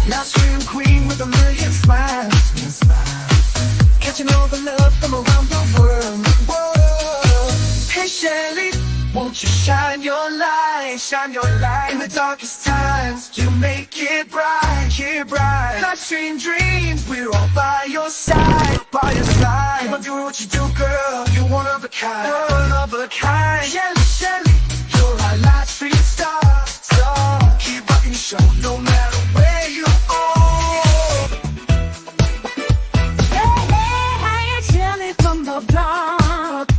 Now scream queen with a million smiles. Catching all the love from around the world. Whoa. Hey Shelly, won't you shine your light? Shine your light in the darkest times. You make it bright, bright. Life stream dreams, we're all by your side, by your side. Keep on doing what you do, girl. You're one of a kind, one of a kind. Shelly, Shelly, you're our light stream star, star. Keep rocking your show, no matter where you are. From the block,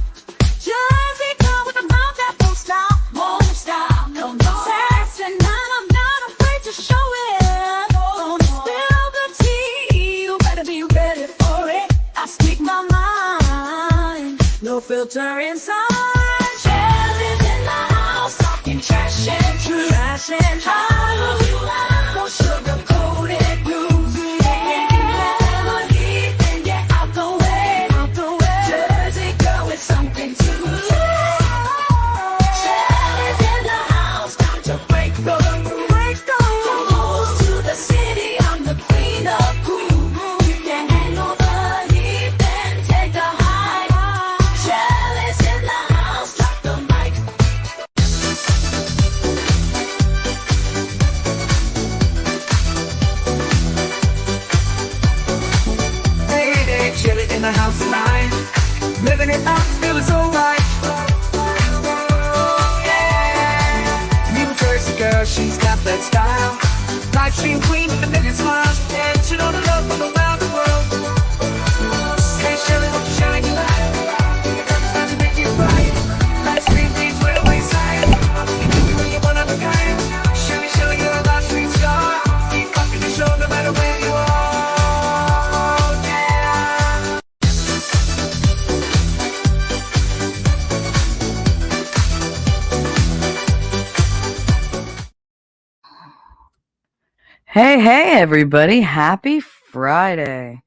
Jersey girl with a mouth that won't stop, no, no. Sassy, and I'm not afraid to show it. Don't spill the tea, you better be ready for it. I speak my mind, no filter inside. Jelly's in the house, talking trash and truth, no sugar-coated blues. Something to lose. Shelly's in the house, time to break the rules. From hoes to the city, I'm the queen of cool. You can handle the heat, then take the high. Shelly's in the house, drop the mic. Hey, Shelly in the house tonight. Living it up, feeling so right. Yeah. New Jersey girl, she's got that style. Live stream queen with a million smiles. And she know the love from around the world. Hey Shelly, won't you shine your light? It's time to make it right. Live stream queens with a wayside. You're one of a kind. Shelly, Shelly, you're a live stream star. Keep rocking the show no matter where you are. Hey, everybody. Happy Friday.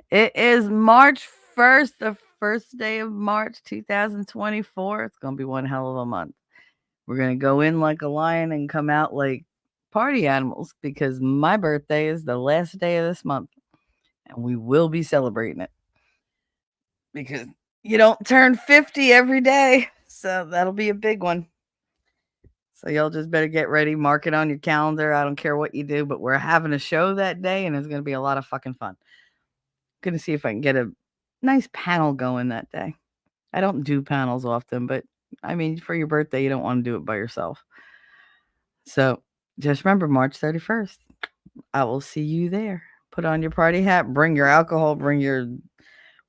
It is March 1st, the first day of March 2024. It's going to be one hell of a month. We're going to go in like a lion and come out like party animals because my birthday is the last day of this month and we will be celebrating it because you don't turn 50 every day. So that'll be a big one. So y'all just better get ready, mark it on your calendar. I don't care what you do, but we're having a show that day and it's going to be a lot of fucking fun. Going to see if I can get a nice panel going that day. I don't do panels often, but I mean, for your birthday, you don't want to do it by yourself. So just remember March 31st. I will see you there. Put on your party hat, bring your alcohol, bring your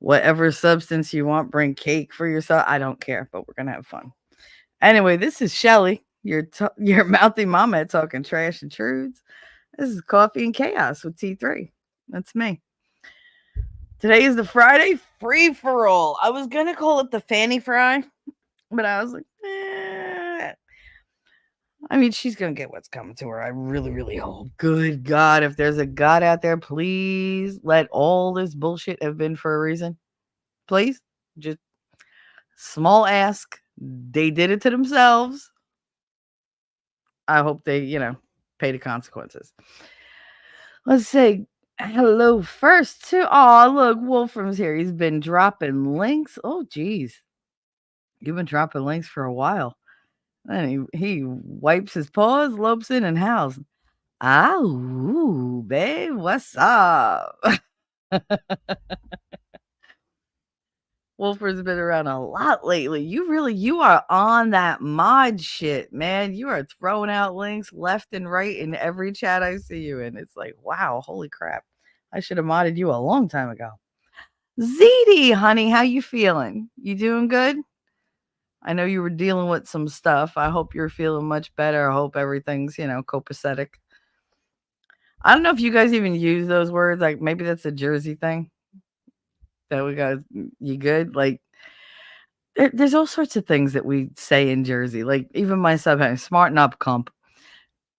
whatever substance you want, bring cake for yourself. I don't care, but we're going to have fun. Anyway, this is Shelly. Your mouthy mama talking trash and truths. This is Coffee and Chaos with T3. That's me. Today is the Friday free for all. I was gonna call it the Fanny Fry, but I was like, I mean, she's gonna get what's coming to her. I really, really hope. Good God, if there's a God out there, please let all this bullshit have been for a reason. Please, just small ask. They did it to themselves. I hope they, pay the consequences. Let's say hello first to, look, Wolfram's here. He's been dropping links. Oh, geez. You've been dropping links for a while. And he wipes his paws, lopes in, and howls. Ooh, babe, what's up? Wolfer's been around a lot lately. You are on that mod shit, man. You are throwing out links left and right in every chat I see you in. It's like, wow, holy crap. I should have modded you a long time ago. ZD, honey, how you feeling? You doing good? I know you were dealing with some stuff. I hope you're feeling much better. I hope everything's, copacetic. I don't know if you guys even use those words. Like maybe that's a Jersey thing. That we got, you good? Like, there's all sorts of things that we say in Jersey. Like, even myself, smarten up, comp.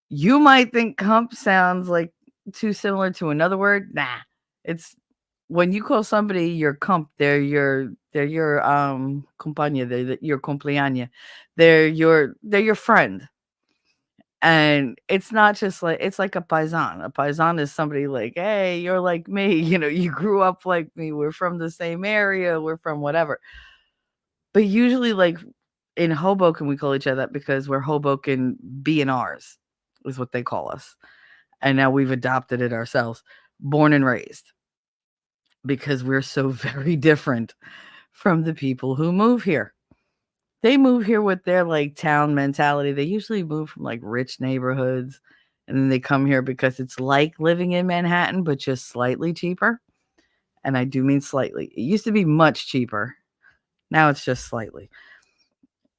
You might think comp sounds like too similar to another word. Nah, it's when you call somebody your comp, they're your compañía, they're your cumpleaños, they're your friend. And it's not just like it's like a paisan. A paisan is somebody like, "Hey, you're like me, you grew up like me. We're from the same area. We're from whatever." But usually, like in Hoboken, we call each other that because we're Hoboken B&Rs is what they call us. And now we've adopted it ourselves, born and raised, because we're so very different from the people who move here. They move here with their like town mentality. They usually move from like rich neighborhoods and then they come here because it's like living in Manhattan, but just slightly cheaper. And I do mean slightly. It used to be much cheaper. Now it's just slightly.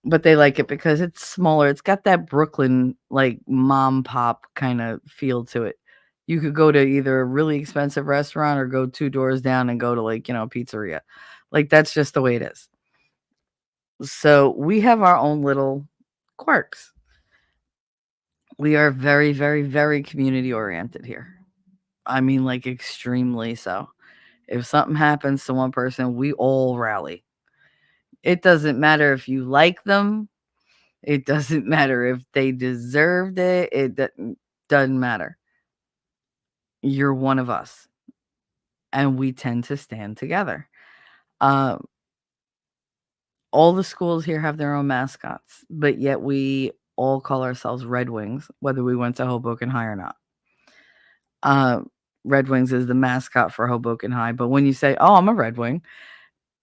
But they like it because it's smaller. It's got that Brooklyn like mom pop kind of feel to it. You could go to either a really expensive restaurant or go 2 doors down and go to like, a pizzeria. Like that's just the way it is. So we have our own little quirks. We are very, very, very community oriented here. I mean, like extremely so. If something happens to one person, we all rally. It doesn't matter if you like them. It doesn't matter if they deserved it. Doesn't matter. You're one of us. And we tend to stand together. Um, all the schools here have their own mascots, but yet we all call ourselves Red Wings, whether we went to Hoboken High or not. Uh, Red Wings is the mascot for Hoboken High. But when you say, "Oh, I'm a Red Wing,"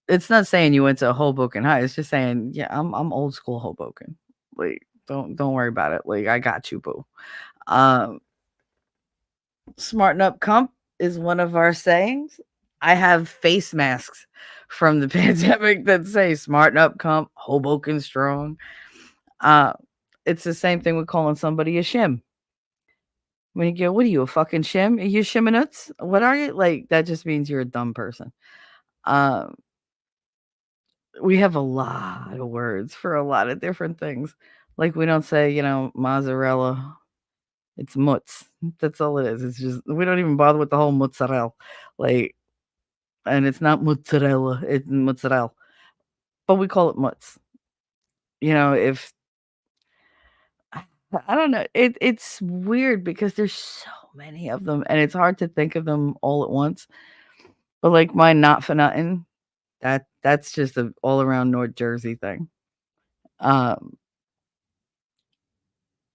it's not saying you went to Hoboken High. It's just saying, "Yeah, I'm old school Hoboken." Like, don't worry about it. Like, I got you, boo. Um, Smarten up, cump is one of our sayings. I have face masks from the pandemic that say "Smarten up, cump, Hoboken strong." Uh, it's the same thing with calling somebody a shim. When you go, "What are you, a fucking shim? Are you shimanuts? What are you?" Like, that just means you're a dumb person. Um, we have a lot of words for a lot of different things. Like, we don't say, mozzarella. It's mutz. That's all it is. It's just we don't even bother with the whole mozzarella. Like, and it's not mozzarella, it's mozzarella. But we call it mutz. If I don't know. It's weird because there's so many of them and it's hard to think of them all at once. But like my not for nothing, that's just a all around North Jersey thing. Um,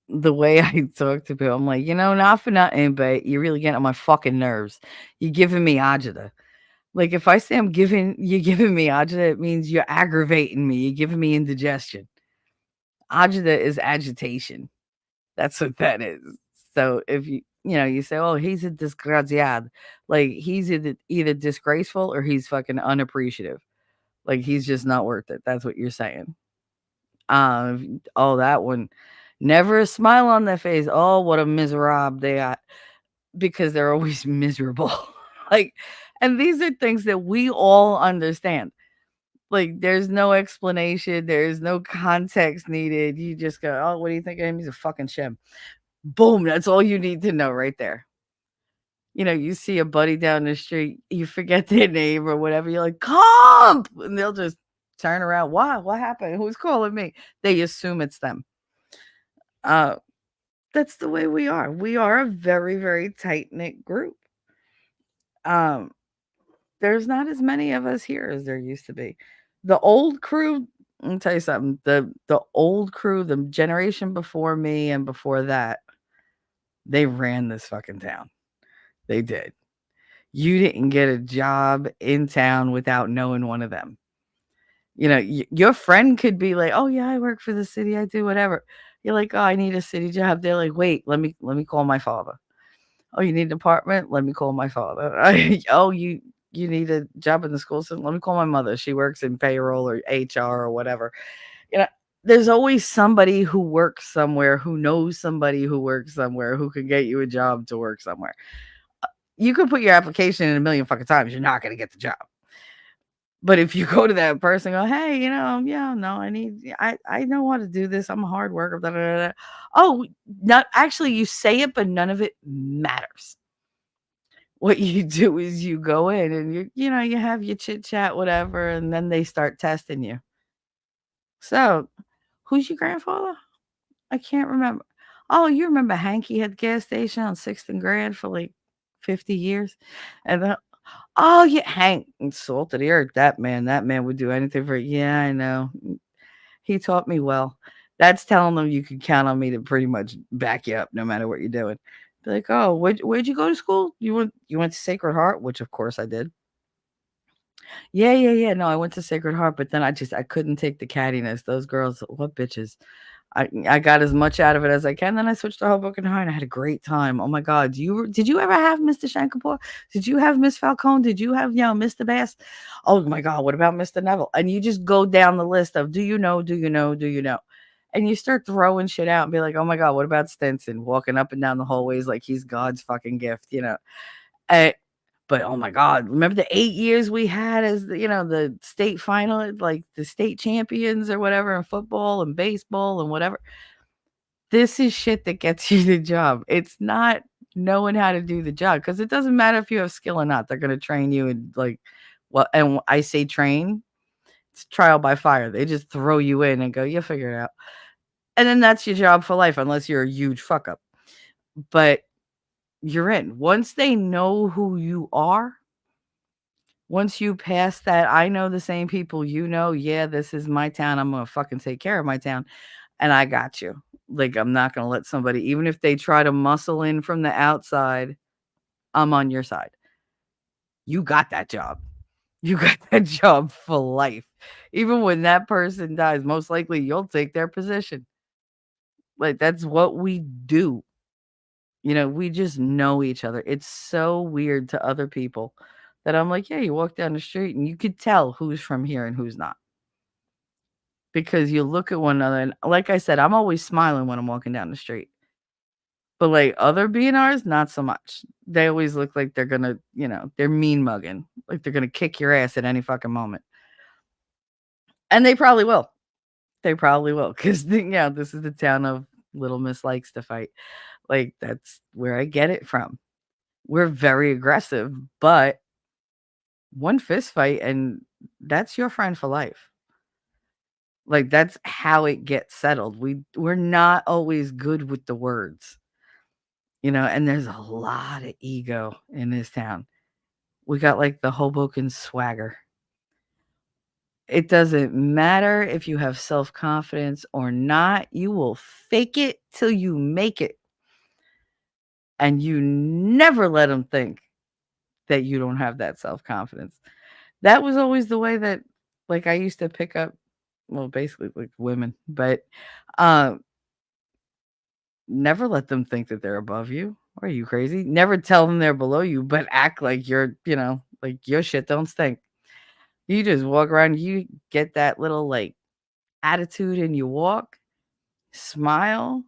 the way I talk to people, I'm like, not for nothing, but you're really getting on my fucking nerves. You're giving me agita. Like if I say giving me agita, it means you're aggravating me. You're giving me indigestion. Agita is agitation. That's what that is. So if you say, "Oh, he's a disgraziad," like he's either disgraceful or he's fucking unappreciative. Like he's just not worth it. That's what you're saying. Oh, that one. Never a smile on their face. Oh, what a miserable they are because they're always miserable. Like, and these are things that we all understand. Like, there's no explanation, there's no context needed. You just go, "Oh, what do you think of him? He's a fucking shim." Boom, that's all you need to know right there. You see a buddy down the street, you forget their name or whatever, you're like, "Comp!" And they'll just turn around. "Why? What happened? Who's calling me?" They assume it's them. Uh, that's the way we are. We are a very, very tight-knit group. Um, there's not as many of us here as there used to be. The old crew, let me tell you something, the old crew, the generation before me and before that, they ran this fucking town. They did. You didn't get a job in town without knowing one of them. Your friend could be like, "Oh yeah, I work for the city. I do whatever." You're like, "Oh, I need a city job." They're like, "Wait, let me call my father." "Oh, you need an apartment? Let me call my father." "Oh, you need a job in the school system? Let me call my mother. She works in payroll or HR or whatever." You know, there's always somebody who works somewhere who knows somebody who works somewhere who can get you a job to work somewhere. You could put your application in a million fucking times, you're not gonna get the job. But if you go to that person and go, "Hey, yeah, no, I know how to do this. I'm a hard worker." Blah, blah, blah, blah." Oh, not actually, you say it, but none of it matters. What you do is you go in and you have your chit chat, whatever, and then they start testing you. So, who's your grandfather? I can't remember. Oh, you remember Hanky had the gas station on 6th and Grand for like 50 years? And then, oh, yeah, Hank, salt of the earth. That man would do anything for, yeah, I know. He taught me well. That's telling them you can count on me to pretty much back you up no matter what you're doing. Be like, oh, where'd you go to school? You went to Sacred Heart, which of course I did. Yeah, yeah, yeah. No, I went to Sacred Heart, but then I couldn't take the cattiness. Those girls, what bitches. I got as much out of it as I can. Then I switched to Hoboken High and I had a great time. Oh my God. Did you ever have Mr. Shankapour? Did you have Miss Falcone? Did you have, Mr. Bass? Oh my God. What about Mr. Neville? And you just go down the list of do you know, do you know, do you know? And you start throwing shit out and be like, oh my God, what about Stinson walking up and down the hallways like he's God's fucking gift? Uh, but oh my God, remember the 8 years we had as the state final, like the state champions or whatever in football and baseball and whatever. This is shit that gets you the job. It's not knowing how to do the job because it doesn't matter if you have skill or not. They're gonna train you and like and I say train, it's trial by fire. They just throw you in and go, "You'll figure it out." And then that's your job for life unless you're a huge fuck up. But you're in. Once they know who you are, once you pass that, I know the same people yeah, this is my town. I'm gonna fucking take care of my town. And I got you. Like, I'm not gonna let somebody, even if they try to muscle in from the outside, I'm on your side. You got that job. You got that job for life. Even when that person dies, most likely you'll take their position. Like, that's what we do. We just know each other. It's so weird to other people that I'm like, yeah, you walk down the street and you could tell who's from here and who's not. Because you look at one another and like I said, I'm always smiling when I'm walking down the street. But like other BNRs, not so much. They always look like they're gonna, they're mean mugging. Like they're gonna kick your ass at any fucking moment. And they probably will. They probably will. Cause this is the town of Little Miss likes to fight. Like that's where I get it from. We're very aggressive, but one fist fight and that's your friend for life. Like that's how it gets settled. We're not always good with the words. And there's a lot of ego in this town. We got like the Hoboken swagger. It doesn't matter if you have self-confidence or not, you will fake it till you make it. And you never let them think that you don't have that self-confidence. That was always the way that like I used to pick up, well, basically like women, but never let them think that they're above you. Are you crazy? Never tell them they're below you, but act like like your shit don't stink. You just walk around, you get that little like attitude and you walk, smile.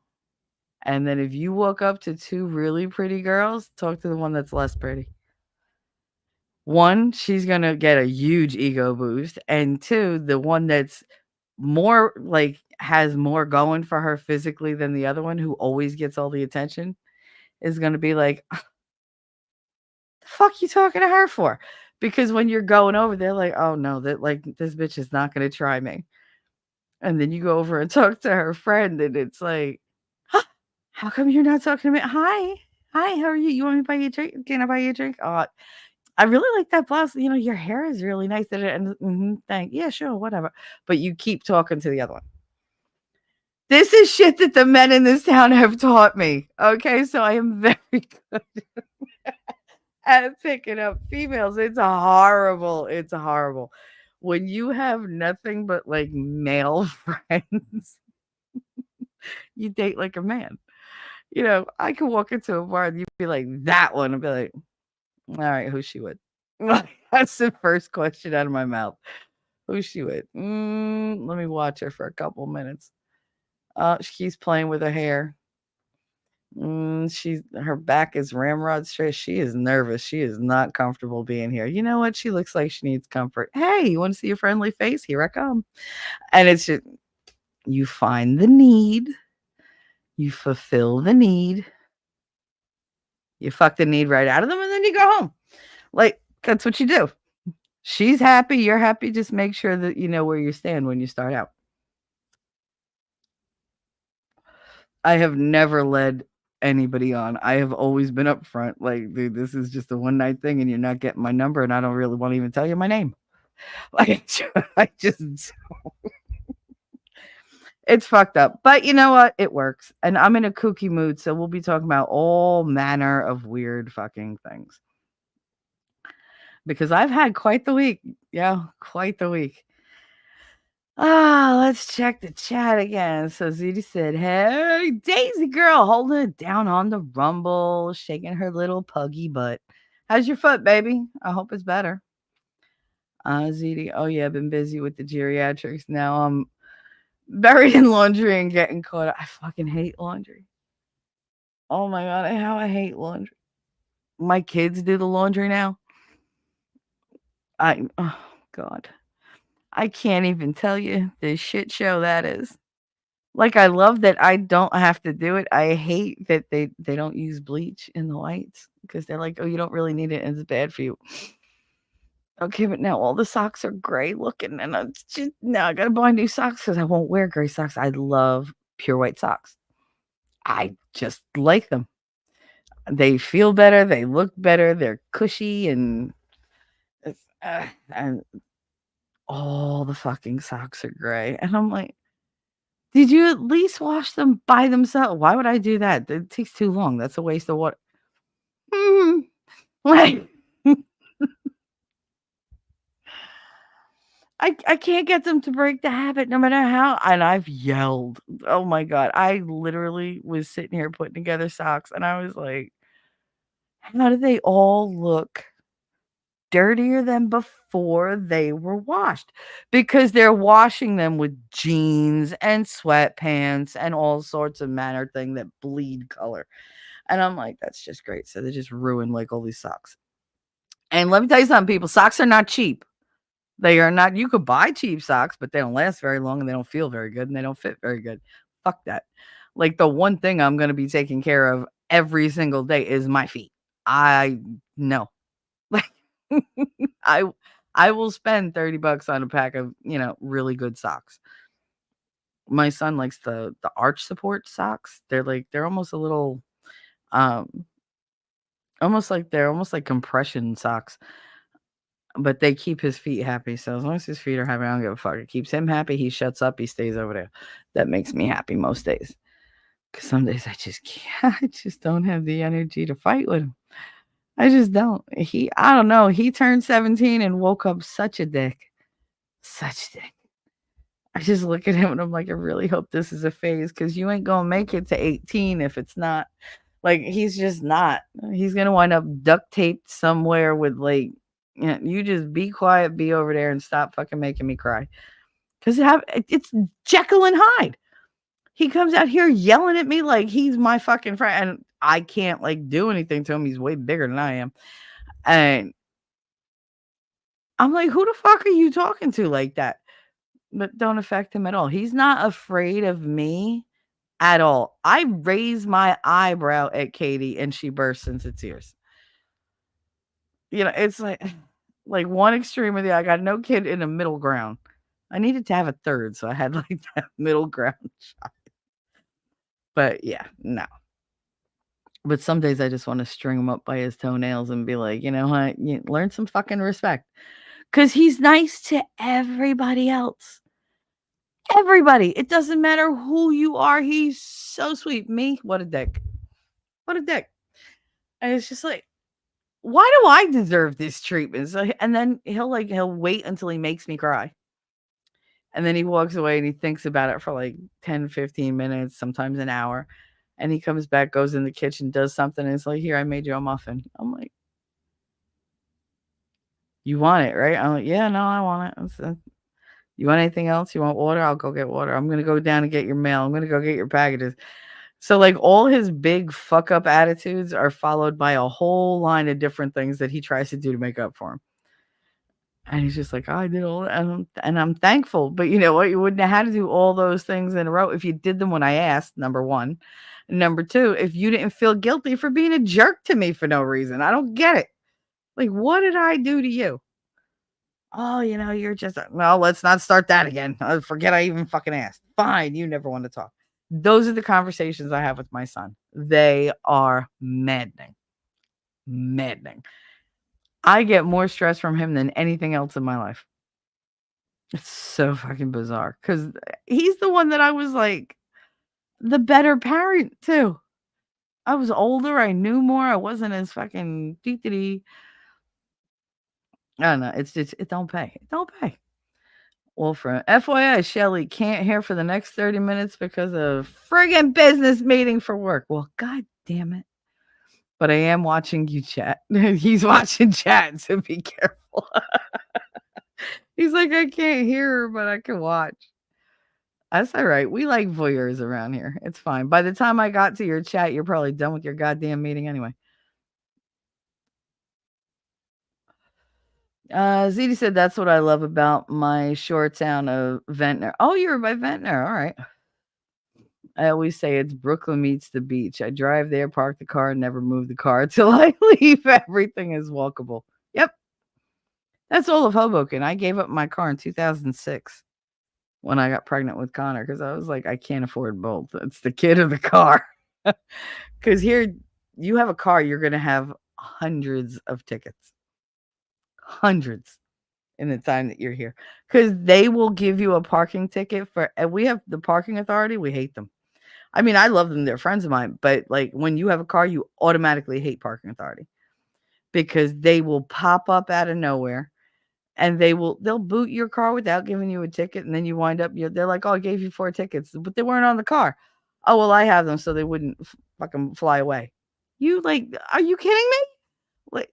And then if you walk up to two really pretty girls, talk to the one that's less pretty. One, she's going to get a huge ego boost. And two, the one that's more like has more going for her physically than the other one who always gets all the attention is going to be like, the fuck you talking to her for? Because when you're going over, they're like, oh no, that like this bitch is not going to try me. And then you go over and talk to her friend, and it's like, huh, how come you're not talking to me? Hi. Hi, how are you? You want me to buy you a drink? Can I buy you a drink? Oh, I really like that blouse. Your hair is really nice. And thank yeah, sure, whatever. But you keep talking to the other one. This is shit that the men in this town have taught me. Okay, so I am very good at picking up females. It's horrible. It's horrible. When you have nothing but like male friends, you date like a man. I could walk into a bar and you'd be like, that one. I'd be like, all right, who's she with? That's the first question out of my mouth. Who's she with? Let me watch her for a couple minutes. She's playing with her hair. Her back is ramrod straight. She is nervous. She is not comfortable being here. You know what? She looks like she needs comfort. Hey, you want to see a friendly face? Here I come. And it's just, you find the need, you fulfill the need, you fuck the need right out of them, and then you go home. Like, that's what you do. She's happy, you're happy. Just make sure that you know where you stand when you start out. I have never led anybody on. I have always been upfront. Like, dude, this is just a one night thing, and you're not getting my number, and I don't really want to even tell you my name. Like, I just, it's fucked up. But you know what? It works, and I'm in a kooky mood, so we'll be talking about all manner of weird fucking things. Because I've had quite the week. Yeah, quite the week. Let's check the chat again. So Ziti said, "Hey, Daisy girl, holding it down on the rumble, shaking her little puggy butt. How's your foot, baby? I hope it's better." Ziti, oh yeah, I've been busy with the geriatrics. Now I'm buried in laundry and getting caught up. I fucking hate laundry. Oh my god, how I hate laundry. My kids do the laundry now. Oh god. I can't even tell you the shit show that is. Like, I love that I don't have to do it. I hate that they don't use bleach in the whites because they're like, "Oh, you don't really need it, and it's bad for you." Okay, but now all the socks are gray looking, and I'm just now I gotta buy new socks because I won't wear gray socks. I love pure white socks. I just like them. They feel better, they look better, they're cushy, and it's, and all the fucking socks are gray, and I'm like, did you at least wash them by themselves? Why would I do that? It takes too long. That's a waste of water. Mhm. Like, I can't get them to break the habit no matter how, and I've yelled. Oh my god. I literally was sitting here putting together socks, and I was like, "How do they all look dirtier than before they were washed?" Because they're washing them with jeans and sweatpants and all sorts of manner thing that bleed color. And I'm like, "That's just great." So they just ruined, like, all these socks. And let me tell you something, people, socks are not cheap. They are not. You could buy cheap socks, but they don't last very long, and they don't feel very good, and they don't fit very good. Fuck that. Like, the one thing I'm gonna be taking care of every single day is my feet. I no. Like, I I will spend $30 on a pack of, really good socks. My son likes the arch support socks. They're almost a little, um, almost like compression socks. But they keep his feet happy, so as long as his feet are happy, I don't give a fuck. It keeps him happy, he shuts up, he stays over there. That makes me happy most days. Because some days I just can't I just don't have the energy to fight with him. I just don't. I don't know, he turned 17 and woke up such a dick. Such a dick. I just look at him and I'm like, "I really hope this is a phase because you ain't gonna make it to 18 if it's not." Like, he's just not. He's gonna wind up duct taped somewhere with, like, you just be quiet, be over there, and stop fucking making me cry. Because it's Jekyll and Hyde. He comes out here yelling at me like he's my fucking friend, and I can't, like, do anything to him. He's way bigger than I am. And I'm like, "Who the fuck are you talking to like that?" But don't affect him at all. He's not afraid of me at all. I raise my eyebrow at Katie and she bursts into tears. It's like one extreme or the other. I got no kid in a middle ground. I needed to have a third, so I had like that middle ground shot. But yeah, no. But some days I just want to string him up by his toenails and be like, you know what? You learn some fucking respect. Because he's nice to everybody else. Everybody. It doesn't matter who you are. He's so sweet. Me, what a dick. What a dick. And it's just like, why do I deserve this treatment? So, and then he'll wait until he makes me cry. And then he walks away and he thinks about it for like 10, 15 minutes, sometimes an hour. And he comes back, goes in the kitchen, does something, and it's like, "Here, I made you a muffin." I'm like, "You want it, right?" I'm like, "Yeah, no, I want it." "You want anything else? You want water? I'll go get water. I'm going to go down and get your mail. I'm going to go get your packages." So, like, all his big fuck up attitudes are followed by a whole line of different things that he tries to do to make up for him. And he's just like, "Oh, I did all that." And I'm thankful. But you know what? You wouldn't have had to do all those things in a row if you did them when I asked, number one. Number two, if you didn't feel guilty for being a jerk to me for no reason. I don't get it. Like, what did I do to you? "Oh, you're just well, let's not start that again. Forget I even fucking asked. Fine, you never want to talk." Those are the conversations I have with my son. They are maddening. Maddening. I get more stress from him than anything else in my life. It's so fucking bizarre because he's the one that I was like the better parent too. I was older. I knew more. I wasn't as fucking deety. I don't know. It's just, it don't pay. It don't pay. Well, for FYI, Shelly can't hear for the next 30 minutes because of friggin' business meeting for work. Well, god damn it. But I am watching you chat. He's watching chat, so be careful. He's like, I can't hear her, but I can watch. That's all right. We like voyeurs around here. It's fine. By the time I got to your chat, you're probably done with your goddamn meeting anyway. ZD said that's what I love about my shore town of Ventnor. Oh, you're by Ventnor. All right. I always say it's Brooklyn meets the beach. I drive there, park the car, never move the car till I leave. Everything is walkable. Yep. That's all of Hoboken. I gave up my car in 2006 when I got pregnant with Connor because I was like, I can't afford both. It's the kid of the car. Because here, you have a car, you're going to have hundreds of tickets. Hundreds in the time that you're here. Because they will give you a parking ticket for, and we have the parking authority. We hate them. I mean, I love them. They're friends of mine. But like when you have a car, you automatically hate parking authority because they will pop up out of nowhere and they'll boot your car without giving you a ticket. And then you wind up, they're like, oh, I gave you 4 tickets, but they weren't on the car. Oh, well, I have them so they wouldn't fucking fly away. You like, are you kidding me? Like,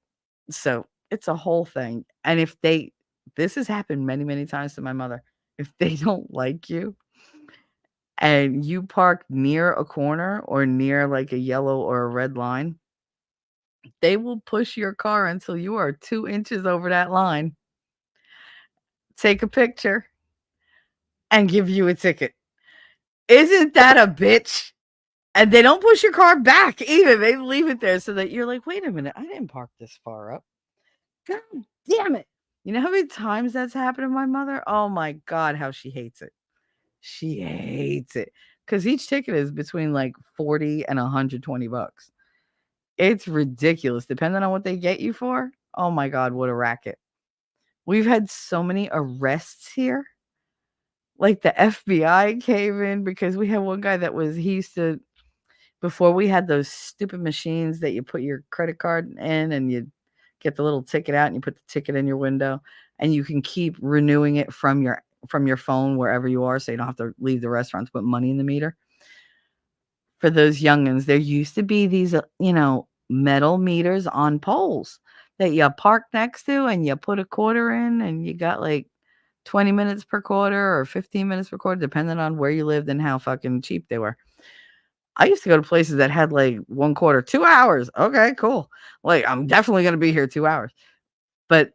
so it's a whole thing. And if this has happened many, many times to my mother. If they don't like you and you park near a corner or near like a yellow or a red line, they will push your car until you are 2 inches over that line, take a picture, and give you a ticket. Isn't that a bitch? And they don't push your car back either. They leave it there so that you're like, wait a minute, I didn't park this far up. God damn it. You know how many times that's happened to my mother? Oh my God, how she hates it. She hates it. Because each ticket is between like 40 and $120. It's ridiculous. Depending on what they get you for. Oh my God, what a racket. We've had so many arrests here. Like the FBI came in because we had one guy he used to, before we had those stupid machines that you put your credit card in and you get the little ticket out and you put the ticket in your window and you can keep renewing it from your phone wherever you are so you don't have to leave the restaurant to put money in the meter. For those youngins, there used to be these, metal meters on poles that you park next to and you put a quarter in and you got like 20 minutes per quarter or 15 minutes per quarter, depending on where you lived and how fucking cheap they were. I used to go to places that had like 1 quarter, 2 hours. Okay, cool. Like, I'm definitely going to be here 2 hours. But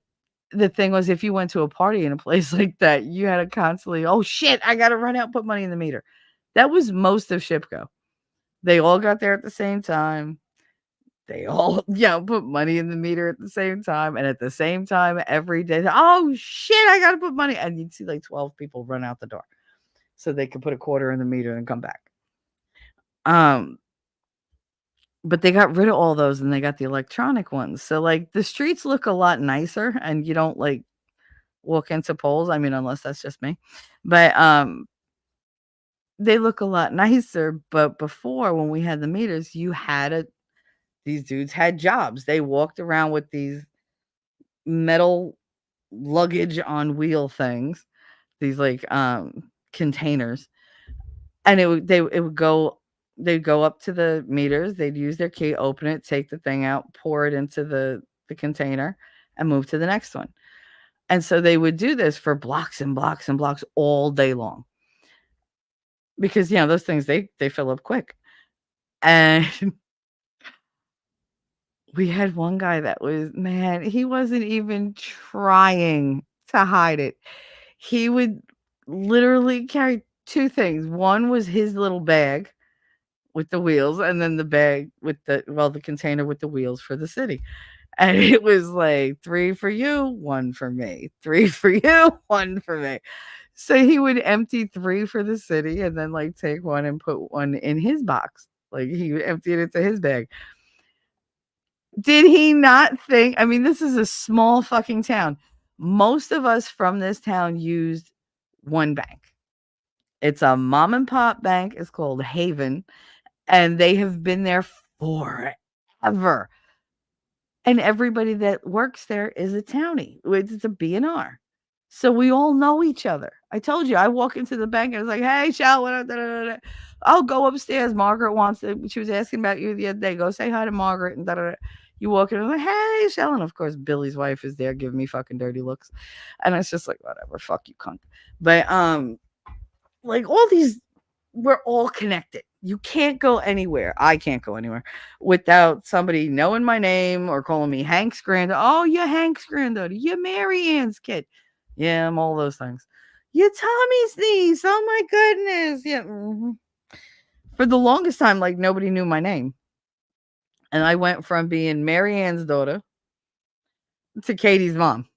the thing was, if you went to a party in a place like that, you had to constantly, oh shit, I got to run out and put money in the meter. That was most of Shipko. They all got there at the same time. They all, put money in the meter at the same time. And at the same time, every day, oh shit, I got to put money. And you'd see like 12 people run out the door so they could put a quarter in the meter and come back. But they got rid of all those and they got the electronic ones. So like the streets look a lot nicer and you don't like walk into poles. I mean, unless that's just me. But they look a lot nicer. But before, when we had the meters, these dudes had jobs. They walked around with these metal luggage on wheel things, these like containers. And they'd go up to the meters, they'd use their key, open it, take the thing out, pour it into the container, and move to the next one. And so they would do this for blocks and blocks and blocks all day long. Because, those things, they fill up quick. And we had one guy that was, man, he wasn't even trying to hide it. He would literally carry 2 things. One was his little bag with the wheels, and then the bag with the container with the wheels for the city. And it was like 3 for you, 1 for me. 3 for you, 1 for me. So he would empty 3 for the city and then, like, take 1 and put 1 in his box. Like, he would empty it into his bag. Did he not think, I mean, this is a small fucking town. Most of us from this town used one bank. It's a mom and pop bank. It's called Haven, and they have been there forever. And everybody that works there is a townie. It's a B&R. So we all know each other. I told you, I walk into the bank and I was like, "Hey, Shal, what up? Da, da, da, da." I'll go upstairs. Margaret wants to, she was asking about you the other day. Go say hi to Margaret and da, da, da. You walk in and I'm like, "Hey, Shal." And of course, Billy's wife is there giving me fucking dirty looks. And it's just like, whatever, fuck you, cunt. But like all these, we're all connected. You can't go anywhere. I can't go anywhere without somebody knowing my name or calling me Hank's granddaughter. Oh, you're Hank's granddaughter. You're Mary Ann's kid. Yeah, I'm all those things. You're Tommy's niece. Oh my goodness. Yeah. For the longest time, like nobody knew my name. And I went from being Mary Ann's daughter to Katie's mom.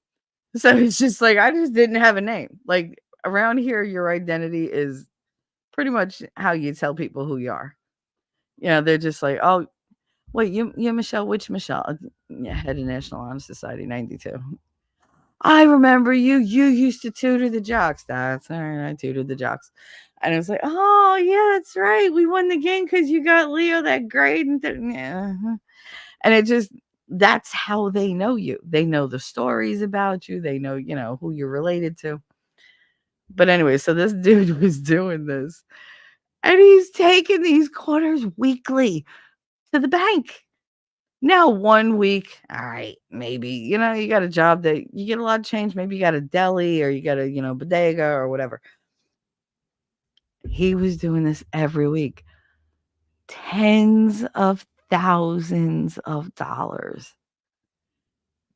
So it's just like I just didn't have a name. Like around here, your identity is pretty much how you tell people who you are. Yeah, they're just like, "Oh, wait, you're Michelle, which Michelle?" Yeah, head of National Honor Society, 92. I remember you. You used to tutor the jocks. That's all right. I tutored the jocks. And it was like, "Oh, yeah, that's right. We won the game because you got Leo that grade." And yeah. And it just, that's how they know you. They know the stories about you. They know, who you're related to. But anyway, so this dude was doing this. And he's taking these quarters weekly to the bank. Now, 1 week, all right, maybe, you got a job that you get a lot of change. Maybe you got a deli or you got a, bodega or whatever. He was doing this every week. Tens of thousands of dollars.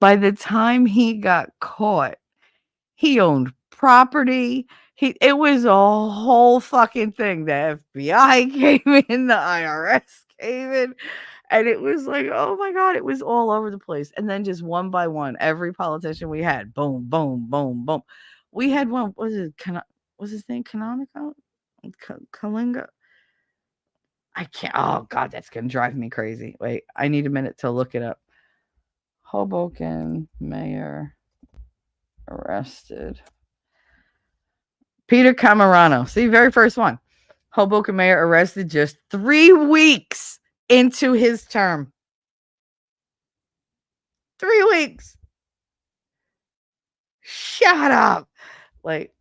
By the time he got caught, he owned property. It was a whole fucking thing. The FBI came in, the IRS came in, and it was like, oh my God, it was all over the place. And then just one by one, every politician we had, boom, boom, boom, boom. We had one, was his name Canonical? Kalinga? I can't, oh God, that's gonna drive me crazy. Wait, I need a minute to look it up. Hoboken mayor arrested. Peter Camarano. See, very first one. Hoboken mayor arrested just 3 weeks into his term. 3 weeks. Shut up. Like,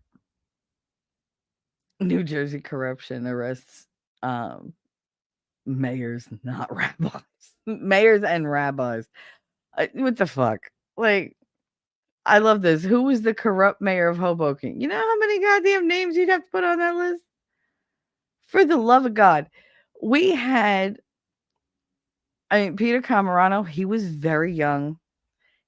New Jersey corruption arrests mayors, not rabbis. Mayors and rabbis. What the fuck? Like, I love this. Who was the corrupt mayor of Hoboken? You know how many goddamn names you'd have to put on that list? For the love of God. We had, Peter Camarano, he was very young.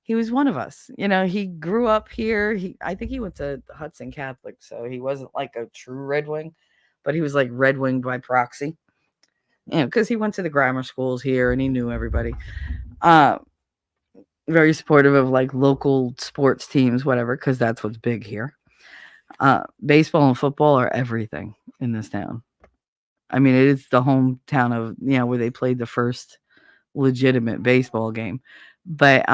He was one of us. He grew up here. I think he went to Hudson Catholic, so he wasn't like a true Red Wing, but he was like Red Wing by proxy. Because he went to the grammar schools here and he knew everybody. Very supportive of like local sports teams, whatever, because that's what's big here. Baseball and football are everything in this town. I mean, it is the hometown of, where they played the first legitimate baseball game. But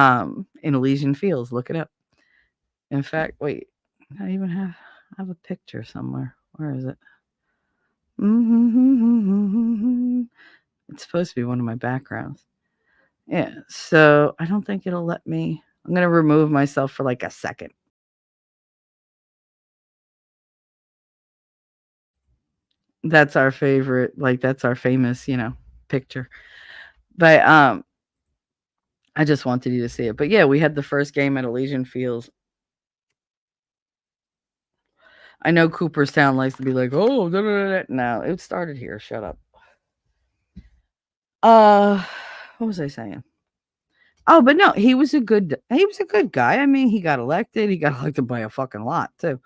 in Elysian Fields, look it up. In fact, wait, I even have a picture somewhere. Where is it? It's supposed to be one of my backgrounds. Yeah, so I don't think it'll let me. I'm gonna remove myself for like a second. That's our favorite, like that's our famous, picture. But I just wanted you to see it. But yeah, we had the first game at Elysian Fields. I know Cooperstown likes to be like, oh, da, da, da. No, it started here. Shut up. What was I saying? Oh, but no, he was a good guy. I mean, he got elected. He got elected by a fucking lot too.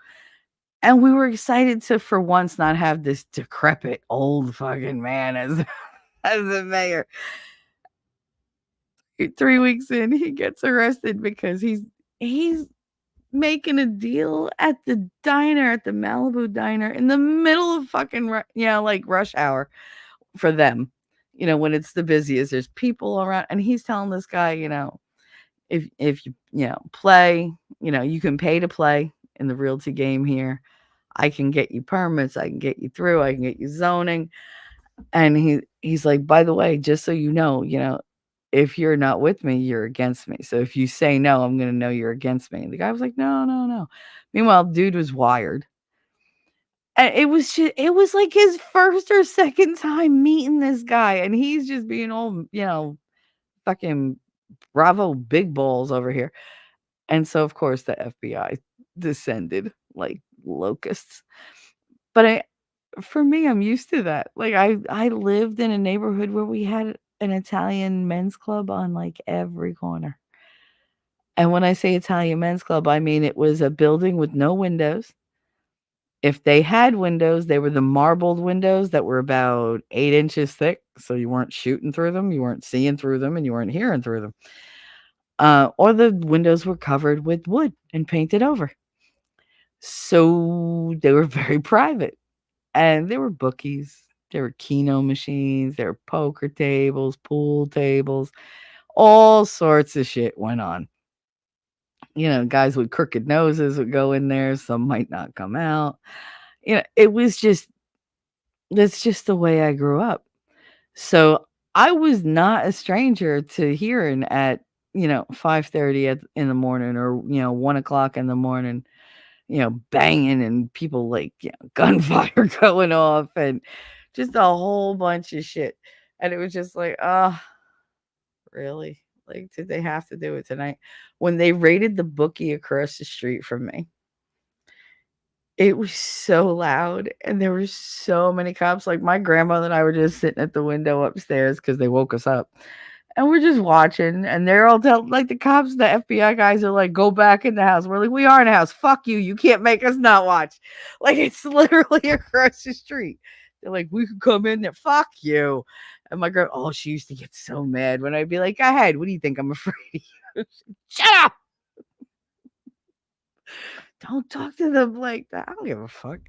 And we were excited to, for once, not have this decrepit old fucking man as as the mayor. 3 weeks in, he gets arrested because he's making a deal at the diner, at the Malibu diner, in the middle of fucking, like rush hour for them. When it's the busiest, there's people around, and he's telling this guy, if you play, you can pay to play in the realty game here. I can get you permits, I can get you through, I can get you zoning. And he's like, by the way, just so if you're not with me, you're against me. So if you say no, I'm gonna know you're against me. And the guy was like, no, no, no. Meanwhile, dude was wired. And it was like his first or second time meeting this guy, and he's just being all, fucking bravo big balls over here. And so of course the FBI descended like locusts. But for me, I'm used to that. Like I lived in a neighborhood where we had an Italian men's club on like every corner. And when I say Italian men's club, I mean it was a building with no windows. If they had windows, they were the marbled windows that were about 8 inches thick, so you weren't shooting through them, you weren't seeing through them, and you weren't hearing through them. Or the windows were covered with wood and painted over. So they were very private. And there were bookies, there were keno machines, there were poker tables, pool tables, all sorts of shit went on. Guys with crooked noses would go in there, some might not come out. It was just that's just the way I grew up. So I was not a stranger to hearing at 5:30 in the morning, or 1 o'clock in the morning, banging, and people like gunfire going off, and just a whole bunch of shit. And it was just like, oh, really? Like, did they have to do it tonight? When they raided the bookie across the street from me, it was so loud, and there were so many cops. Like, my grandmother and I were just sitting at the window upstairs because they woke us up. And we're just watching, and they're all like the cops, the FBI guys are like, go back in the house. We're like, we are in the house. Fuck you. You can't make us not watch. Like, it's literally across the street. They're like, we could come in there. Fuck you. And my girl, oh, she used to get so mad when I'd be like, go ahead. What do you think? I'm afraid of you. Shut up. Don't talk to them like that. I don't give a fuck.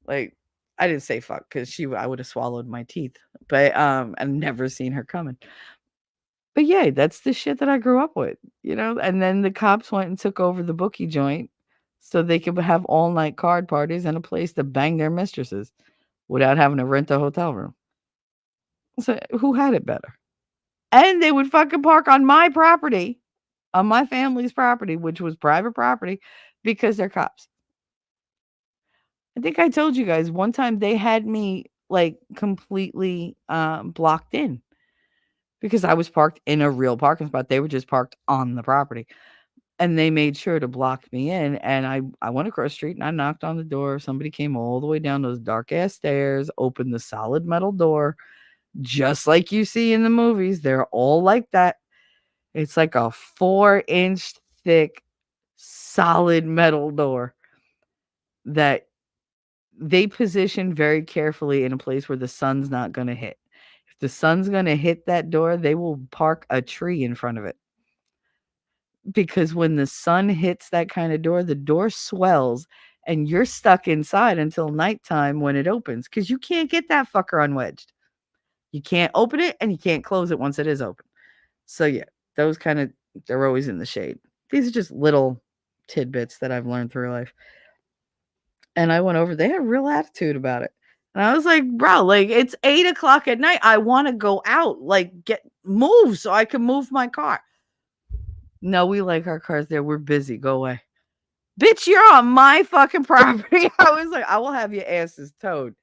Like, I didn't say fuck because I would have swallowed my teeth. But I've never seen her coming. But yeah, that's the shit that I grew up with, and then the cops went and took over the bookie joint so they could have all night card parties and a place to bang their mistresses without having to rent a hotel room. So who had it better? And they would fucking park on my property, on my family's property, which was private property, because they're cops. I think I told you guys one time they had me like completely blocked in because I was parked in a real parking spot. They were just parked on the property. And they made sure to block me in, and I went across the street, and I knocked on the door. Somebody came all the way down those dark-ass stairs, opened the solid metal door, just like you see in the movies. They're all like that. It's like a 4-inch thick, solid metal door that they position very carefully in a place where the sun's not gonna hit. If the sun's gonna hit that door, they will park a tree in front of it. Because when the sun hits that kind of door, the door swells and you're stuck inside until nighttime when it opens, because you can't get that fucker unwedged. You can't open it and you can't close it once it is open. So yeah, those they're always in the shade. These are just little tidbits that I've learned through life. And I went over, they had a real attitude about it. And I was like, bro, like, it's 8 o'clock at night. I want to go out, like, move so I can move my car. No, we like our cars there. We're busy. Go away. Bitch, you're on my fucking property. I was like, I will have your asses towed.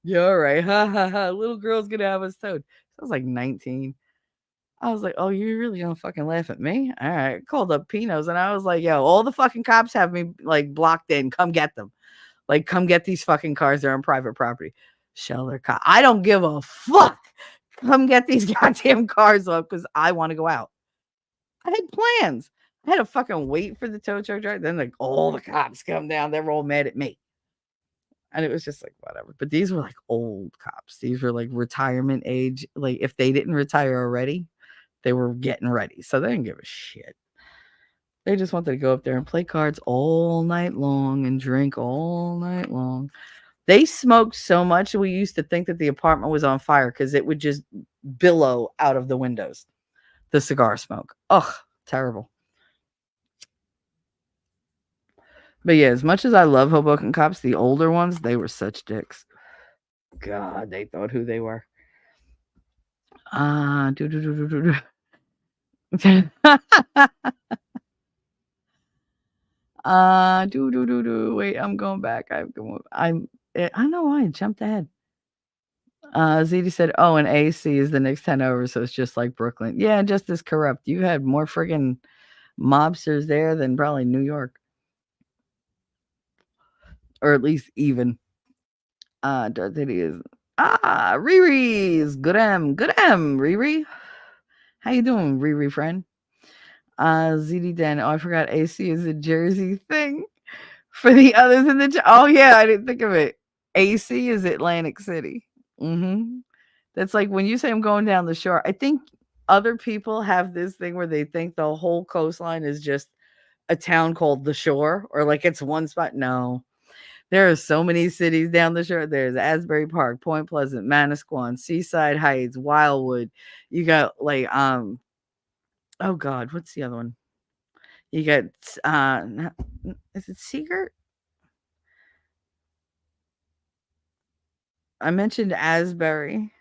Yeah, all right. Ha ha ha. Little girl's gonna have us towed. I was like 19. I was like, oh, you really gonna fucking laugh at me? All right. Called up Pinos, and I was like, yo, all the fucking cops have me like blocked in. Come get them. Like, come get these fucking cars. They're on private property. Shell their car. I don't give a fuck. Come get these goddamn cars up because I want to go out. I had plans. I had to fucking wait for the tow truck driver. Then like all the cops come down. They were all mad at me. And it was just like, whatever. But these were like old cops. These were like retirement age. Like, if they didn't retire already, they were getting ready. So they didn't give a shit. They just wanted to go up there and play cards all night long and drink all night long. They smoked so much we used to think that the apartment was on fire because it would just billow out of the windows. The cigar smoke. Ugh, terrible. But yeah, as much as I love Hoboken cops, the older ones, they were such dicks. God, they thought who they were. Do do do do do. Do. Wait, I'm going back. I don't know why I jumped ahead. ZD said, "Oh, and AC is the next 10 over, so it's just like Brooklyn." Yeah, just as corrupt. You had more friggin' mobsters there than probably New York, or at least even. Darth City is Riri's good good Riri. How you doing, Riri friend? ZD Den. Oh, I forgot AC is a Jersey thing. For the others in the oh yeah, I didn't think of it. AC is Atlantic City. That's like when you say I'm going down the shore. I think other people have this thing where they think the whole coastline is just a town called the Shore, or like it's one spot. No, there are so many cities down the shore. There's Asbury Park, Point Pleasant, Manasquan, Seaside Heights, Wildwood. You got like oh God, what's the other one? You got is it Seagirt? I mentioned Asbury.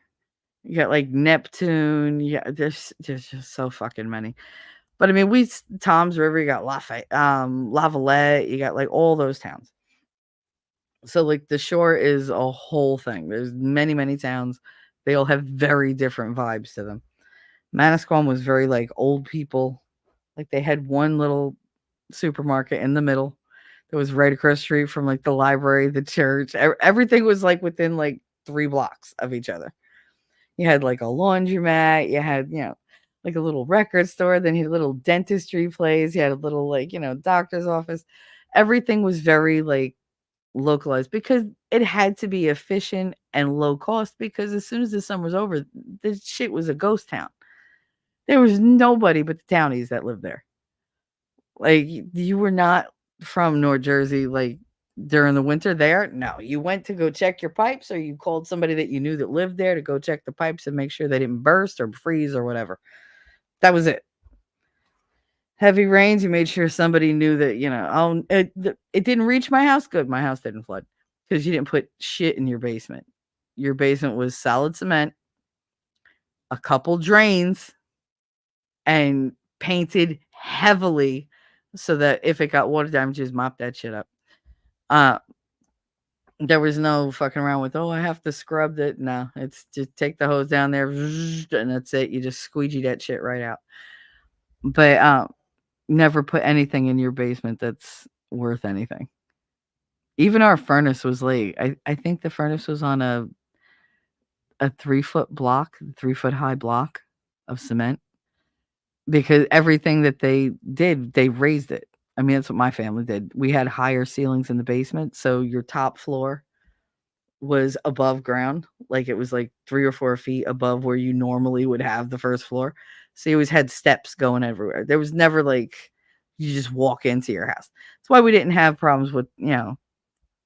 You got like Neptune. Yeah, there's just so fucking many. But I mean, Tom's River. You got Lafayette, Lavalette. You got like all those towns. So like the shore is a whole thing. There's many towns. They all have very different vibes to them. Manasquan was very like old people. Like they had one little supermarket in the middle that was right across the street from like the library, the church. Everything was like within like 3 blocks of each other. You had like a laundromat, you had, like a little record store, then you had a little dentistry place, you had a little like, doctor's office. Everything was very like localized because it had to be efficient and low cost because as soon as the summer was over, this shit was a ghost town. There was nobody but the townies that lived there. Like you were not from North Jersey like during the winter there. No, you went to go check your pipes or you called somebody that you knew that lived there to go check the pipes and make sure they didn't burst or freeze or whatever. That was it. Heavy rains, you made sure somebody knew that, it didn't reach my house. Good. My house didn't flood because you didn't put shit in your basement. Your basement was solid cement, a couple drains, and painted heavily so that if it got water damage, just mop that shit up. There was no fucking around with, I have to scrub that. No, it's just take the hose down there and that's it. You just squeegee that shit right out. But never put anything in your basement that's worth anything. Even our furnace was late. I think the furnace was on a 3-foot block, 3-foot high block of cement because everything that they did, they raised it. I mean, that's what my family did. We had higher ceilings in the basement, so your top floor was above ground, like it was like 3 or 4 feet above where you normally would have the first floor. So you always had steps going everywhere. There was never like you just walk into your house. That's why we didn't have problems with,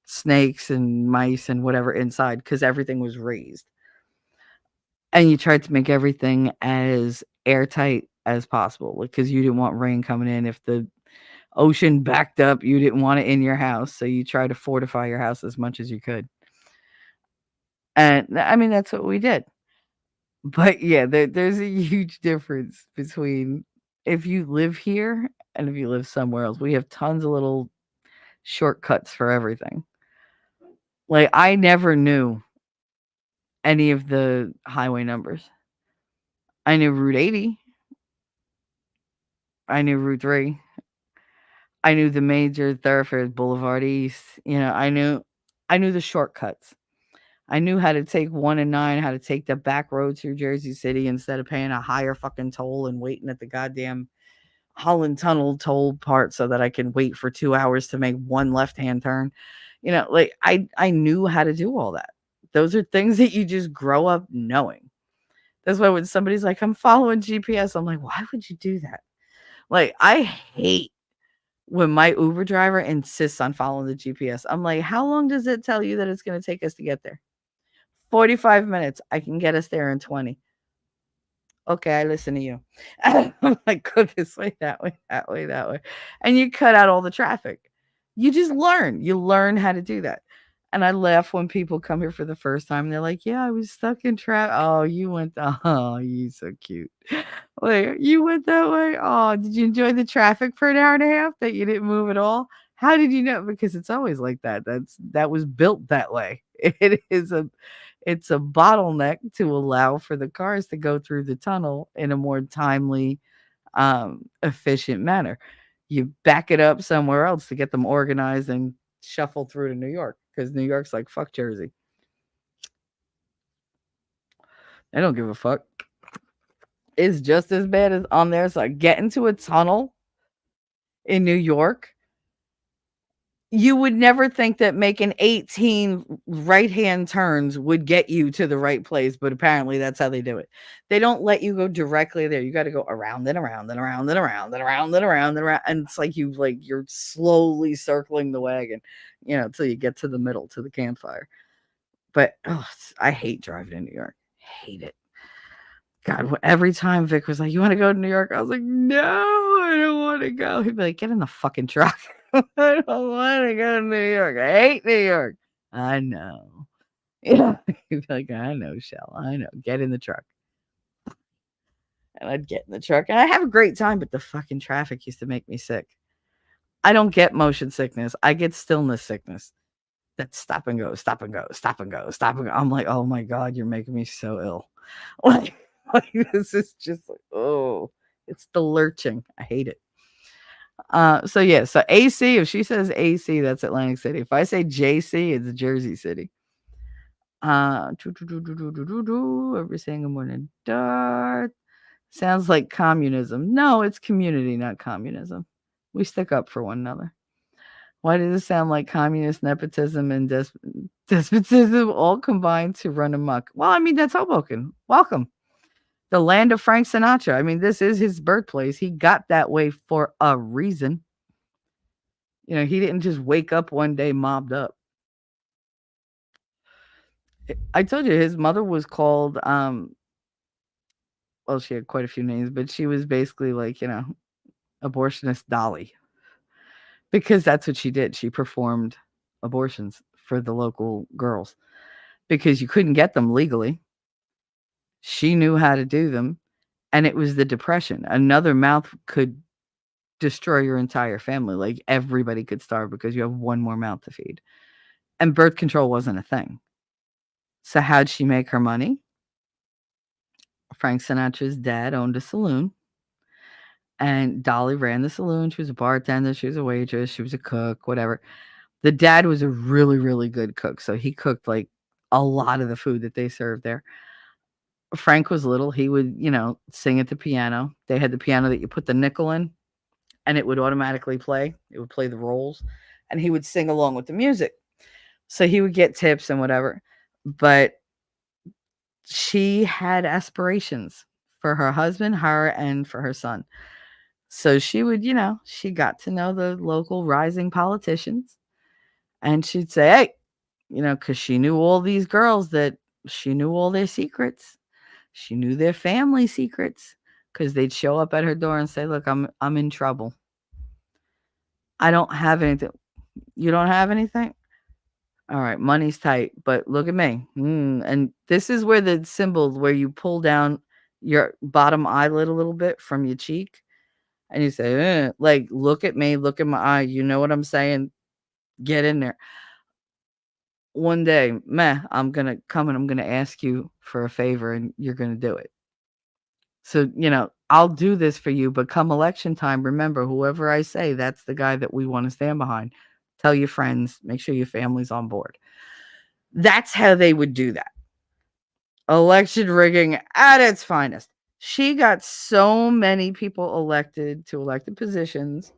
snakes and mice and whatever inside because everything was raised. And you tried to make everything as airtight as possible because you didn't want rain coming in. If the ocean backed up, you didn't want it in your house. So you tried to fortify your house as much as you could. And I mean, that's what we did. But yeah, there's a huge difference between if you live here and if you live somewhere else. We have tons of little shortcuts for everything. Like I never knew any of the highway numbers. I knew Route 80. I knew Route 3. I knew the major thoroughfares, Boulevard East. I knew the shortcuts. I knew how to take 1 and 9, how to take the back road through Jersey City instead of paying a higher fucking toll and waiting at the goddamn Holland Tunnel toll part so that I can wait for 2 hours to make one left-hand turn. Like I knew how to do all that. Those are things that you just grow up knowing. That's why when somebody's like, I'm following GPS, I'm like, why would you do that? Like, I hate when my Uber driver insists on following the GPS. I'm like, how long does it tell you that it's going to take us to get there? 45 minutes. I can get us there in 20. Okay, I listen to you. I'm like, go this way, that way, that way, that way. And you cut out all the traffic. You just learn. You learn how to do that. And I laugh when people come here for the first time. They're like, yeah, I was stuck in traffic. Oh, you went, oh, you so cute. Wait, you went that way? Oh, did you enjoy the traffic for an hour and a half that you didn't move at all? How did you know? Because it's always like that. That was built that way. It's a bottleneck to allow for the cars to go through the tunnel in a more timely, efficient manner. You back it up somewhere else to get them organized and shuffle through to New York because New York's like fuck Jersey. They don't give a fuck. It's just as bad as on there. So get into a tunnel in New York. You would never think that making 18 right-hand turns would get you to the right place, but apparently that's how they do it. They don't let you go directly there. You got to go around and around and around and around and around and around and around. And it's like you're slowly circling the wagon, till you get to the middle, to the campfire. But I hate driving in New York. Hate it. God, every time Vic was like, "You want to go to New York?" I was like, "No, I don't want to go." He'd be like, "Get in the fucking truck." I don't want to go to New York. I hate New York. I know. Yeah. He'd be like, "I know, Shell. I know. Get in the truck." And I'd get in the truck and I have a great time, but the fucking traffic used to make me sick. I don't get motion sickness. I get stillness sickness. That's stop and go, stop and go, stop and go, stop and go. I'm like, oh my God, you're making me so ill. Like this is just like, oh, it's the lurching. I hate it. So yeah, so AC, if she says AC, that's Atlantic City. If I say JC, it's Jersey City. Every single morning dark. Sounds like communism. No, it's community, not communism. We stick up for one another. Why does it sound like communist nepotism and despotism all combined to run amok? Well, I mean, that's Hoboken. Welcome. The land of Frank Sinatra. I mean, this is his birthplace. He got that way for a reason. He didn't just wake up one day mobbed up. I told you his mother was called, well, she had quite a few names, but she was basically like, abortionist Dolly. Because that's what she did. She performed abortions for the local girls because you couldn't get them legally. She knew how to do them. And it was the depression. Another mouth could destroy your entire family. Like everybody could starve because you have one more mouth to feed. And birth control wasn't a thing. So how'd she make her money? Frank Sinatra's dad owned a saloon. And Dolly ran the saloon. She was a bartender. She was a waitress. She was a cook, whatever. The dad was a really, really good cook. So he cooked like a lot of the food that they served there. Frank was little. He would, sing at the piano. They had the piano that you put the nickel in and it would automatically play. It would play the rolls and he would sing along with the music. So he would get tips and whatever. But she had aspirations for her husband, her, and for her son. So she would, she got to know the local rising politicians and she'd say, hey, because she knew all these girls that she knew all their secrets. She knew their family secrets because they'd show up at her door and say, look, I'm in trouble. I don't have anything. You don't have anything? All right, money's tight, but look at me. And this is where the symbol where you pull down your bottom eyelid a little bit from your cheek and you say, like, look at me, look at my eye. You know what I'm saying? Get in there. One day, I'm going to come and I'm going to ask you for a favor and you're going to do it. So, I'll do this for you, but come election time, remember, whoever I say, that's the guy that we want to stand behind. Tell your friends, make sure your family's on board. That's how they would do that. Election rigging at its finest. She got so many people elected to elected positions.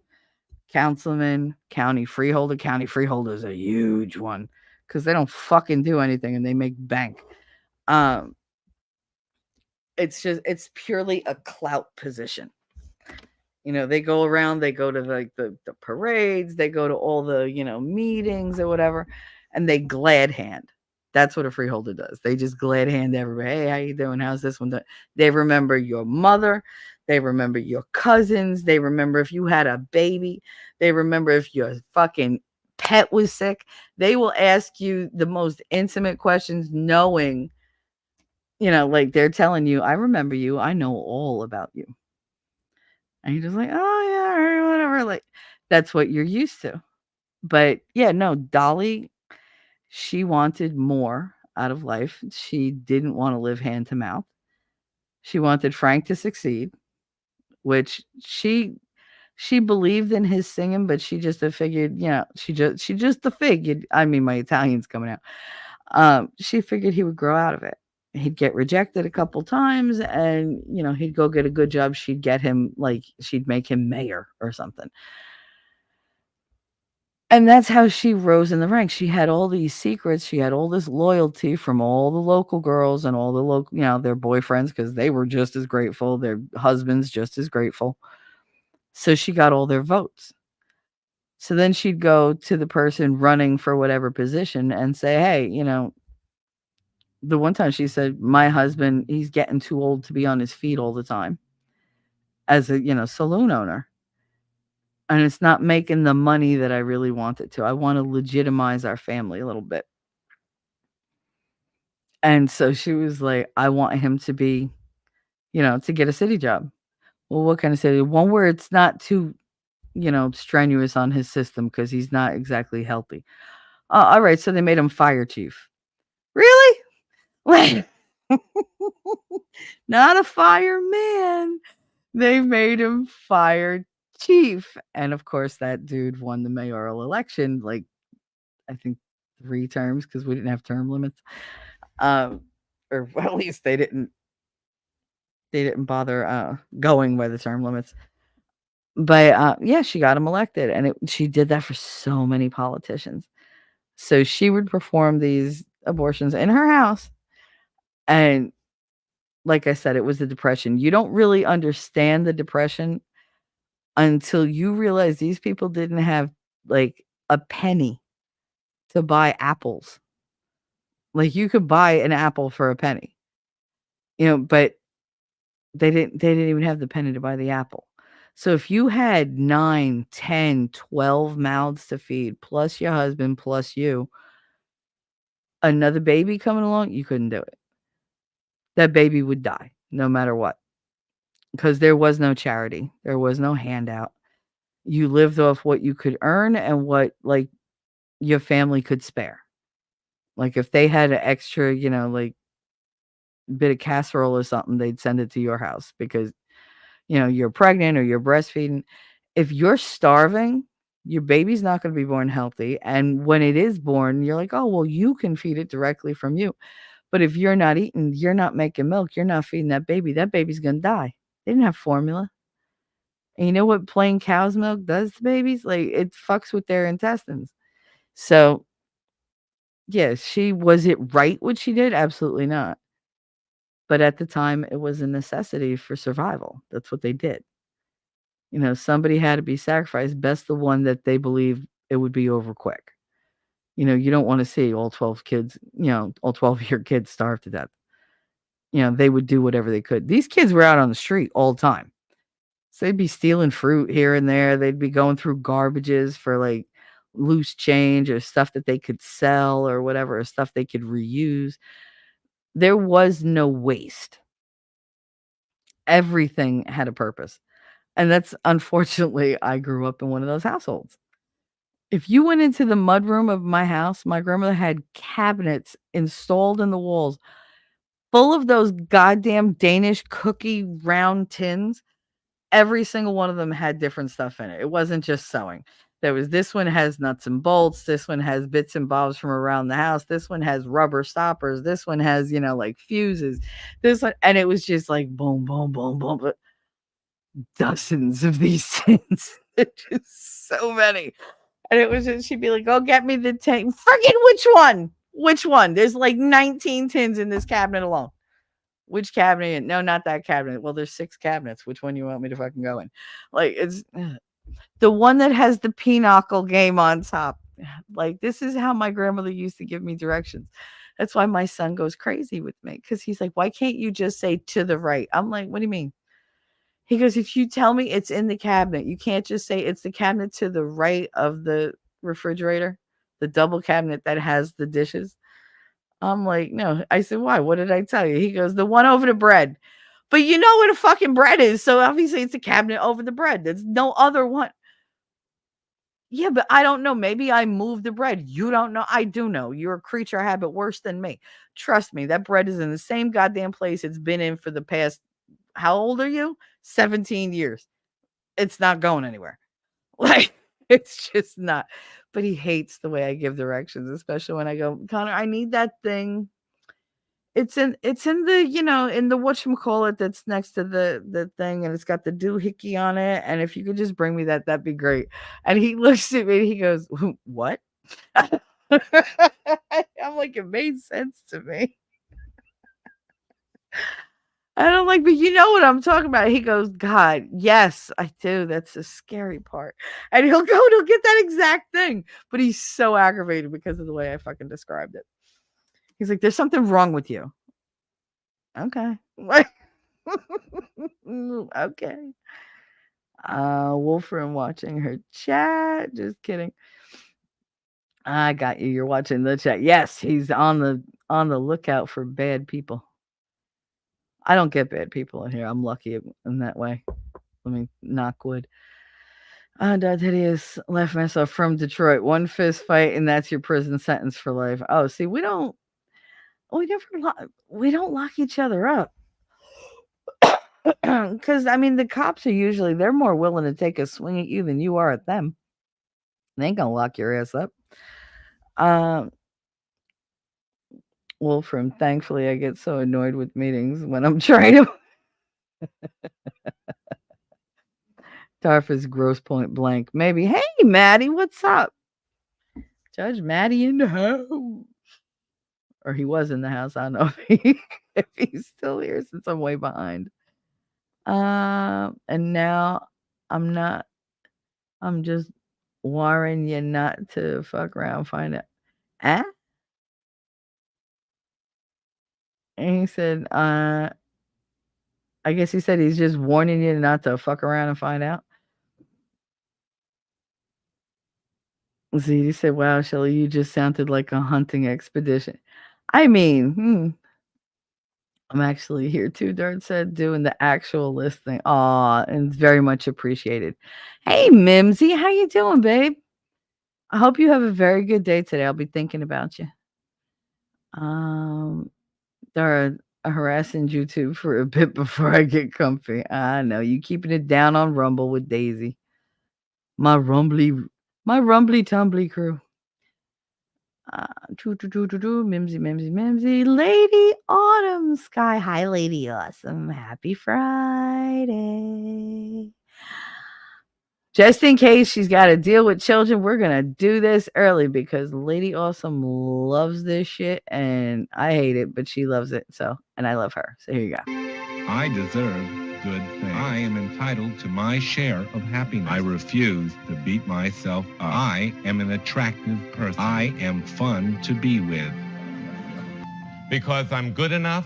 Councilman, county freeholder. County freeholder is a huge one because they don't fucking do anything and they make bank. It's purely a clout position. They go around, they go to like the parades, they go to all the, meetings or whatever, and they glad hand. That's what a freeholder does. They just glad hand everybody. Hey, how you doing? How's this one done? They remember your mother. They remember your cousins. They remember if you had a baby. They remember if your fucking pet was sick. They will ask you the most intimate questions, knowing, like they're telling you, I remember you. I know all about you. And you're just like, oh yeah, or whatever. Like that's what you're used to. But yeah, no, Dolly, she wanted more out of life. She didn't want to live hand to mouth. She wanted Frank to succeed, which she believed in his singing, but she just figured, she just figured. I mean, my Italian's coming out. She figured he would grow out of it. He'd get rejected a couple times, and he'd go get a good job. She'd get him, like, she'd make him mayor or something. And that's how she rose in the ranks. She had all these secrets. She had all this loyalty from all the local girls and all the local, their boyfriends, because they were just as grateful. Their husbands just as grateful. So she got all their votes. So then she'd go to the person running for whatever position and say, hey, the one time she said, my husband, he's getting too old to be on his feet all the time as a, saloon owner. And it's not making the money that I really want it to. I want to legitimize our family a little bit. And so she was like, I want him to be, to get a city job. Well, what kind of city? One where it's not too, strenuous on his system because he's not exactly healthy. All right. So they made him fire chief. Really? Wait. Not a fireman. They made him fire chief. And of course, that dude won the mayoral election, like, I think 3 terms because we didn't have term limits. Or well, at least they didn't bother going by the term limits. But yeah, she got him elected, and she did that for so many politicians. So she would perform these abortions in her house, and like I said, it was the Depression. You don't really understand the Depression until you realize these people didn't have, like, a penny to buy apples. Like, you could buy an apple for a penny, but they didn't even have the penny to buy the apple. So if you had 9, 10, 12 mouths to feed, plus your husband, plus you, another baby coming along, you couldn't do it. That baby would die no matter what, because there was no charity. There was no handout. You lived off what you could earn and what, like, your family could spare. Like, if they had an extra, like, bit of casserole or something, they'd send it to your house because, you're pregnant or you're breastfeeding. If you're starving, your baby's not going to be born healthy. And when it is born, you're like, oh, well, you can feed it directly from you. But if you're not eating, you're not making milk, you're not feeding that baby's going to die. They didn't have formula. And you know what plain cow's milk does to babies? Like, it fucks with their intestines. So, yeah, was it right what she did? Absolutely not. But at the time, it was a necessity for survival. That's what they did. Somebody had to be sacrificed, best the one that they believe it would be over quick. You don't want to see all 12 kids, all 12 of your kids starve to death. They would do whatever they could. These kids were out on the street all the time. So they'd be stealing fruit here and there. They'd be going through garbages for, like, loose change or stuff that they could sell or whatever, or stuff they could reuse. There was no waste. Everything had a purpose. And that's, unfortunately, I grew up in one of those households. If you went into the mudroom of my house, my grandmother had cabinets installed in the walls full of those goddamn Danish cookie round tins. Every single one of them had different stuff in it. It wasn't just sewing. There was, this one has nuts and bolts. This one has bits and bobs from around the house. This one has rubber stoppers. This one has, like, fuses. This one, and it was just like boom, boom, boom, boom. But dozens of these tins. Just so many. And it was just, she'd be like, "Go get me the tin." Friggin' which one? Which one? There's like 19 tins in this cabinet alone. Which cabinet? No, not that cabinet. Well, there's 6 cabinets. Which one you want me to fucking go in? Like, it's the one that has the pinochle game on top. Like, this is how my grandmother used to give me directions. That's why my son goes crazy with me, because he's like, why can't you just say to the right? I'm like, what do you mean? He goes, if you tell me it's in the cabinet, you can't just say it's the cabinet to the right of the refrigerator, the double cabinet that has the dishes. I'm like, no. I said, why? What did I tell you? He goes, the one over the bread. But you know where the fucking bread is. So obviously it's a cabinet over the bread. There's no other one. Yeah, but I don't know. Maybe I moved the bread. You don't know. I do know. You're a creature of habit worse than me. Trust me, that bread is in the same goddamn place it's been in for the past, how old are you? 17 years. It's not going anywhere. Like, it's just not. But he hates the way I give directions, especially when I go, Connor, I need that thing. It's in the, in the whatchamacallit that's next to the thing, and it's got the doohickey on it. And if you could just bring me that, that'd be great. And he looks at me and he goes, what? I'm like, it made sense to me. And I'm like, but you know what I'm talking about? He goes, God, yes, I do. That's the scary part. And he'll go to get that exact thing. But he's so aggravated because of the way I fucking described it. He's like, there's something wrong with you. Okay. Okay. Wolfram watching her chat. Just kidding. I got you. You're watching the chat. Yes, he's on the lookout for bad people. I don't get bad people in here. I'm lucky in that way. Let me knock wood. Dad Hideous left myself from Detroit. One fist fight, and that's your prison sentence for life. Oh, see, we don't lock each other up. Because I mean, the cops are usually, they're more willing to take a swing at you than you are at them. They ain't gonna lock your ass up. Wolfram, thankfully, I get so annoyed with meetings when I'm trying to. Tarf is gross point blank. Maybe. Hey, Maddie, what's up? Judge Maddie in the house. Or he was in the house. I don't know if he's still here since I'm way behind. And now I'm not. I'm just warning you not to fuck around, find it. Ah? And he said, I guess he said he's just warning you not to fuck around and find out. See, he said, wow, Shelly, you just sounded like a hunting expedition. I mean, I'm actually here too, Dirt said, doing the actual listing. Aw, and it's very much appreciated. Hey, Mimsy, how you doing, babe? I hope you have a very good day today. I'll be thinking about you. They're harassing YouTube for a bit before I get comfy. I know you keeping it down on Rumble with Daisy. My rumbly tumbly crew. Mimsy. Lady Autumn Sky High, Lady Awesome. Happy Friday. Just in case she's got to deal with children, we're going to do this early because Lady Awesome loves this shit and I hate it, but she loves it. So, and I love her. So here you go. I deserve good things. I am entitled to my share of happiness. I refuse to beat myself up. I am an attractive person. I am fun to be with. Because I'm good enough,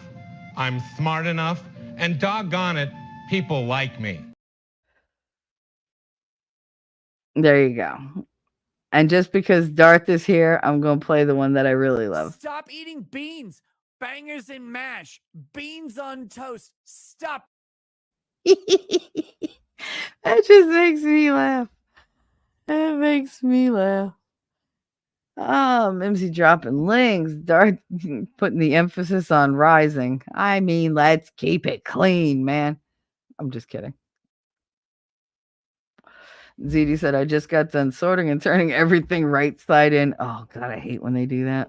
I'm smart enough, and doggone it, people like me. There you go. And just because Darth is here, I'm going to play the one that I really love. Stop eating beans. Bangers and mash. Beans on toast. Stop. That just makes me laugh. That makes me laugh. Mimsy dropping links. Darth putting the emphasis on rising. I mean, let's keep it clean, man. I'm just kidding. ZD said, I just got done sorting and turning everything right side in. Oh, God, I hate when they do that.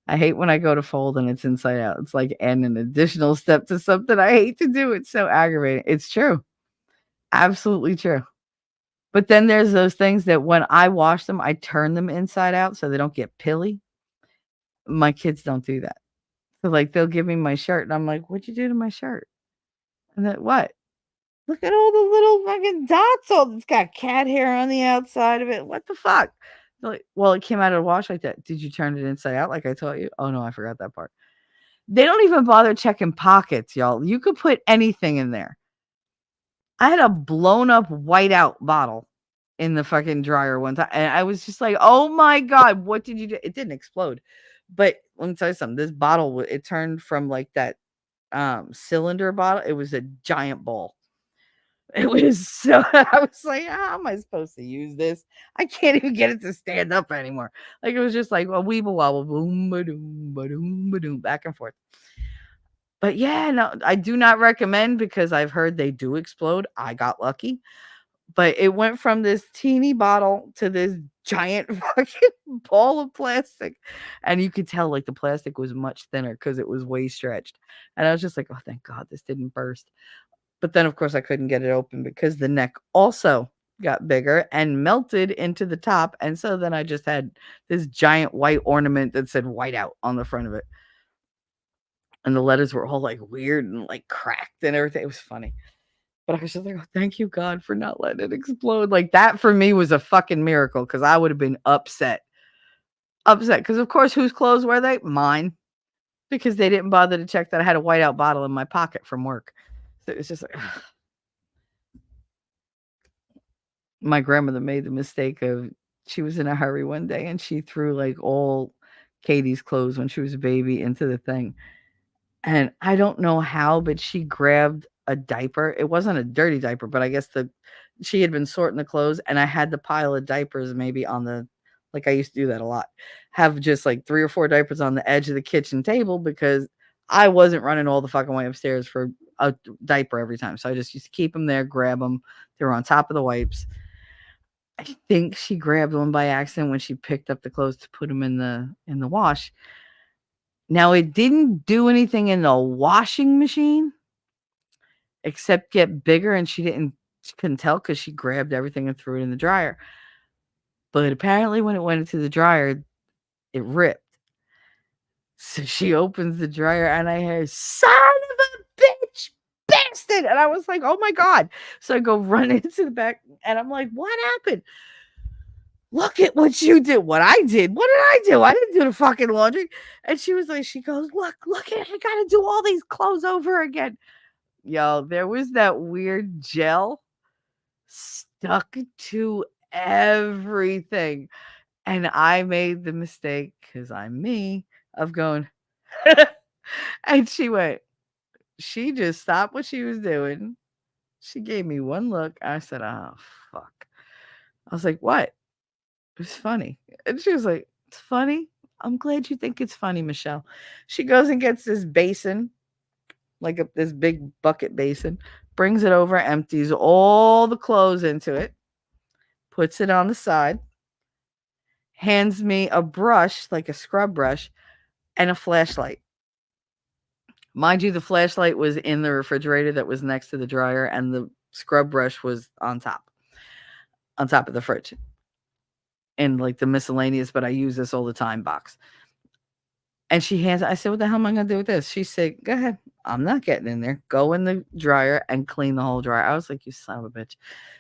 I hate when I go to fold and it's inside out. It's like adding an additional step to something I hate to do. It's so aggravating. It's true. Absolutely true. But then there's those things that when I wash them, I turn them inside out so they don't get pilly. My kids don't do that. So like they'll give me my shirt and I'm like, what'd you do to my shirt? And then what? Look at all the little fucking dots. It's got cat hair on the outside of it. What the fuck? They're like, well, it came out of the wash like that. Did you turn it inside out like I taught you? Oh no, I forgot that part. They don't even bother checking pockets, y'all. You could put anything in there. I had a blown up whiteout bottle in the fucking dryer one time. And I was just like, oh my God, what did you do? It didn't explode. But let me tell you something. This bottle, it turned from like that cylinder bottle. It was a giant ball. It was so, I was like, how am I supposed to use this? I can't even get it to stand up anymore. Like it was just like a weeble wobble, boom, ba-doom, ba-doom, ba-doom, back and forth. But yeah, no, I do not recommend because I've heard they do explode. I got lucky. But it went from this teeny bottle to this giant fucking ball of plastic. And you could tell like the plastic was much thinner because it was way stretched. And I was just like, oh, thank God this didn't burst. But then, of course, I couldn't get it open because the neck also got bigger and melted into the top. And so then I just had this giant white ornament that said white out on the front of it. And the letters were all like weird and like cracked and everything. It was funny. But I was just like, oh, thank you, God, for not letting it explode. Like that for me was a fucking miracle because I would have been upset. Upset. Because, of course, whose clothes were they? Mine. Because they didn't bother to check that I had a whiteout bottle in my pocket from work. So it was just like, ugh. My grandmother made the mistake of she was in a hurry one day and she threw like all Katie's clothes when she was a baby into the thing. And I don't know how, but she grabbed a diaper. It wasn't a dirty diaper, but I guess she had been sorting the clothes and I had the pile of diapers maybe on the, like I used to do that a lot, have just like 3 or 4 diapers on the edge of the kitchen table because I wasn't running all the fucking way upstairs for a diaper every time. So I just used to keep them there, grab them. They were on top of the wipes. I think she grabbed one by accident when she picked up the clothes to put them in the wash. Now it didn't do anything in the washing machine except get bigger, and she couldn't tell because she grabbed everything and threw it in the dryer. But apparently when it went into the dryer, it ripped. So she opens the dryer and I hear, son of a bitch, bastard. And I was like, oh my God. So I go run into the back and I'm like, what happened? Look at what you did. What I did. What did I do? I didn't do the fucking laundry. And she was like, she goes, look at it. I got to do all these clothes over again. Yo, there was that weird gel stuck to everything. And I made the mistake, because I'm me, of going, and she just stopped what she was doing. She gave me one look. I said, oh, fuck. I was like, what? It was funny. And she was like, it's funny? I'm glad you think it's funny, Michelle. She goes and gets this basin, like this big bucket basin, brings it over, empties all the clothes into it, puts it on the side, hands me a brush, like a scrub brush, and a flashlight. Mind you, the flashlight was in the refrigerator that was next to the dryer, and the scrub brush was on top of the fridge. In like the miscellaneous, but I use this all the time box. And I said, what the hell am I going to do with this? She said, go ahead. I'm not getting in there. Go in the dryer and clean the whole dryer. I was like, you son of a bitch.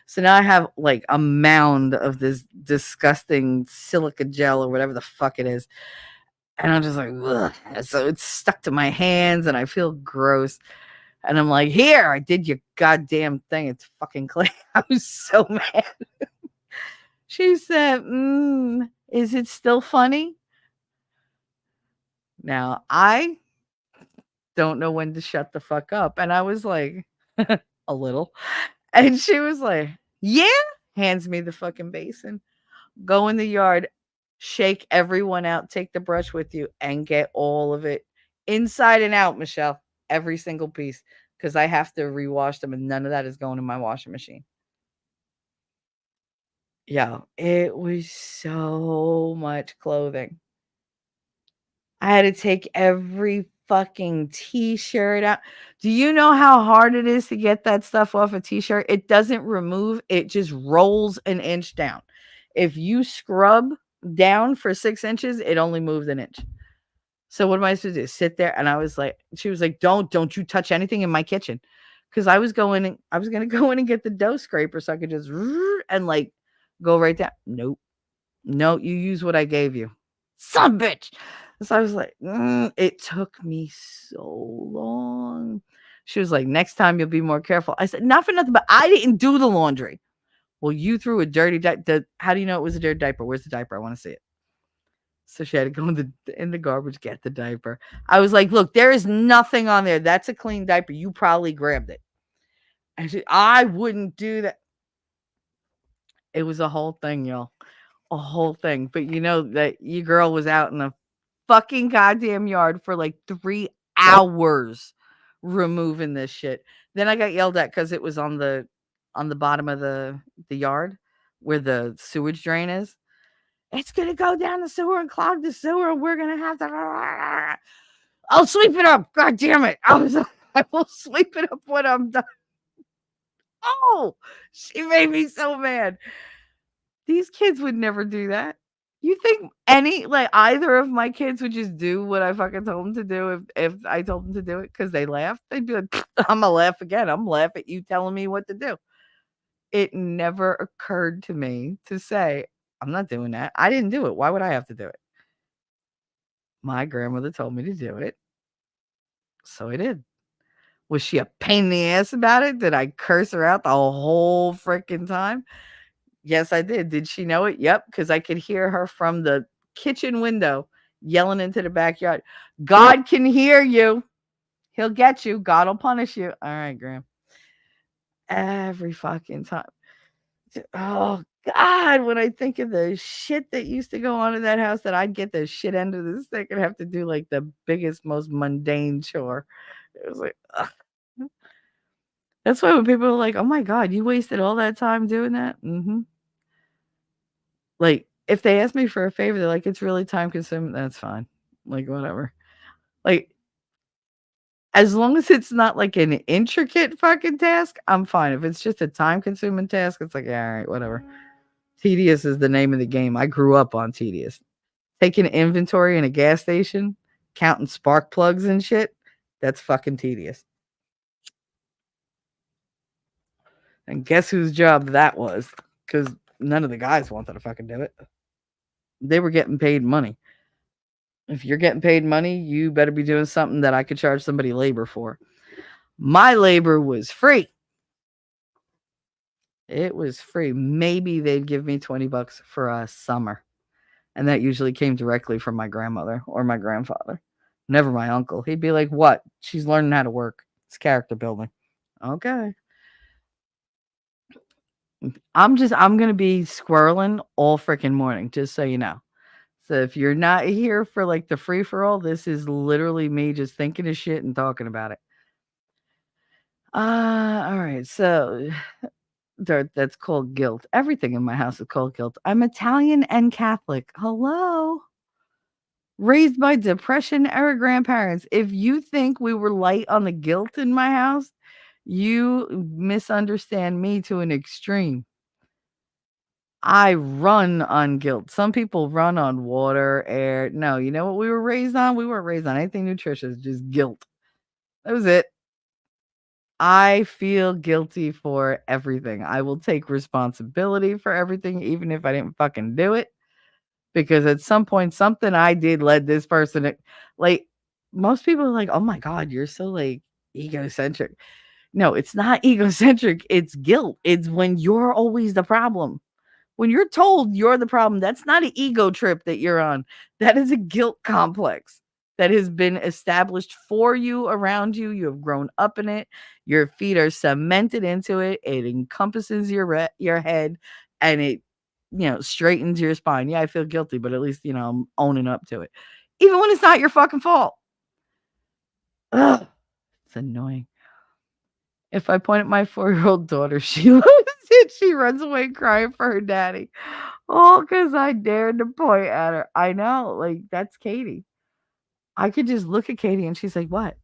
So now I have like a mound of this disgusting silica gel or whatever the fuck it is. And I'm just like, ugh. So it's stuck to my hands and I feel gross. And I'm like, here, I did your goddamn thing. It's fucking clean. I was so mad. She said, is it still funny? Now, I don't know when to shut the fuck up. And I was like, a little. And she was like, yeah, hands me the fucking basin. Go in the yard, shake everyone out, take the brush with you, and get all of it inside and out, Michelle. Every single piece. Because I have to rewash them, and none of that is going in my washing machine. Yeah, it was so much clothing. I had to take every fucking t-shirt out. Do you know how hard it is to get that stuff off a t-shirt? It doesn't remove, it just rolls an inch down. If you scrub down for 6 inches, it only moves an inch. So what am I supposed to do? Sit there? And I was like, she was like, don't you touch anything in my kitchen. Cause I was going I was gonna go in and get the dough scraper so I could just and like go right down. Nope. No, you use what I gave you. Son of a bitch. So I was like, it took me so long. She was like, next time you'll be more careful. I said, not for nothing, but I didn't do the laundry. Well, you threw a dirty diaper. How do you know it was a dirty diaper? Where's the diaper? I want to see it. So she had to go in the garbage, get the diaper. I was like, look, there is nothing on there. That's a clean diaper. You probably grabbed it. And I wouldn't do that. It was a whole thing, y'all. A whole thing. But you know that your girl was out in the fucking goddamn yard for like 3 hours removing this shit. Then I got yelled at because it was on the bottom of the yard where the sewage drain is. It's gonna go down the sewer and clog the sewer, and we're gonna have to. I'll sweep it up. God damn it! I will sweep it up when I'm done. Oh, she made me so mad. These kids would never do that. You think either of my kids would just do what I fucking told them to do if I told them to do it because they laughed? They'd be like, I'm gonna laugh again. I'm laugh at you telling me what to do. It never occurred to me to say, I'm not doing that. I didn't do it. Why would I have to do it? My grandmother told me to do it. So I did. Was she a pain in the ass about it? Did I curse her out the whole freaking time? Yes, I did. Did she know it? Yep, because I could hear her from the kitchen window yelling into the backyard. God can hear you. He'll get you. God will punish you. All right, Graham. Every fucking time. Oh, God. When I think of the shit that used to go on in that house, that I'd get the shit end of the stick and have to do like the biggest, most mundane chore. It was like, ugh. That's why when people are like, oh my God, you wasted all that time doing that. Like, if they ask me for a favor, they're like, it's really time consuming. That's fine. Like, whatever. Like, as long as it's not like an intricate fucking task, I'm fine. If it's just a time consuming task, it's like, yeah, all right, whatever. Tedious is the name of the game. I grew up on tedious. Taking inventory in a gas station, counting spark plugs and shit, that's fucking tedious. And guess whose job that was? Because none of the guys wanted to fucking do it. They were getting paid money. If you're getting paid money, you better be doing something that I could charge somebody labor for. My labor was free. It was free. Maybe they'd give me $20 for a summer. And that usually came directly from my grandmother or my grandfather. Never my uncle. He'd be like, what? She's learning how to work. It's character building. Okay. I'm going to be squirreling all freaking morning, just so you know. So if you're not here for like the free for all, this is literally me just thinking of shit and talking about it. All right. So that's called guilt. Everything in my house is called guilt. I'm Italian and Catholic. Hello. Raised by Depression era grandparents. If you think we were light on the guilt in my house, you misunderstand me to an extreme. I run on guilt. Some people run on water, air. No, you know what we were raised on? We weren't raised on anything nutritious, just guilt. That was it. I feel guilty for everything. I will take responsibility for everything, even if I didn't fucking do it. Because at some point, something I did led this person to, like, most people are like, oh my God, you're so like egocentric. No, it's not egocentric. It's guilt. It's when you're always the problem. When you're told you're the problem, that's not an ego trip that you're on. That is a guilt complex that has been established for you, around you. You have grown up in it. Your feet are cemented into it. It encompasses your head, and it, straightens your spine. Yeah, I feel guilty, but at least, I'm owning up to it. Even when it's not your fucking fault. Ugh, it's annoying. If I point at my 4-year-old daughter, she loses it. She runs away crying for her daddy. Oh, because I dared to point at her. I know, like, that's Katie. I could just look at Katie and she's like, what?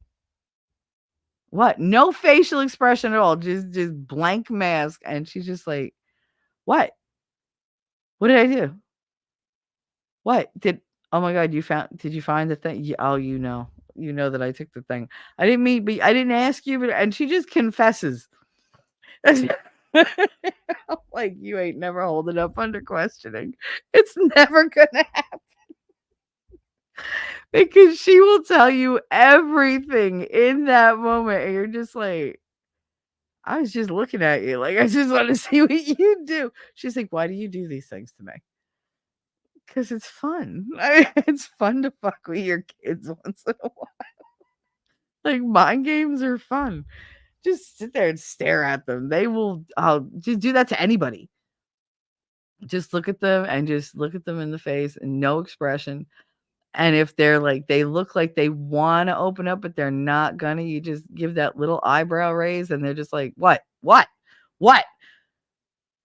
What? No facial expression at all. Just blank mask. And she's just like, what? What did I do? What? Oh my god, did you find the thing? Oh, you know. You know that I took the thing. I didn't mean, but I didn't ask you, but and she just confesses. I'm like, you ain't never holding up under questioning. It's never gonna happen because she will tell you everything in that moment, and you're just like, I was just looking at you, like I just want to see what you do. She's like, why do you do these things to me? Because it's fun. It's fun to fuck with your kids once in a while. Like mind games are fun. Just sit there and stare at them. They will. I'll just do that to anybody. Just look at them and just look at them in the face and no expression. And if they're like, they look like they want to open up, but they're not gonna, you just give that little eyebrow raise and they're just like, what? What? What?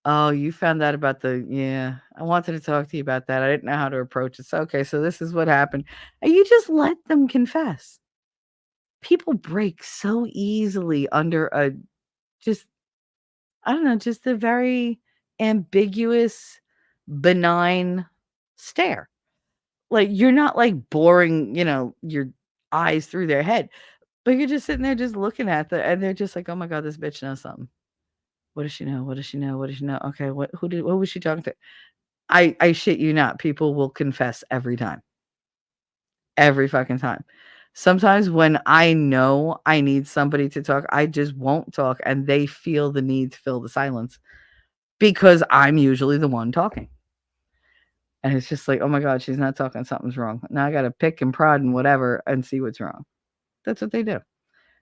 Oh, you found out about yeah. I wanted to talk to you about that. I didn't know how to approach it. So, okay, so this is what happened. And you just let them confess. People break so easily under just, I don't know, just a very ambiguous, benign stare. Like, you're not, like, boring, your eyes through their head, but you're just sitting there just looking at them, and they're just like, "Oh my god, this bitch knows something. What does she know? What does she know? What does she know? Okay, what was she talking to?" I shit you not, people will confess every time. Every fucking time. Sometimes when I know I need somebody to talk, I just won't talk, and they feel the need to fill the silence because I'm usually the one talking. And it's just like, "Oh my god, she's not talking, something's wrong." Now I gotta pick and prod and whatever and see what's wrong. That's what they do.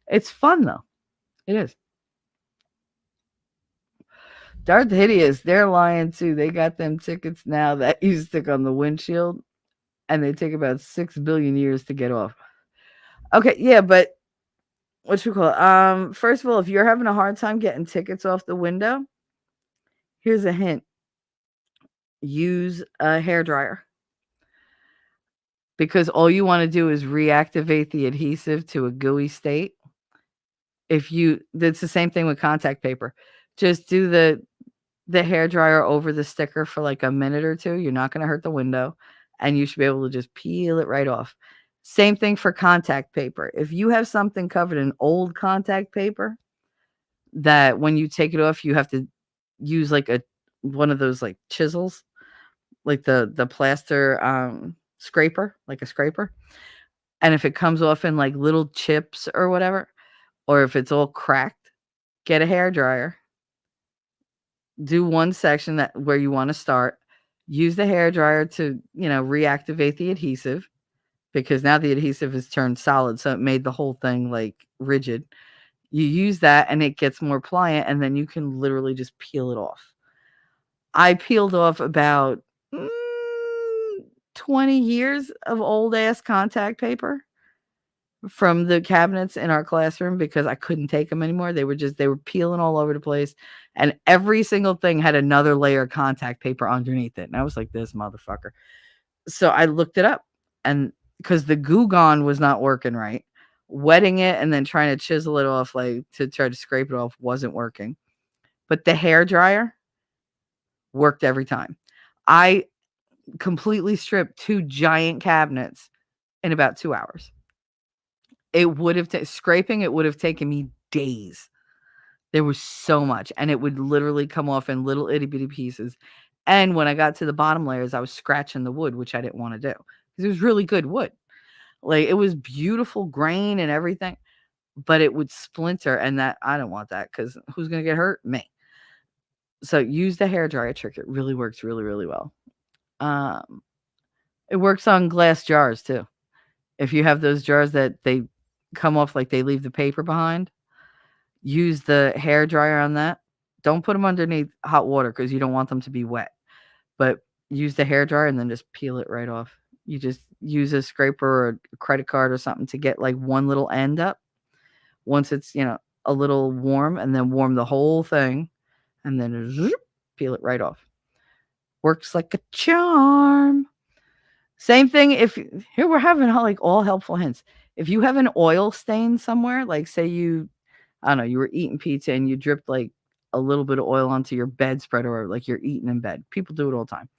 It's fun though. It is. Darth Hideous, they're lying too. They got them tickets now that you stick on the windshield, and they take about 6 billion years to get off. Okay, yeah, but what you call it? First of all, if you're having a hard time getting tickets off the window, here's a hint. Use a hairdryer. Because all you want to do is reactivate the adhesive to a gooey state. It's the same thing with contact paper. Just do the hair dryer over the sticker for like a minute or two. You're not going to hurt the window, and you should be able to just peel it right off. Same thing for contact paper. If you have something covered in old contact paper that when you take it off, you have to use like one of those like chisels, like the plaster scraper, like a scraper. And if it comes off in like little chips or whatever, or if it's all cracked, get a hair dryer. Do one section where you want to start. Use the hair dryer to, reactivate the adhesive because now the adhesive has turned solid, so it made the whole thing like rigid. You use that and it gets more pliant, and then you can literally just peel it off. I peeled off about 20 years of old ass contact paper from the cabinets in our classroom because I couldn't take them anymore. They were peeling all over the place, and every single thing had another layer of contact paper underneath it. And I was like, this motherfucker. So I looked it up, and because the Goo Gone was not working right, wetting it and then trying to chisel it off, like to try to scrape it off, wasn't working. But the hair dryer worked every time. I completely stripped 2 giant cabinets in about 2 hours. It would have scraping it would have taken me days. There was so much, and it would literally come off in little itty bitty pieces. And when I got to the bottom layers, I was scratching the wood, which I didn't want to do because it was really good wood. Like it was beautiful grain and everything, but it would splinter, and that I don't want that because who's gonna get hurt? Me. So use the hair dryer trick. It really works really, really well. It works on glass jars too. If you have those jars that they come off like they leave the paper behind, use the hair dryer on that. Don't put them underneath hot water because you don't want them to be wet. But use the hair dryer and then just peel it right off. You just use a scraper or a credit card or something to get like one little end up. Once it's, a little warm, and then warm the whole thing, and then zoop, peel it right off. Works like a charm. Same thing here we're having like all helpful hints. If you have an oil stain somewhere, like say I don't know, you were eating pizza and you dripped like a little bit of oil onto your bedspread or like you're eating in bed. People do it all the time.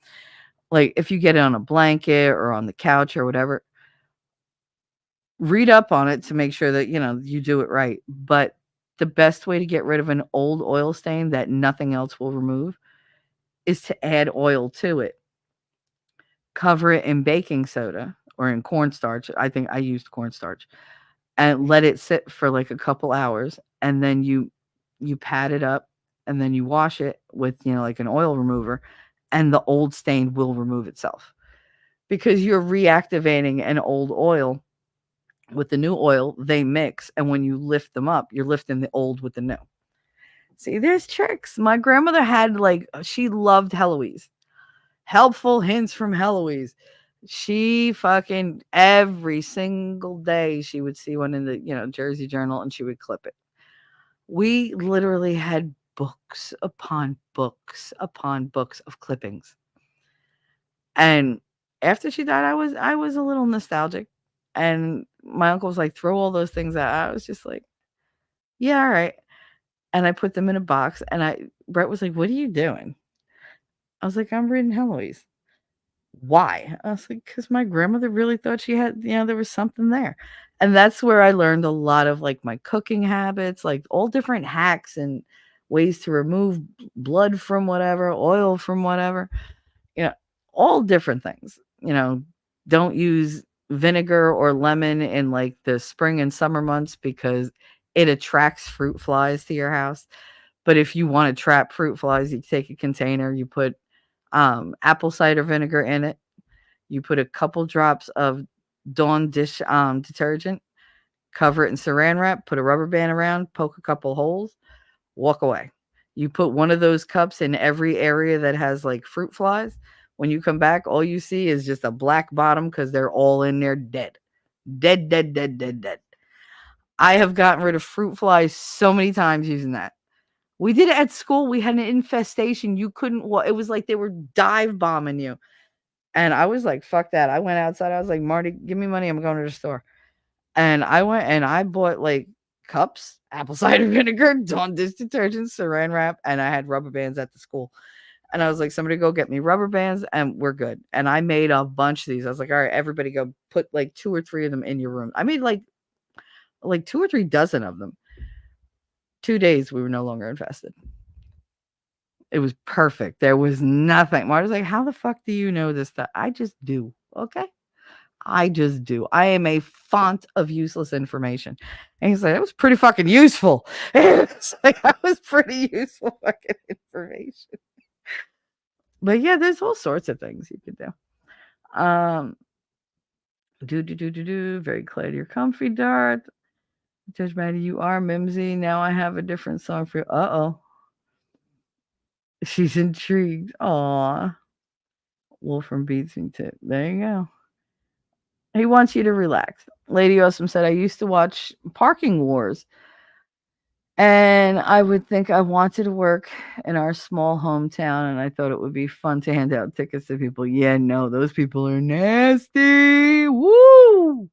Like if you get it on a blanket or on the couch or whatever, read up on it to make sure that, you do it right. But the best way to get rid of an old oil stain that nothing else will remove is to add oil to it. Cover it in baking soda or in cornstarch. I think I used cornstarch, and let it sit for like a couple hours, and then you pat it up, and then you wash it with, like an oil remover, and the old stain will remove itself, because you're reactivating an old oil with the new oil. They mix, and when you lift them up, you're lifting the old with the new. See, there's tricks. My grandmother had, like, she loved Heloise. Helpful hints from Heloise. She fucking every single day she would see one in the, Jersey Journal, and she would clip it. We literally had books upon books upon books of clippings. And after she died, I was a little nostalgic. And my uncle was like, throw all those things out. I was just like, yeah, all right. And I put them in a box, and Brett was like, what are you doing? I was like, I'm reading Heloise. Why? I was like, because my grandmother really thought she had, there was something there. And that's where I learned a lot of, like, my cooking habits, like all different hacks and ways to remove blood from whatever, oil from whatever, you know, all different things. Don't use vinegar or lemon in like the spring and summer months because it attracts fruit flies to your house. But if you want to trap fruit flies, you take a container, you put apple cider vinegar in it. You put a couple drops of Dawn dish detergent, cover it in saran wrap, put a rubber band around, poke a couple holes, walk away. You put one of those cups in every area that has like fruit flies. When you come back, all you see is just a black bottom because they're all in there dead. Dead, dead, dead, dead, dead. I have gotten rid of fruit flies so many times using that. We did it at school. We had an infestation. You couldn't, it was like they were dive bombing you. And I was like, fuck that. I went outside. I was like, Marty, give me money. I'm going to the store. And I went and I bought like cups, apple cider vinegar, Dawn dish detergent, saran wrap, and I had rubber bands at the school. And I was like, somebody go get me rubber bands and we're good. And I made a bunch of these. I was like, all right, everybody go put like 2 or 3 of them in your room. I made like 2 or 3 dozen of them. 2 days we were no longer infested. It was perfect. There was nothing. Marta's like, how the fuck do you know this stuff? I just do. Okay. I just do. I am a font of useless information. And he's like, that was pretty fucking useful. It's like, that was pretty useful fucking information. But yeah, there's all sorts of things you could do. Very glad you're comfy, Darth. Judge Maddie, you are Mimsy. Now I have a different song for you. Uh-oh. She's intrigued. Aw. Wolf from Beatsing Tip. There you go. He wants you to relax. Lady Awesome said, I used to watch Parking Wars. And I would think I wanted to work in our small hometown, and I thought it would be fun to hand out tickets to people. Yeah, no, those people are nasty. Woo!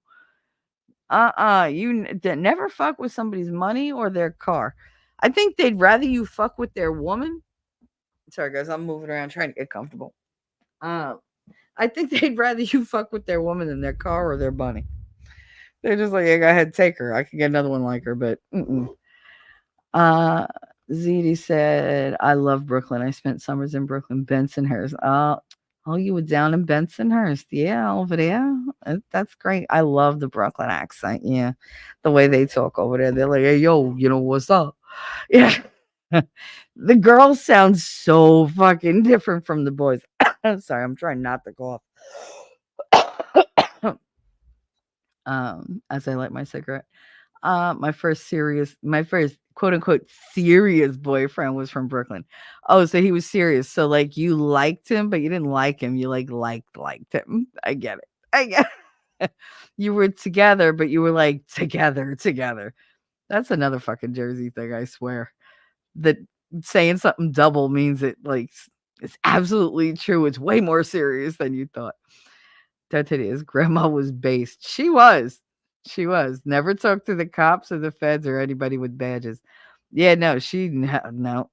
You never fuck with somebody's money or their car. I think they'd rather you fuck with their woman. Sorry, guys, I'm moving around trying to get comfortable. I think they'd rather you fuck with their woman than their car or their bunny. They're just like, yeah, go ahead, take her. I can get another one like her, but ZD said, I love Brooklyn. I spent summers in Brooklyn, Bensonhurst. Oh, you were down in Bensonhurst. Yeah, over there. That's great. I love the Brooklyn accent. Yeah. The way they talk over there. They're like, hey, yo, what's up? Yeah. The girls sound so fucking different from the boys. Sorry, I'm trying not to cough. As I light my cigarette. My first quote unquote serious boyfriend was from Brooklyn. Oh, so he was serious. So like you liked him, but you didn't like him. You liked him. I get it. You were together, but you were like together. That's another fucking Jersey thing, I swear. That saying something double means it like it's absolutely true. It's way more serious than you thought. His grandma was based. She was. Never talked to the cops or the feds or anybody with badges. Yeah, no, no.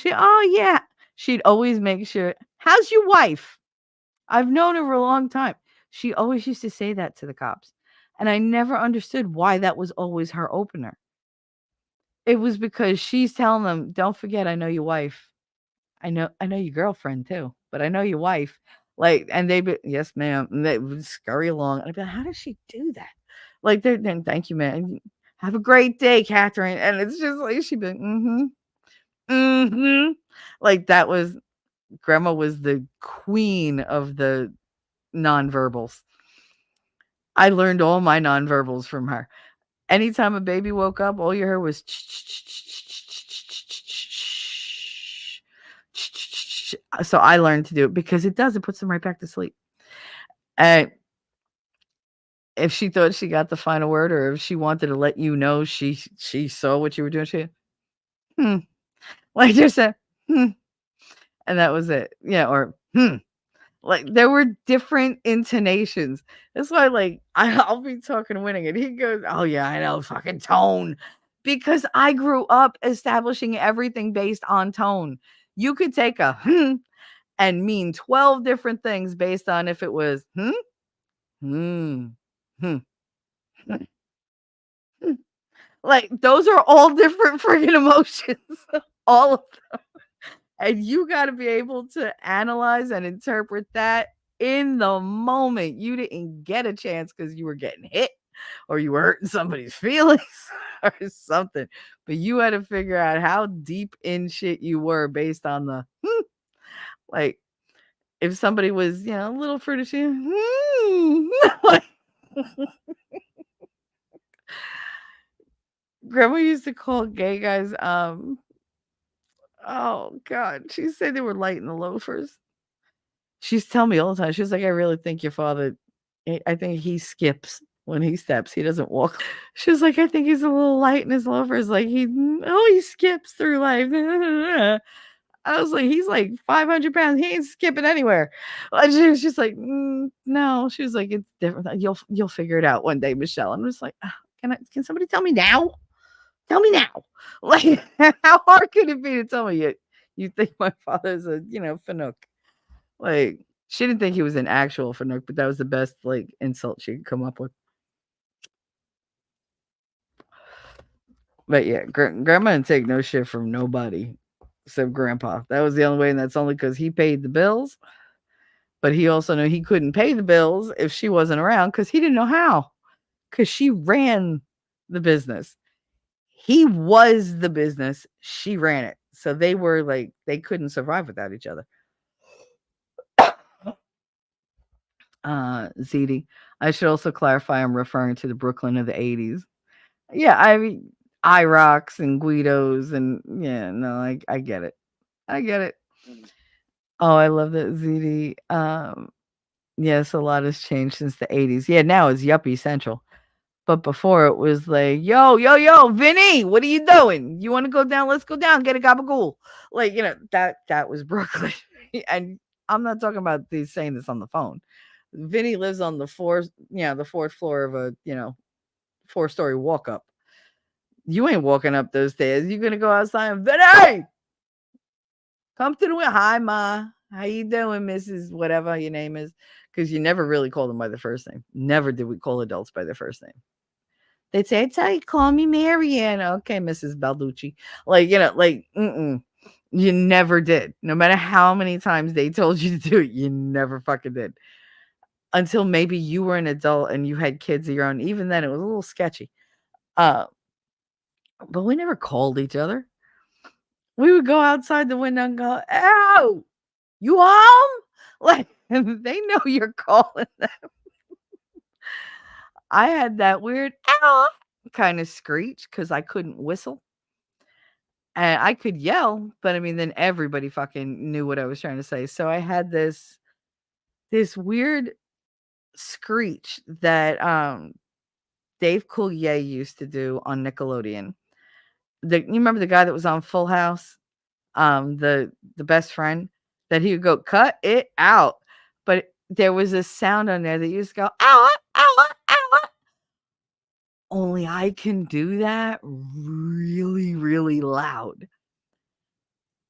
Oh yeah. She'd always make sure, how's your wife? I've known her for a long time. She always used to say that to the cops. And I never understood why that was always her opener. It was because she's telling them, "Don't forget, I know your wife. I know your girlfriend too, but I know your wife." Like, and they be, "Yes, ma'am." And they would scurry along. And I'd be like, "How does she do that?" Like, they're then, "Thank you, man. Have a great day, Catherine." And it's just like she'd be, mm-hmm, mm-hmm. Like that was grandma was the queen of the nonverbals. I learned all my nonverbals from her. Anytime a baby woke up, all you heard was so I learned to do it because it does. It puts them right back to sleep. And if she thought she got the final word, or if she wanted to let you know she saw what you were doing, she hmm, like just said hmm, and that was it. Yeah, or hmm. Like there were different intonations. That's why, like, I'll be talking to Winning, and he goes, "Oh yeah, I know, fucking tone," because I grew up establishing everything based on tone. You could take a and mean 12 different things based on if it was hmm, hmm, hmm. Like those are all different freaking emotions, all of them. And you got to be able to analyze and interpret that in the moment. You didn't get a chance because you were getting hit or you were hurting somebody's feelings or something. But you had to figure out how deep in shit you were based on the like if somebody was, a little fruity shit, like, grandma used to call gay guys, oh God, she said they were light in the loafers. She's telling me all the time. She's like, "I really think your father, I think he skips when he steps. He doesn't walk." She's like, "I think he's a little light in his loafers. Like he skips through life." I was like, "He's like 500 pounds. He ain't skipping anywhere." And she was just like, "No." She was like, "It's different. You'll figure it out one day, Michelle." I'm just like, Can somebody tell me now? Tell me now. Like, how hard could it be to tell me you think my father's a fanook?" Like, she didn't think he was an actual Fanuc, but that was the best, like, insult she could come up with. But yeah, grandma didn't take no shit from nobody except grandpa. That was the only way, and that's only because he paid the bills. But he also knew he couldn't pay the bills if she wasn't around because he didn't know how. Because she ran the business. He was the business. She ran it. So they were like, they couldn't survive without each other. ZD. I should also clarify I'm referring to the Brooklyn of the 80s. Yeah, I mean, IROCs and Guidos and yeah, no, I get it. I get it. Oh, I love that ZD. Yes, a lot has changed since the 80s. Yeah, now it's Yuppie Central. But before it was like, yo, yo, yo, Vinny, what are you doing? You want to go down? Let's go down, get a gabagool. Like, that was Brooklyn. And I'm not talking about these saying this on the phone. Vinny lives on the fourth floor of a, 4-story walk up. You ain't walking up those stairs. You're gonna go outside and Vinny, come to the window. Hi, Ma. How you doing, Mrs. Whatever your name is? Because you never really called them by their first name. Never did we call adults by their first name. They'd say, "I tell you, call me Marianne." Okay, Mrs. Balducci. You never did. No matter how many times they told you to do it, you never fucking did. Until maybe you were an adult and you had kids of your own. Even then, it was a little sketchy. Uh, but we never called each other. We would go outside the window and go, "Oh, you home?" Like, they know you're calling them. I had that weird "ow" kind of screech because I couldn't whistle. And I could yell, but I mean, then everybody fucking knew what I was trying to say. So I had this weird screech that Dave Coulier used to do on Nickelodeon. You remember the guy that was on Full House? The best friend that he would go, "Cut it out." But there was a sound on there that used to go, "Ow, ow, ow." Only I can do that really, really loud.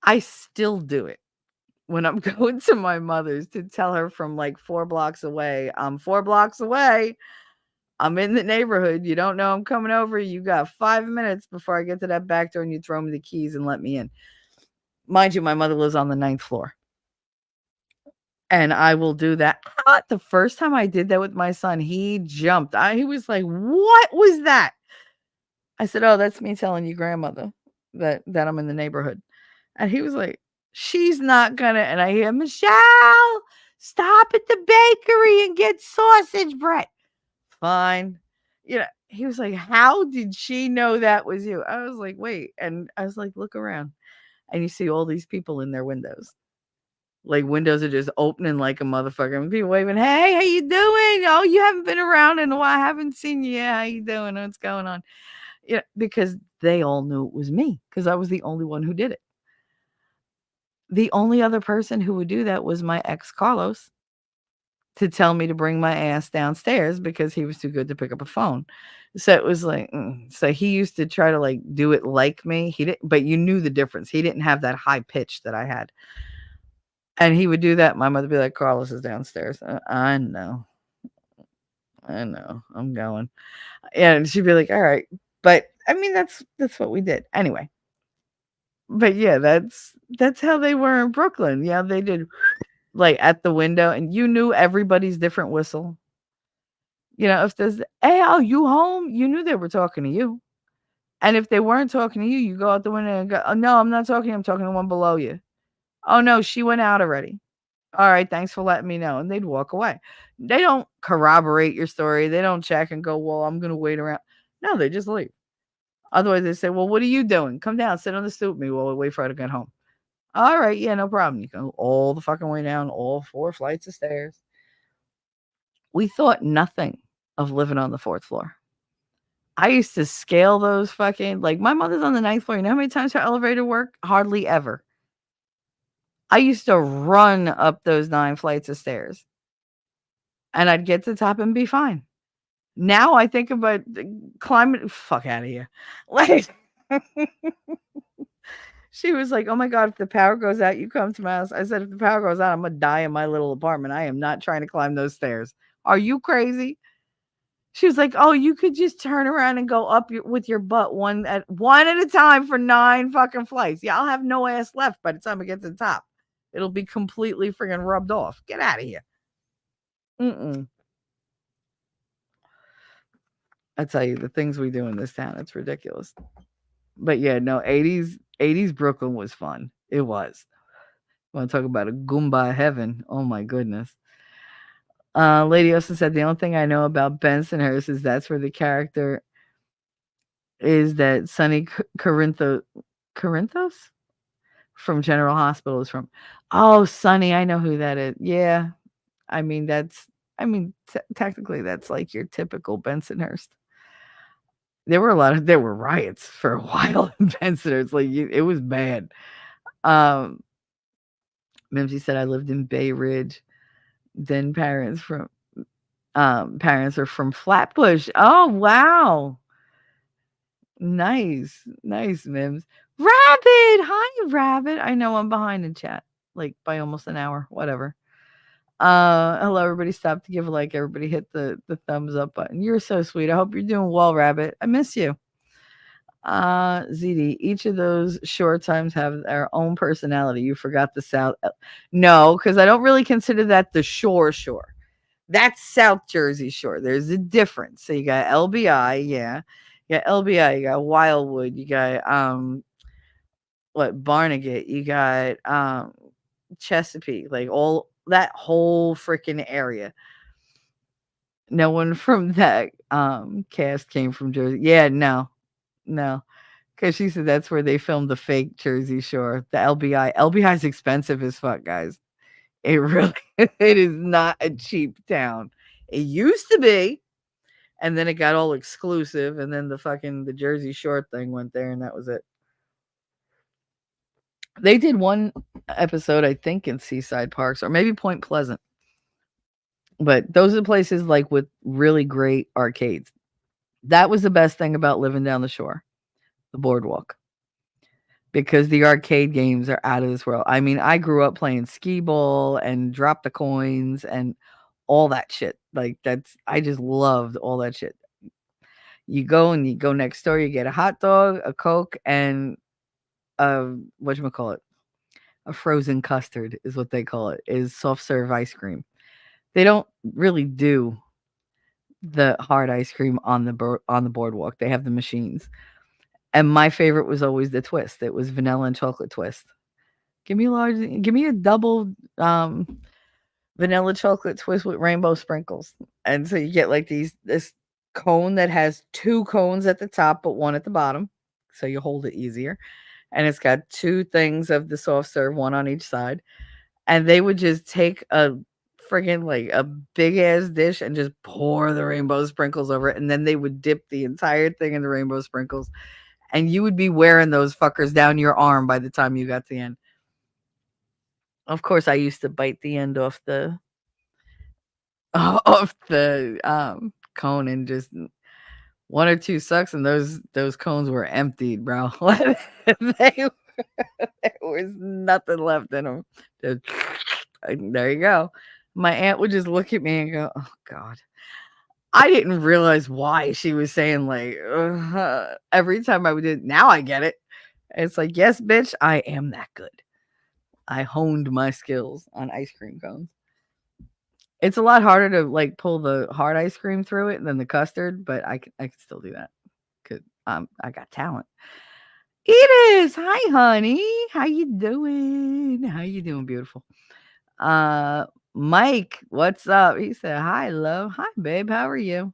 I still do it when I'm going to my mother's to tell her from like 4 blocks away, I'm 4 blocks away. I'm in the neighborhood. You don't know I'm coming over. You got 5 minutes before I get to that back door and you throw me the keys and let me in. Mind you, my mother lives on the 9th floor. And I will do that. The first time I did that with my son, he jumped. He was like, "What was that?" I said, "Oh, that's me telling you, grandmother, that I'm in the neighborhood." And he was like, "She's not gonna." And I hear, "Michelle, stop at the bakery and get sausage bread." Fine. He was like, "How did she know that was you?" I was like, "Wait." And I was like, "Look around." And you see all these people in their windows. Like, windows are just opening like a motherfucker. And people waving, "Hey, how you doing? Oh, you haven't been around in a while. I haven't seen you. Yeah, how you doing? What's going on?" Because they all knew it was me because I was the only one who did it. The only other person who would do that was my ex, Carlos, to tell me to bring my ass downstairs because he was too good to pick up a phone. So it was like, so he used to try to like do it like me. He didn't, but you knew the difference. He didn't have that high pitch that I had. And he would do that. My mother would be like, "Carlos is downstairs." I know. I'm going. And she'd be like, "All right." But I mean, that's what we did. Anyway. But yeah, that's how they were in Brooklyn. Yeah, they did like at the window and you knew everybody's different whistle. If there's, "Hey, are you home?" You knew they were talking to you. And if they weren't talking to you, you go out the window and go, "Oh, no, I'm not talking. I'm talking to one below you." "Oh, no, she went out already." "All right, thanks for letting me know." And they'd walk away. They don't corroborate your story. They don't check and go, "Well, I'm going to wait around." No, they just leave. Otherwise, they say, "Well, what are you doing? Come down, sit on the stoop with me while we wait for her to get home." "All right, yeah, no problem." You go all the fucking way down, all 4 flights of stairs. We thought nothing of living on the 4th floor. I used to scale those fucking, like, my mother's on the 9th floor. You know how many times her elevator worked? Hardly ever. I used to run up those 9 flights of stairs. And I'd get to the top and be fine. Now I think about climbing. Fuck out of here. Like, she was like, "Oh my God, if the power goes out, you come to my house." I said, "If the power goes out, I'm going to die in my little apartment. I am not trying to climb those stairs. Are you crazy?" She was like, "Oh, you could just turn around and go up with your butt one at a time for 9 fucking flights. Yeah, I'll have no ass left by the time I get to the top. It'll be completely friggin' rubbed off. Get out of here." Mm-mm. I tell you, the things we do in this town, it's ridiculous. But yeah, no, 80s Brooklyn was fun. It was. Want to talk about a Goomba heaven? Oh my goodness. Lady also said, "The only thing I know about Bensonhurst is that's where the character is that Sonny Corinthos from General Hospital is from." Oh, Sonny, I know who that is. Yeah. I mean, technically that's like your typical Bensonhurst. There were riots for a while in Bensonhurst. Like, it was bad. Mimsy said, "I lived in Bay Ridge. Then parents are from Flatbush." Oh, wow. Nice. Nice, Mims. Rabbit. Hi, Rabbit. I know I'm behind in chat, like by almost an hour. Whatever. Hello, everybody. Stop to give a like. Everybody hit the thumbs up button. You're so sweet. I hope you're doing well, Rabbit. I miss you. ZD, each of those shore times have their own personality. You forgot the South. No, because I don't really consider that the shore. That's South Jersey Shore. There's a difference. So you got LBI, yeah. You got LBI, you got Wildwood, you got Barnegat, you got Chesapeake, like all that whole freaking area. No one from that cast came from Jersey. Yeah, no. Because she said that's where they filmed the fake Jersey Shore. The LBI. LBI is expensive as fuck, guys. It really, it is not a cheap town. It used to be, and then it got all exclusive, and then the Jersey Shore thing went there, and that was it. They did one episode, I think, in Seaside Parks, or maybe Point Pleasant. But those are the places like with really great arcades. That was the best thing about living down the shore, the boardwalk. because the arcade games are out of this world. I mean, I grew up playing skee ball and drop the coins and all that shit. Like I just loved all that shit. You go next door, you get a hot dog, a Coke, and whatchamacallit, a frozen custard is what they call it, is soft serve ice cream. They don't really do the hard ice cream on the boardwalk. They have the machines. And my favorite was always the twist. It was vanilla and chocolate twist. Give me a double vanilla chocolate twist with rainbow sprinkles. And so you get like this cone that has 2 cones at the top but 1 at the bottom. So you hold it easier. And it's got 2 things of the soft serve, 1 on each side. And they would just take a friggin' like a big ass dish and just pour the rainbow sprinkles over it. And then they would dip the entire thing in the rainbow sprinkles. And you would be wearing those fuckers down your arm by the time you got to the end. Of course, I used to bite the end off the cone and just 1 or 2 sucks, and those cones were emptied, bro. There was nothing left in them. There you go. My aunt would just look at me and go, "Oh God." I didn't realize why she was saying like every time I would do it. Now I get it. It's like, yes, bitch, I am that good. I honed my skills on ice cream cones. It's a lot harder to like pull the hard ice cream through it than the custard, but I can still do that because I got talent. It is. Hi, honey. How you doing? How you doing, beautiful? Mike, what's up? He said, "Hi, love. Hi, babe. How are you?"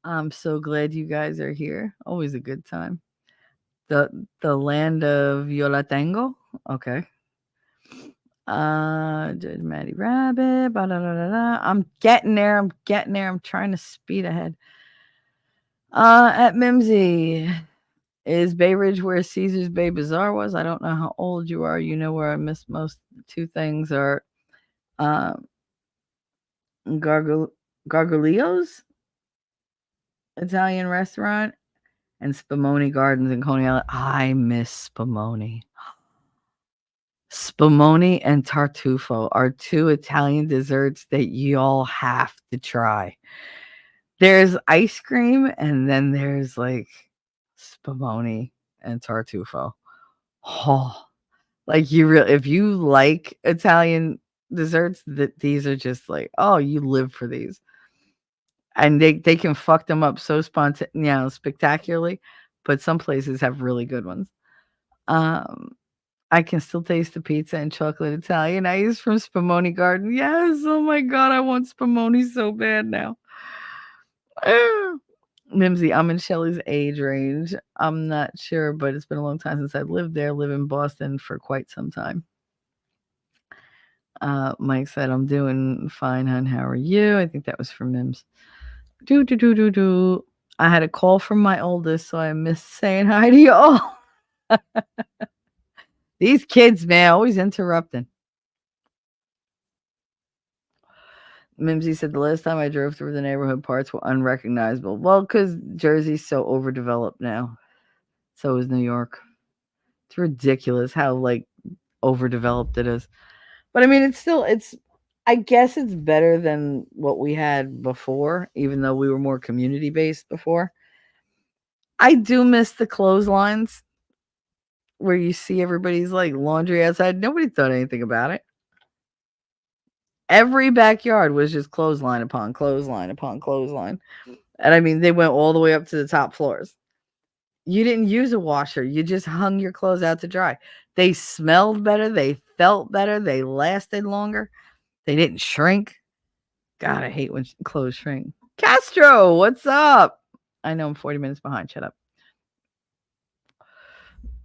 I'm so glad you guys are here. Always a good time. The land of Yolatengo. Okay. Judge Maddie Rabbit. I'm getting there. I'm trying to speed ahead. At Mimsy. Is Bay Ridge where Caesar's Bay Bazaar was? I don't know how old you are. You know where I missed most. 2 things are Gargulio's Italian restaurant and Spumoni Gardens in Coney Island. I miss Spumoni. Spumoni and tartufo are 2 Italian desserts that y'all have to try. There's ice cream and then there's like Spumoni and tartufo. Oh, like if you like Italian desserts, that these are just like, oh, you live for these. And they can fuck them up so spectacularly, but some places have really good ones. I can still taste the pizza and chocolate Italian ice from Spumoni Garden. Yes, oh my god, I want Spumoni so bad now. Mimsy, I'm in Shelly's age range. I'm not sure, but it's been a long time since I've lived there. Live in Boston for quite some time. Mike said, "I'm doing fine, hon. How are you?" I think that was from Mims. I had a call from my oldest, so I missed saying hi to y'all. These kids, man, always interrupting. Mimsy said, "The last time I drove through the neighborhood, parts were unrecognizable." Well, because Jersey's so overdeveloped now. So is New York. It's ridiculous how like overdeveloped it is. But I mean, I guess it's better than what we had before, even though we were more community based before. I do miss the clotheslines where you see everybody's like laundry outside. Nobody thought anything about it. Every backyard was just clothesline upon clothesline upon clothesline. And I mean, they went all the way up to the top floors. You didn't use a washer. You just hung your clothes out to dry. They smelled better. They felt better. They lasted longer. They didn't shrink. God, I hate when clothes shrink. Castro, what's up? I know I'm 40 minutes behind. Shut up.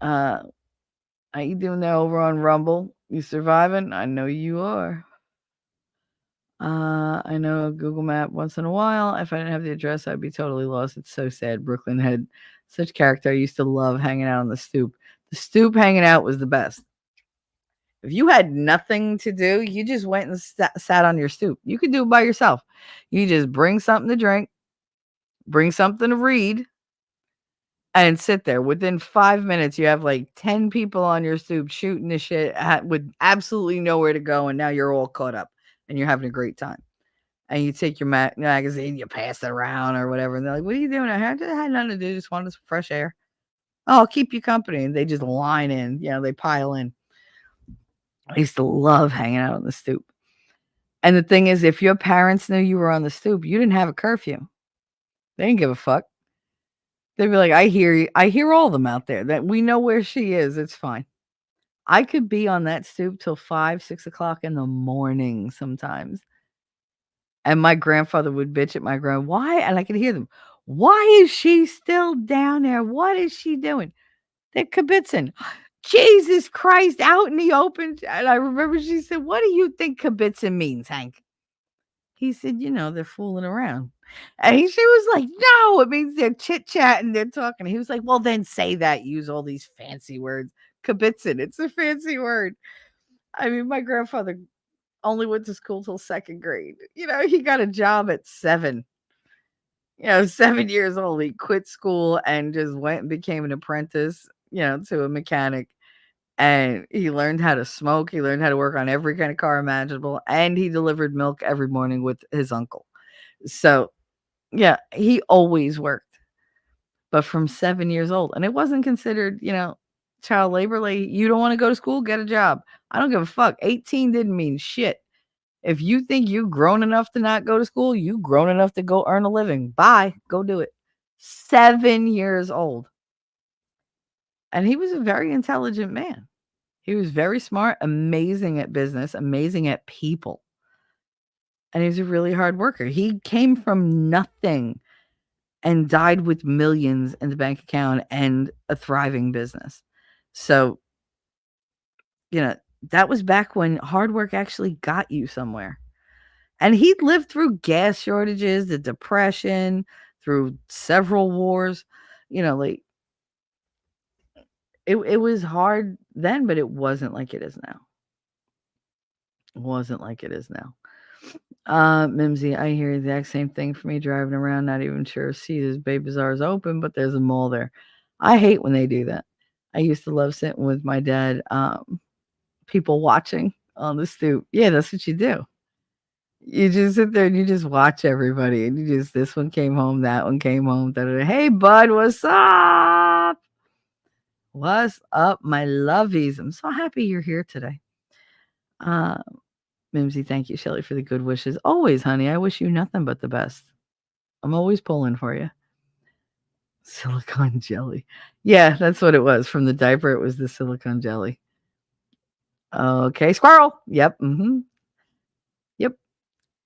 How you doing there over on Rumble? You surviving? I know you are. I know Google Map once in a while. If I didn't have the address, I'd be totally lost. It's so sad. Brooklyn had such character. I used to love hanging out on the stoop. The stoop hanging out was the best. If you had nothing to do, you just went and sat on your stoop. You could do it by yourself. You just bring something to drink, bring something to read, and sit there. Within 5 minutes, you have like 10 people on your stoop shooting the shit with absolutely nowhere to go. And now you're all caught up and you're having a great time. And you take your magazine, you pass it around or whatever. And they're like, what are you doing? I had nothing to do. Just wanted some fresh air. Oh, I'll keep you company. And they just line in, they pile in. I used to love hanging out on the stoop. And the thing is, if your parents knew you were on the stoop, you didn't have a curfew. They didn't give a fuck. They'd be like, I hear you. I hear all of them out there. That we know where she is. It's fine. I could be on that stoop till 5, 6 o'clock in the morning sometimes. And my grandfather would bitch at my grandma. Why? And I could hear them. Why is she still down there? What is she doing? They're kibitzing. Jesus Christ, out in the open. And I remember she said, what do you think kibitzing means, Hank? He said, they're fooling around. And she was like, no, it means they're chit-chatting, they're talking. He was like, well, then say that. Use all these fancy words. Kibitzing, it's a fancy word. I mean, my grandfather only went to school till 2nd grade. He got a job at 7. 7 years old. He quit school and just went and became an apprentice, to a mechanic. And he learned how to smoke. He learned how to work on every kind of car imaginable. And he delivered milk every morning with his uncle. So, yeah, he always worked. But from 7 years old. And it wasn't considered, child labor. Like, you don't want to go to school? Get a job. I don't give a fuck. 18 didn't mean shit. If you think you're grown enough to not go to school, you grown enough to go earn a living. Bye. Go do it. 7 years old. And he was a very intelligent man. He was very smart, amazing at business, amazing at people. And he was a really hard worker. He came from nothing and died with millions in the bank account and a thriving business. So, that was back when hard work actually got you somewhere. And he'd lived through gas shortages, the Depression, through several wars. Like, it was hard then, but it wasn't like it is now. It wasn't like it is now. Mimsy, I hear the exact same thing for me driving around, not even sure if Caesar's Bay Bazaar is open, but there's a mall there. I hate when they do that. I used to love sitting with my dad, people watching on the stoop. Yeah, that's what you do. You just sit there and you just watch everybody, and this one came home, that one came home. Da-da-da. Hey, bud, what's up? What's up, my lovies? I'm so happy you're here today. Mimsy, thank you, Shelly, for the good wishes. Always, honey. I wish you nothing but the best. I'm always pulling for you. Silicone jelly. Yeah, that's what it was. From the diaper, it was the silicone jelly. Okay, squirrel. Yep. Mm-hmm. Yep.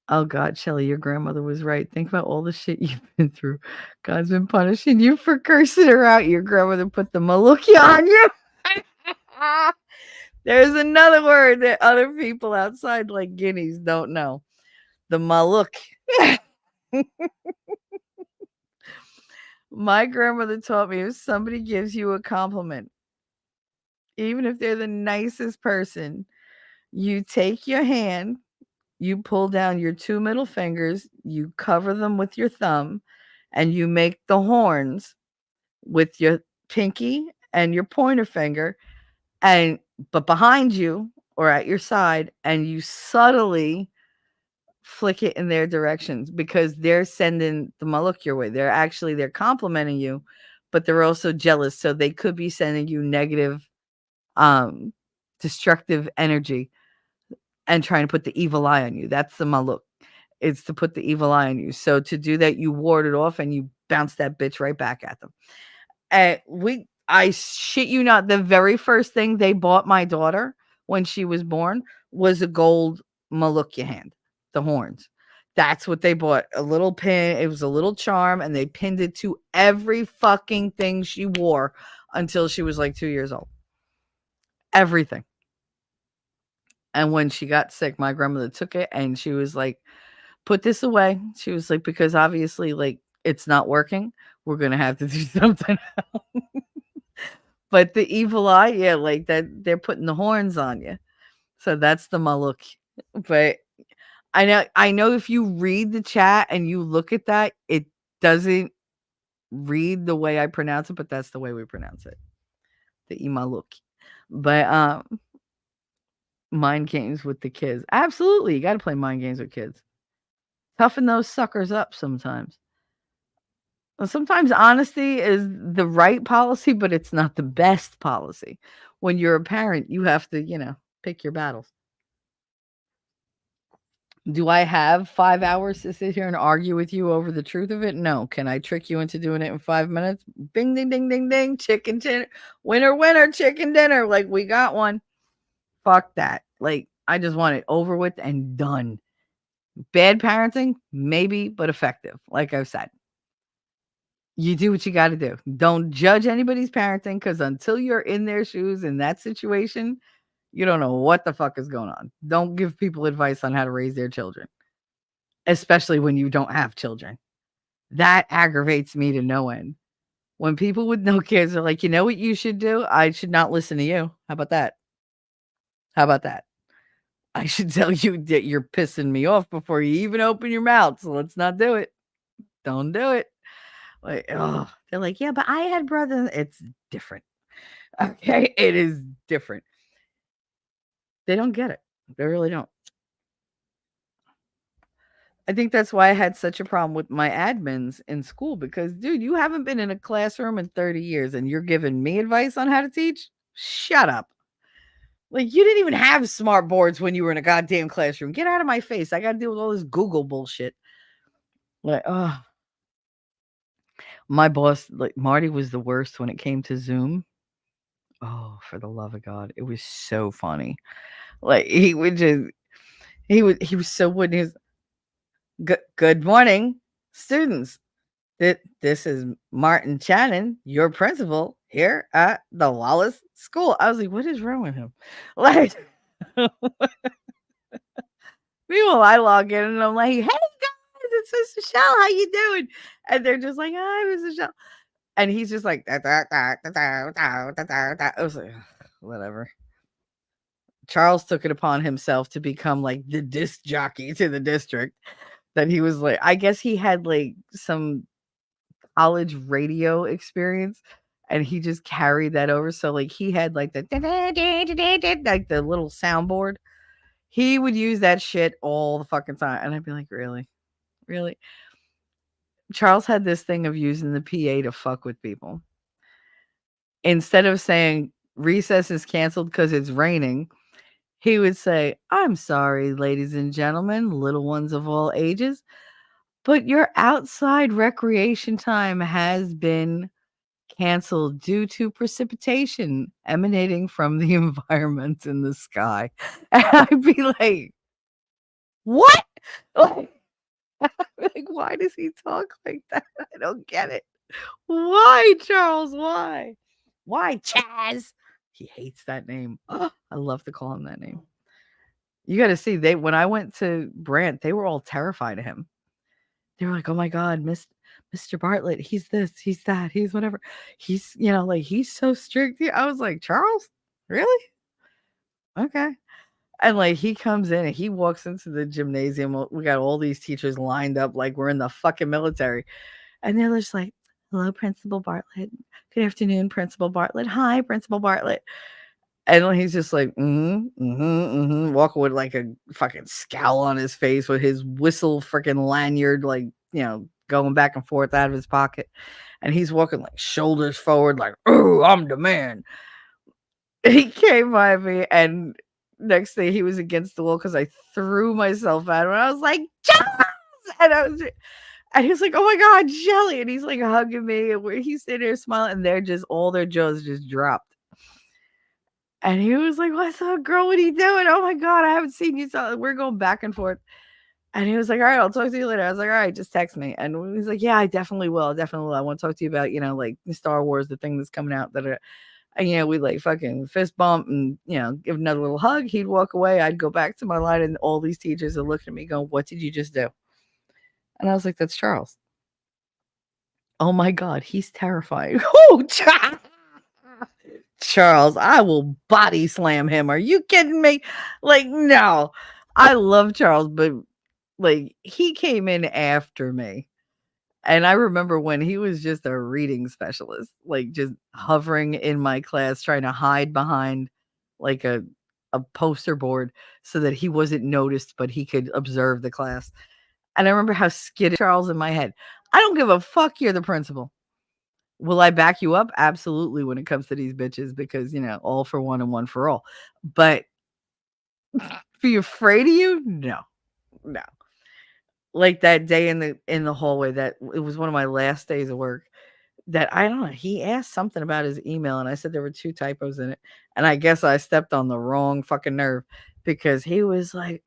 Oh, God, Shelly, your grandmother was right. Think about all the shit you've been through. God's been punishing you for cursing her out. Your grandmother put the maluki on you. There's another word that other people outside like guineas don't know. The maluk. My grandmother taught me if somebody gives you a compliment, even if they're the nicest person, you take your hand, you pull down your 2 middle fingers, you cover them with your thumb, and you make the horns with your pinky and your pointer finger, but behind you or at your side, and you subtly flick it in their directions because they're sending the maluk your way. They're complimenting you, but they're also jealous. So they could be sending you negative, destructive energy and trying to put the evil eye on you. That's the maluk. It's to put the evil eye on you. So to do that, you ward it off and you bounce that bitch right back at them. And I shit you not, the very first thing they bought my daughter when she was born was a gold malukya hand, the horns. That's what they bought. A little pin. It was a little charm, and they pinned it to every fucking thing she wore until she was like 2 years old. Everything. And when she got sick, my grandmother took it and she was like, put this away. She was like, because obviously, like, it's not working. We're going to have to do something else. But the evil eye, yeah, like that, they're putting the horns on you. So that's the maluk. But I know if you read the chat and you look at that, it doesn't read the way I pronounce it, but that's the way we pronounce it. The Imaluk. But mind games with the kids. Absolutely. You got to play mind games with kids. Toughen those suckers up sometimes. Sometimes honesty is the right policy, but it's not the best policy. When you're a parent, you have to, pick your battles. Do I have 5 hours to sit here and argue with you over the truth of it? No. Can I trick you into doing it in 5 minutes? Bing, ding, ding, ding, ding. Chicken dinner. Winner, winner, chicken dinner. Like, we got one. Fuck that. Like, I just want it over with and done. Bad parenting? Maybe, but effective. Like I've said. You do what you got to do. Don't judge anybody's parenting, because until you're in their shoes in that situation, you don't know what the fuck is going on. Don't give people advice on how to raise their children, especially when you don't have children. That aggravates me to no end. When people with no kids are like, you know what you should do? I should not listen to you. How about that? How about that? I should tell you that you're pissing me off before you even open your mouth. So let's not do it. Don't do it. Like, oh, they're like, yeah, but I had brothers. It's different. Okay, it is different. They don't get it. They really don't. I think that's why I had such a problem with my admins in school, because, dude, you haven't been in a classroom in 30 years and you're giving me advice on how to teach? Shut up. Like, you didn't even have smart boards when you were in a goddamn classroom. Get out of my face. I got to deal with all this Google bullshit. Like, oh. My boss, like, Marty was the worst when it came to Zoom. Oh, for the love of God. It was so funny. Like, he was so wooden. He was, good morning, students. This is Martin Channon, your principal here at the Wallace School. I was like, what is wrong with him? Like, meanwhile, I log in and I'm like, hey guys, it's Mr. Shell. How you doing? And they're just like, hi, Mr. Shell. And he's just like, I was like, whatever. Charles took it upon himself to become like the disc jockey to the district. That he was like, I guess he had like some college radio experience, and he just carried that over. So like he had like the like the little soundboard. He would use that shit all the fucking time, and I'd be like, really? Charles had this thing of using the PA to fuck with people. Instead of saying recess is canceled because it's raining, he would say, I'm sorry, ladies and gentlemen, little ones of all ages, but your outside recreation time has been canceled due to precipitation emanating from the environment in the sky. And I'd be like, what? Like, why does he talk like that? I don't get it. Why, Charles? Why? Why, Chaz? He hates that name. I love to call him that name. You got to see, when I went to Brant, they were all terrified of him. They were like, oh my God, Mr. Bartlett, he's this, he's that, he's whatever. He's, like, he's so strict. I was like, Charles? Really? Okay. And like he comes in and he walks into the gymnasium. We got all these teachers lined up like we're in the fucking military. And they're just like, hello, Principal Bartlett. Good afternoon, Principal Bartlett. Hi, Principal Bartlett. And he's just like, walking with like a fucking scowl on his face with his whistle freaking lanyard, like, going back and forth out of his pocket. And he's walking like shoulders forward, like, oh, I'm the man. He came by me, and next thing he was against the wall because I threw myself at him. And I was like, Charles! And he was like, oh my God, Shelly. And he's like hugging me. And he's sitting there smiling, and all their jaws just dropped. And he was like, what's up, girl? What are you doing? Oh my God, I haven't seen you. So we're going back and forth. And he was like, all right, I'll talk to you later. I was like, all right, just text me. And he's like, yeah, I definitely will. I want to talk to you about, like Star Wars, the thing that's coming out. And, we like fucking fist bump and, give another little hug. He'd walk away. I'd go back to my line, and all these teachers are looking at me going, what did you just do? And I was like, that's Charles. Oh my God, he's terrifying. Oh, Charles, I will body slam him. Are you kidding me? Like, no. I love Charles, but like he came in after me. And I remember when he was just a reading specialist, like just hovering in my class, trying to hide behind like a poster board so that he wasn't noticed, but he could observe the class. And I remember how skittish Charles in my head. I don't give a fuck. You're the principal. Will I back you up? Absolutely. When it comes to these bitches, because all for one and one for all. But be afraid of you? No, no. Like that day in the hallway, that it was one of my last days of work. That I don't know, he asked something about his email, and I said there were 2 typos in it, and I guess I stepped on the wrong fucking nerve because he was like,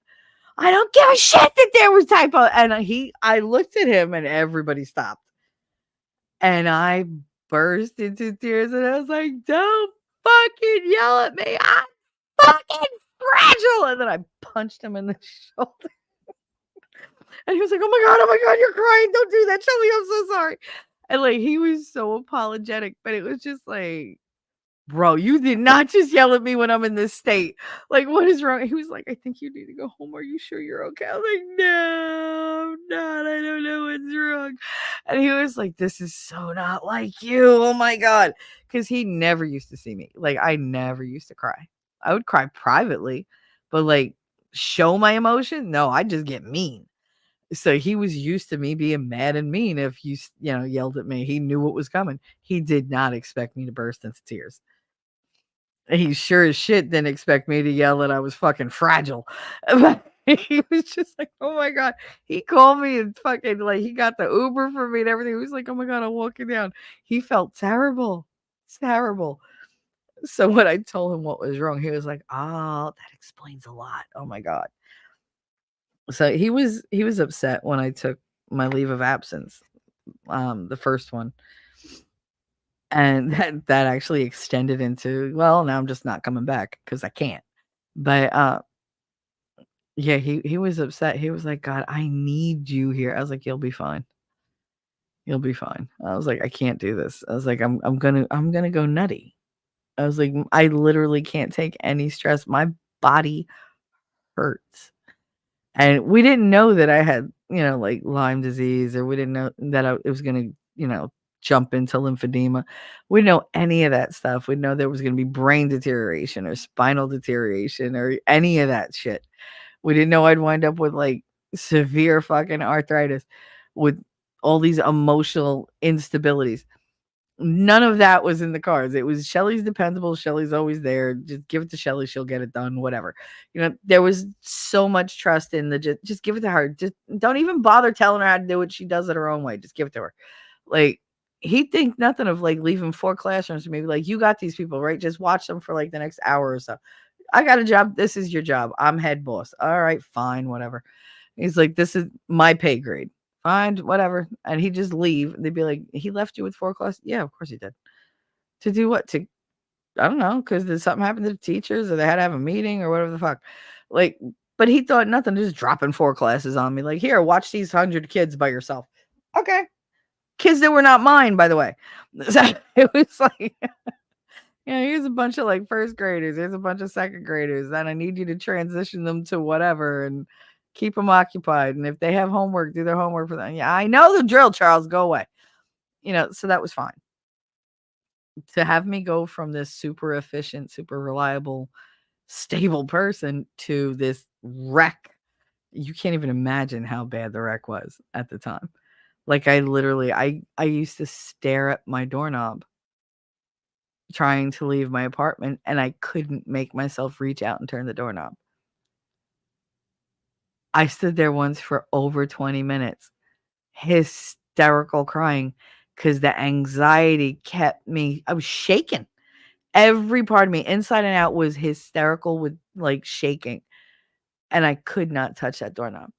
"I don't give a shit that there was typo," and I looked at him and everybody stopped. And I burst into tears and I was like, "Don't fucking yell at me. I'm fucking fragile." And then I punched him in the shoulder. And he was like, oh my God, you're crying. Don't do that. Shelly, I'm so sorry." And like he was so apologetic, but it was just like, "Bro, you did not just yell at me when I'm in this state. Like, what is wrong?" He was like, "I think you need to go home. Are you sure you're okay?" I was like, "No, I'm not. I don't know what's wrong." And he was like, "This is so not like you. Oh my God." Because he never used to see me. Like, I never used to cry. I would cry privately, but like show my emotion. No, I just get mean. So he was used to me being mad and mean. If you yelled at me, he knew what was coming. He did not expect me to burst into tears. He sure as shit didn't expect me to yell that I was fucking fragile. But he was just like, "Oh my God." He called me and fucking like he got the Uber for me and everything. He was like, "Oh my God, I'm walking down." He felt terrible. Terrible. So when I told him what was wrong, he was like, "Oh, that explains a lot. Oh my God." So he was upset when I took my leave of absence, the first one. And that actually extended into, well, now I'm just not coming back because I can't. But yeah, he was upset. He was like, "God, I need you here." I was like, "You'll be fine. You'll be fine." I was like, "I can't do this." I was like, I'm gonna go nutty." I was like, I literally can't take any stress. My body hurts." And we didn't know that I had, like Lyme disease, or we didn't know that it was gonna, jump into lymphedema. We didn't know any of that stuff. We didn't know there was gonna be brain deterioration or spinal deterioration or any of that shit. We didn't know I'd wind up with like severe fucking arthritis with all these emotional instabilities. None of that was in the cards. It was Shelly's dependable. Shelly's always there. Just give it to Shelly. She'll get it done, whatever. There was so much trust in the just give it to her. Just don't even bother telling her how to do it. She does it her own way. Just give it to her. Like, he'd think nothing of like leaving 4 classrooms. Maybe like, "You got these people, right? Just watch them for like the next hour or so. I got a job. This is your job. I'm head boss." All right, fine, whatever. He's like, "This is my pay grade." Fine, whatever. And he'd just leave. They'd be like, "He left you with 4 class?" Yeah, of course he did. To do what? I don't know, because did something happen to the teachers or they had to have a meeting or whatever the fuck. Like, but he thought nothing, just dropping 4 classes on me. Like, "Here, watch these 100 kids by yourself." Okay. Kids that were not mine, by the way. So it was like, here's a bunch of like first graders, here's a bunch of second graders, and I need you to transition them to whatever and keep them occupied. And if they have homework, do their homework for them. Yeah, I know the drill, Charles. Go away. So that was fine. To have me go from this super efficient, super reliable, stable person to this wreck. You can't even imagine how bad the wreck was at the time. Like, I literally, I used to stare at my doorknob trying to leave my apartment, and I couldn't make myself reach out and turn the doorknob. I stood there once for over 20 minutes, hysterical crying, because the anxiety kept me. I was shaking. Every part of me, inside and out, was hysterical with like shaking, and I could not touch that doorknob.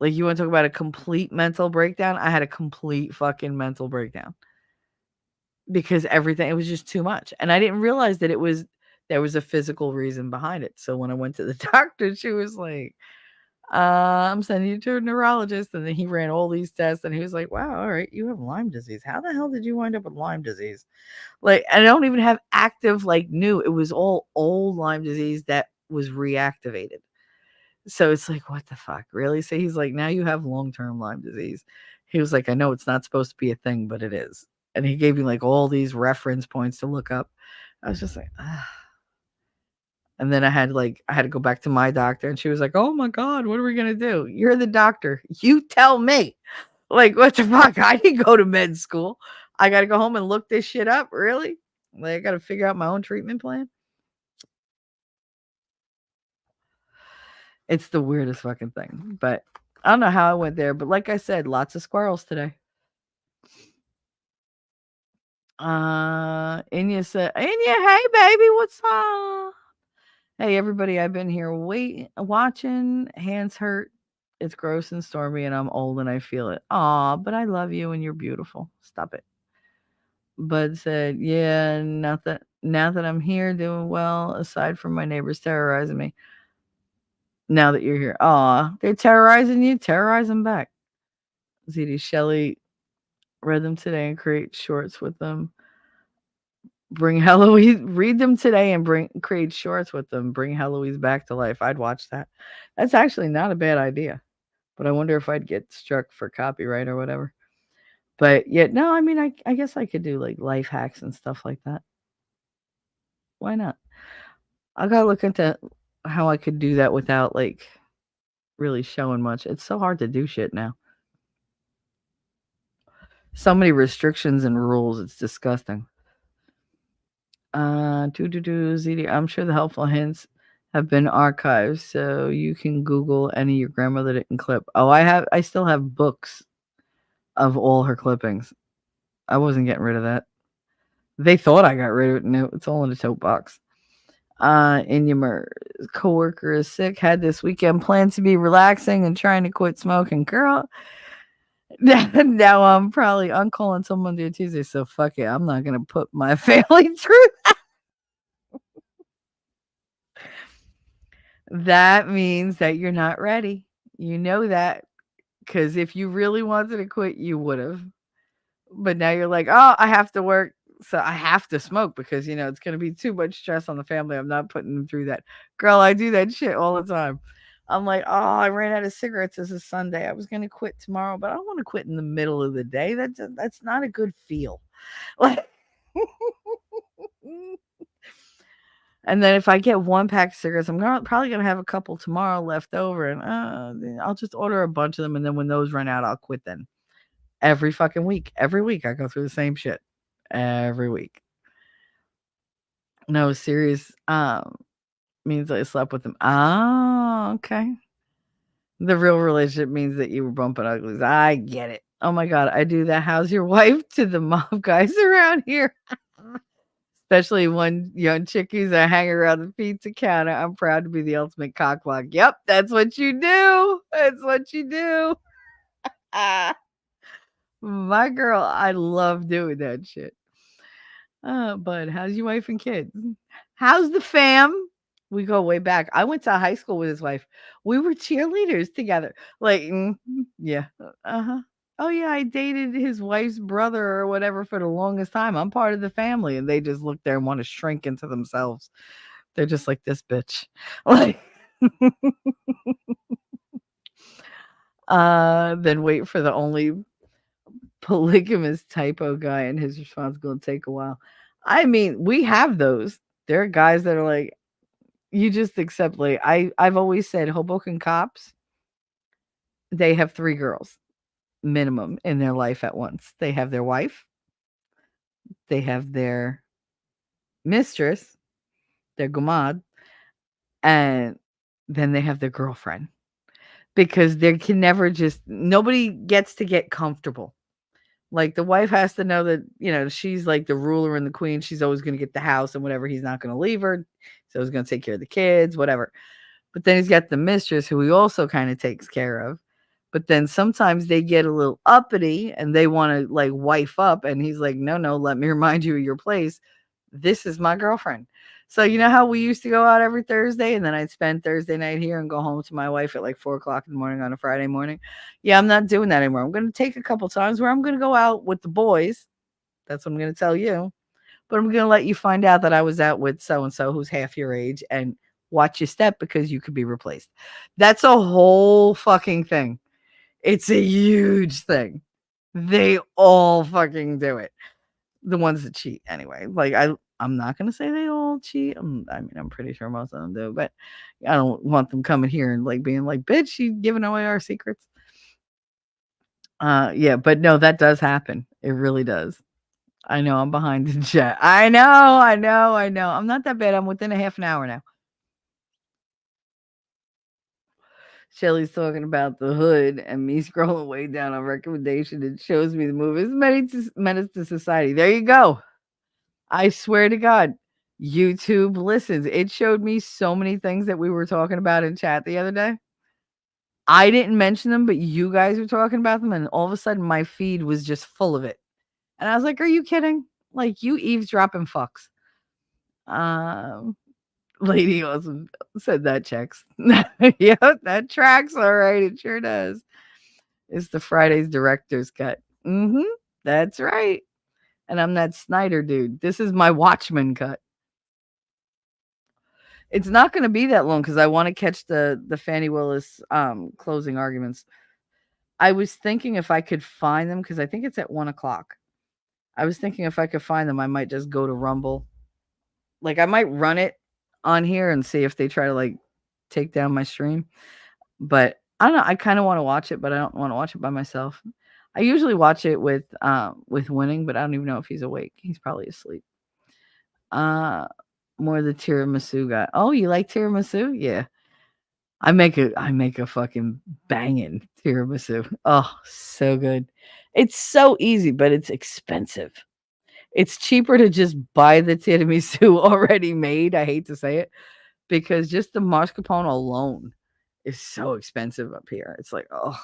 Like, you want to talk about a complete mental breakdown? I had a complete fucking mental breakdown. Because everything, it was just too much. And I didn't realize that there was a physical reason behind it. So when I went to the doctor, she was like, "I'm sending you to a neurologist." And then he ran all these tests and he was like, "Wow, all right, you have Lyme disease. How the hell did you wind up with Lyme disease?" Like, I don't even have active, like, new. It was all old Lyme disease that was reactivated. So it's like, what the fuck? Really? So he's like, now you have long-term Lyme disease. He was like, I know it's not supposed to be a thing, but it is. And he gave me like all these reference points to look up. I was just like, ah. And then I had to go back to my doctor, and she was like, "Oh my god, what are we gonna do? You're the doctor. You tell me." Like, what the fuck? I didn't go to med school. I gotta go home and look this shit up. Really? Like, I gotta figure out my own treatment plan. It's the weirdest fucking thing. But I don't know how I went there. But like I said, lots of squirrels today. Inya said, Inya, hey baby, what's up? Hey everybody, I've been here watching. Hands hurt. It's gross and stormy, and I'm old and I feel it. Aw, but I love you and you're beautiful. Stop it. Bud said, yeah, now that I'm here doing well, aside from my neighbors terrorizing me. Now that you're here. Aw, they're terrorizing you, terrorize them back. ZD Shelley read them today and create shorts with them. Bring Heloise, read them today and create shorts with them. Bring Heloise back to life. I'd watch that. That's actually not a bad idea. But I wonder if I'd get struck for copyright or whatever. But yet, no, I mean, I guess I could do like life hacks and stuff like that. Why not? I gotta look into how I could do that without like really showing much. It's so hard to do shit now. So many restrictions and rules. It's disgusting. ZD. I'm sure the helpful hints have been archived, so you can Google any your grandmother didn't clip. Oh, I still have books of all her clippings. I wasn't getting rid of that. They thought I got rid of it. No, it's all in a tote box. Inyamur coworker is sick. Had this weekend planned to be relaxing and trying to quit smoking. Girl, now I'm probably on call until Monday or Tuesday. So fuck it. I'm not gonna put my family through that. That means that you're not ready. You know that. Because if you really wanted to quit, you would have. But now you're like, oh, I have to work. So I have to smoke because, it's going to be too much stress on the family. I'm not putting them through that. Girl, I do that shit all the time. I'm like, oh, I ran out of cigarettes. This is Sunday. I was going to quit tomorrow, but I don't want to quit in the middle of the day. That's not a good feel. Like, and then if I get one pack of cigarettes, I'm probably going to have a couple tomorrow left over. And I'll just order a bunch of them. And then when those run out, I'll quit then. Every fucking week. Every week I go through the same shit. Every week. No, serious means I slept with him. Oh, okay. The real relationship means that you were bumping uglies. I get it. Oh my god, I do that. How's your wife to the mob guys around here? Especially when young chickies are hanging around the pizza counter. I'm proud to be the ultimate cockblock. Yep, that's what you do. That's what you do. My girl, I love doing that shit. Bud, how's your wife and kids? How's the fam? We go way back. I went to high school with his wife. We were cheerleaders together. Like, yeah. Uh-huh. Oh, yeah, I dated his wife's brother or whatever for the longest time. I'm part of the family. And they just look there and want to shrink into themselves. They're just like this bitch. Like, then wait for the only polygamous typo guy, and his response going to take a while. I mean, we have those. There are guys that are like, you just accept. Like I've always said, Hoboken cops, they have 3 girls minimum in their life at once. They have their wife, they have their mistress, their gumad, and then they have their girlfriend. Because they can never nobody gets to get comfortable. Like the wife has to know that, she's like the ruler and the queen. She's always going to get the house and whatever. He's not going to leave her. So he's going to take care of the kids, whatever. But then he's got the mistress who he also kind of takes care of. But then sometimes they get a little uppity and they want to like wife up. And he's like, no, let me remind you of your place. This is my girlfriend. So you know how we used to go out every Thursday and then I'd spend Thursday night here and go home to my wife at like 4:00 in the morning on a Friday morning. Yeah, I'm not doing that anymore. I'm going to take a couple times where I'm going to go out with the boys. That's what I'm going to tell you. But I'm going to let you find out that I was out with so-and-so who's half your age and watch your step because you could be replaced. That's a whole fucking thing. It's a huge thing. They all fucking do it. The ones that cheat anyway. Like I'm not gonna say they all cheat. I mean, I'm pretty sure most of them do, but I don't want them coming here and like being like, bitch, you giving away our secrets. Yeah, but no, that does happen. It really does. I know I'm behind in chat. I know. I'm not that bad. I'm within a half an hour now. Shelly's talking about the hood and me scrolling way down on recommendation. It shows me the movie. It's Menace to Society. There you go. I swear to God, YouTube listens. It showed me so many things that we were talking about in chat the other day. I didn't mention them, but you guys were talking about them, and all of a sudden my feed was just full of it. And I was like, are you kidding? Like, you eavesdropping fucks. Lady Awesome said that checks. Yep, that tracks. All right, it sure does. It's the Friday's director's cut. That's right. And I'm that Snyder dude. This is my Watchmen cut. It's not going to be that long because I want to catch the Fannie Willis closing arguments. I was thinking if I could find them because I think it's at 1:00. I was thinking if I could find them, I might just go to Rumble. Like I might run it on here and see if they try to like take down my stream. But I don't know. I kind of want to watch it, but I don't want to watch it by myself. I usually watch it with Winning, but I don't even know if he's awake. He's probably asleep. More the tiramisu guy. Oh, you like tiramisu? Yeah. I make a fucking banging tiramisu. Oh, so good. It's so easy, but it's expensive. It's cheaper to just buy the tiramisu already made. I hate to say it, because just the mascarpone alone is so expensive up here. It's like, oh,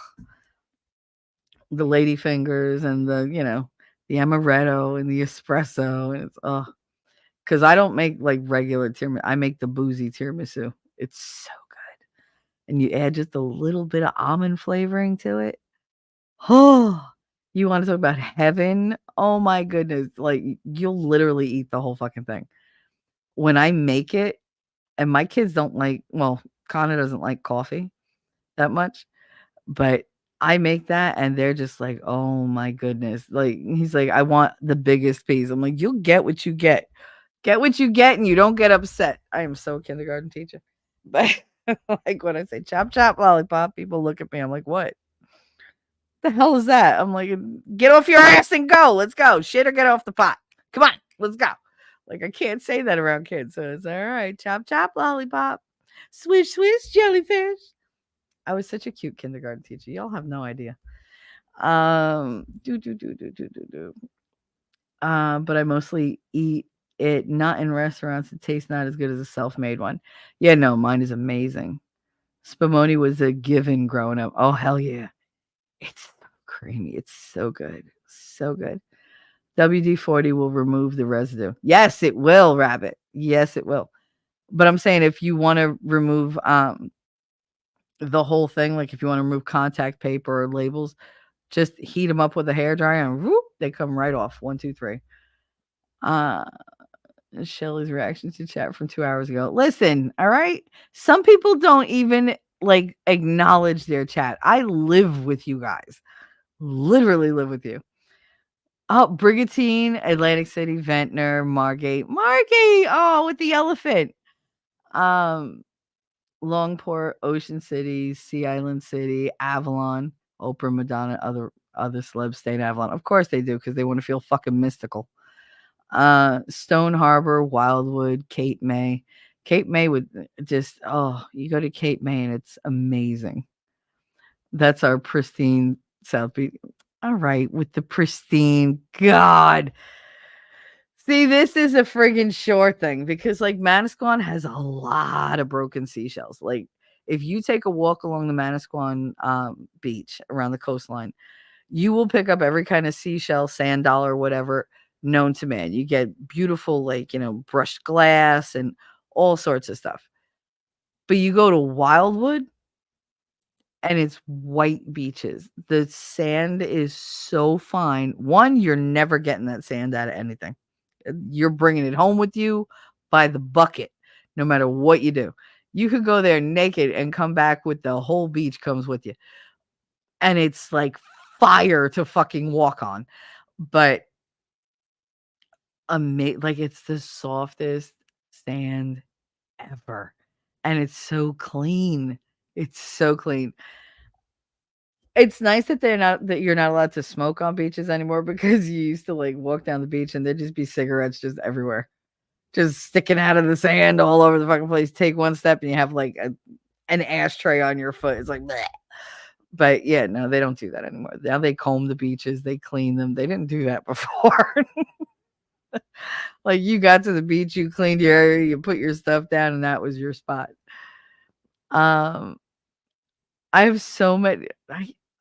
the lady fingers and the amaretto and the espresso, and it's because I don't make like regular tiramisu. I make the boozy tiramisu. It's so good, and you add just a little bit of almond flavoring to it. Oh, you want to talk about heaven? Oh my goodness! Like you'll literally eat the whole fucking thing. When I make it, and my kids don't like. Well, Connor doesn't like coffee that much, but I make that and they're just like, "Oh my goodness." Like he's like, "I want the biggest piece." I'm like, "You'll get what you get. Get what you get and you don't get upset." I am so a kindergarten teacher. But like when I say chop chop lollipop, people look at me. I'm like, "What? The hell is that?" I'm like, "Get off your ass and go. Let's go. Shit or get off the pot. Come on, let's go." Like I can't say that around kids. So it's all right. Chop chop lollipop. Swish swish jellyfish. I was such a cute kindergarten teacher. Y'all have no idea. But I mostly eat it not in restaurants. It tastes not as good as a self-made one. Yeah, no, mine is amazing. Spumoni was a given growing up. Oh hell yeah. It's so creamy. It's so good. So good. WD-40 will remove the residue. Yes, it will, Rabbit. Yes, it will. But I'm saying if you want to remove the whole thing, like if you want to remove contact paper or labels, just heat them up with a hairdryer and whoop, they come right off. 1, 2, 3. Shelly's reaction to chat from 2 hours ago. Listen, all right. Some people don't even like acknowledge their chat. I live with you guys. Literally live with you. Oh, Brigantine, Atlantic City, Ventnor, Margate. Oh, with the elephant. Longport, Ocean City, Sea Island City, Avalon, Oprah, Madonna, other celebs stay in Avalon. Of course they do, because they want to feel fucking mystical. Stone Harbor, Wildwood, Cape May. Cape May would just you go to Cape May and it's amazing. That's our pristine South Beach. All right, with the pristine God. See, this is a friggin' shore thing because like Manasquan has a lot of broken seashells. Like if you take a walk along the Manasquan beach around the coastline, you will pick up every kind of seashell, sand dollar, whatever known to man. You get beautiful, like, brushed glass and all sorts of stuff. But you go to Wildwood and it's white beaches. The sand is so fine. One, you're never getting that sand out of anything. You're bringing it home with you by the bucket, no matter what you do. You could go there naked and come back with the whole beach comes with you. And it's like fire to fucking walk on. But like it's the softest sand ever. And it's so clean. It's so clean. It's nice that you're not allowed to smoke on beaches anymore because you used to like walk down the beach and there'd just be cigarettes just everywhere. Just sticking out of the sand all over the fucking place. Take one step and you have like an ashtray on your foot. It's like bleh. But yeah, no, they don't do that anymore. Now they comb the beaches, they clean them. They didn't do that before. Like you got to the beach, you cleaned your area, you put your stuff down, and that was your spot. Um, I have so many.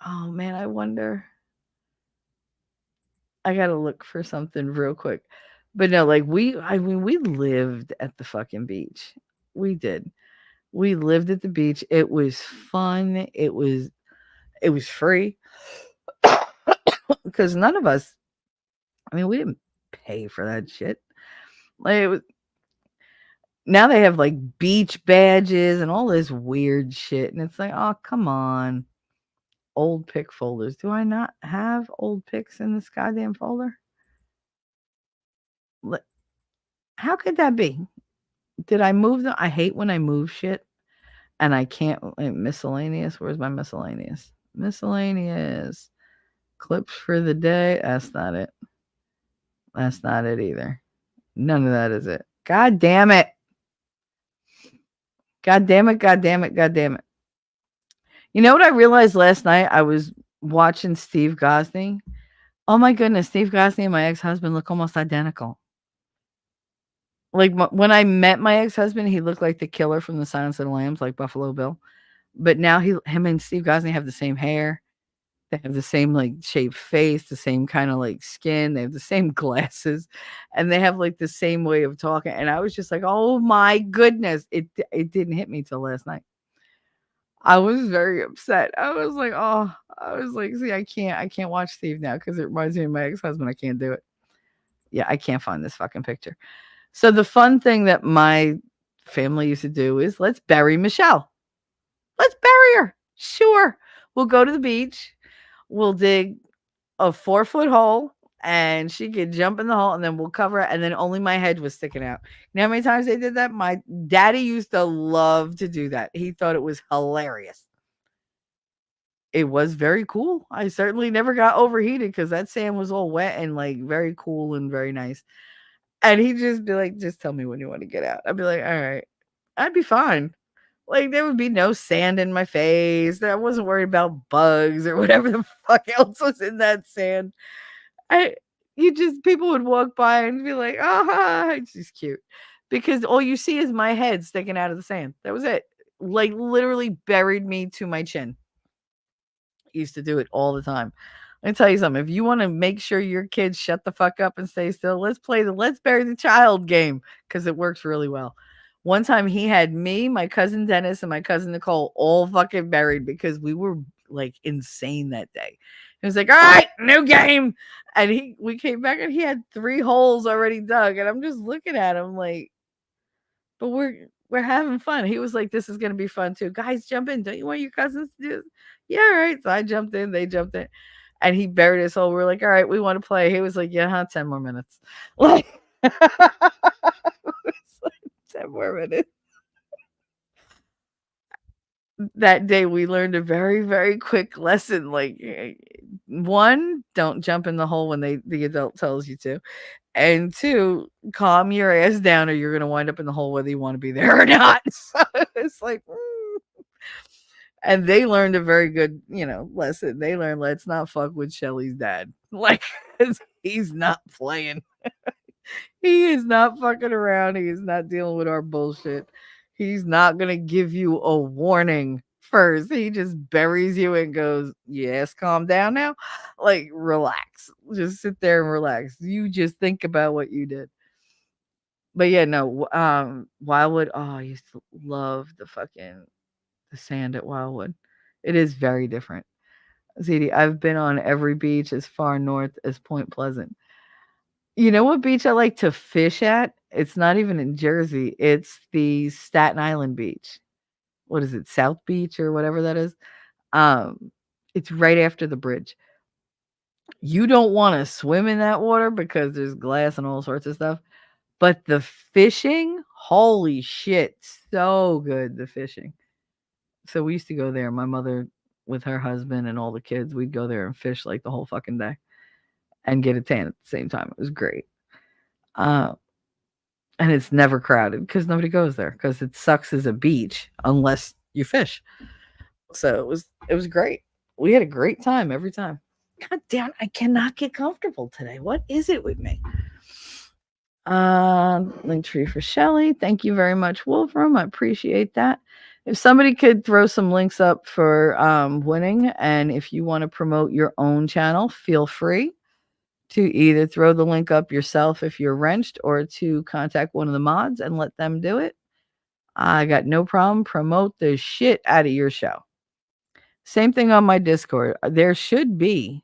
Oh man, I wonder. I gotta look for something real quick. But no, like I mean, we lived at the fucking beach. We did. We lived at the beach. It was fun. It was free because none of us. I mean, we didn't pay for that shit. Like it was. Now they have like beach badges and all this weird shit, and it's like, oh come on, old pic folders. Do I not have old pics in this goddamn folder? How could that be? Did I move them? I hate when I move shit and I can't. Miscellaneous. Where's my miscellaneous? Miscellaneous clips for the day. That's not it. That's not it either. None of that is it. God damn it. God damn it. God damn it. God damn it. You know what I realized last night? I was watching Steve Gosney. Oh my goodness, Steve Gosney and my ex-husband look almost identical. Like when I met my ex-husband, he looked like the killer from the Silence of the Lambs, like Buffalo Bill. But now him and Steve Gosney have the same hair. They have the same like shaped face, the same kind of like skin. They have the same glasses, and they have like the same way of talking. And I was just like, oh my goodness, it didn't hit me till last night. I was very upset. I was like, oh, I was like, see, I can't watch Steve now because it reminds me of my ex-husband. I can't do it. Yeah, I can't find this fucking picture. So the fun thing that my family used to do is let's bury Michelle. Let's bury her. Sure. We'll go to the beach. We'll dig a 4-foot hole and she could jump in the hole and then we'll cover it. And then only my head was sticking out. You know how many times they did that? My daddy used to love to do that. He thought it was hilarious. It was very cool. I certainly never got overheated because that sand was all wet and like very cool and very nice. And he'd just be like, just tell me when you want to get out. I'd be like, all right. I'd be fine. Like there would be no sand in my face. I wasn't worried about bugs or whatever the fuck else was in that sand. People would walk by and be like, "Ah, she's cute," because all you see is my head sticking out of the sand. That was it. Like literally buried me to my chin. Used to do it all the time. Let me tell you something. If you want to make sure your kids shut the fuck up and stay still, let's play the let's bury the child game because it works really well. One time he had me, my cousin Dennis, and my cousin Nicole all fucking buried because we were like insane that day. He was like, all right, new game. And we came back and he had 3 holes already dug. And I'm just looking at him like, but we're having fun. He was like, this is gonna be fun too. Guys, jump in. Don't you want your cousins to do this? Yeah, all right. So I jumped in, they jumped in, and he buried us all. We're like, all right, we want to play. He was like, yeah, 10 more minutes. Like, it's like 10 more minutes. That day we learned a very, very quick lesson. Like, one, don't jump in the hole when the adult tells you to. And 2, calm your ass down or you're gonna wind up in the hole whether you want to be there or not. So it's like, and they learned a very good, lesson. They learned let's not fuck with Shelly's dad. Like he's not playing. He is not fucking around. He is not dealing with our bullshit. He's not gonna give you a warning first. He just buries you and goes, yes, calm down now. Like, relax. Just sit there and relax. You just think about what you did. But yeah, no, Wildwood. Oh, I used to love the sand at Wildwood. It is very different. ZD, I've been on every beach as far north as Point Pleasant. You know what beach I like to fish at? It's not even in Jersey. It's the Staten Island beach. what is it, South Beach or whatever that is. Um, it's right after the bridge. You don't want to swim in that water because there's glass and all sorts of stuff. But the fishing, holy shit, so good, the fishing. So we used to go there. My mother with her husband and all the kids, we'd go there and fish like the whole fucking day and get a tan at the same time. It was great. Uh, and it's never crowded because nobody goes there because it sucks as a beach unless you fish. So it was great. We had a great time every time. God damn, I cannot get comfortable today. What is it with me? Link tree for Shelly. Thank you very much, Wolfram. I appreciate that. If somebody could throw some links up for winning, and if you want to promote your own channel, feel free to either throw the link up yourself if you're wrenched, or to contact one of the mods and let them do it. I got no problem. Promote the shit out of your show. Same thing on my Discord. There should be.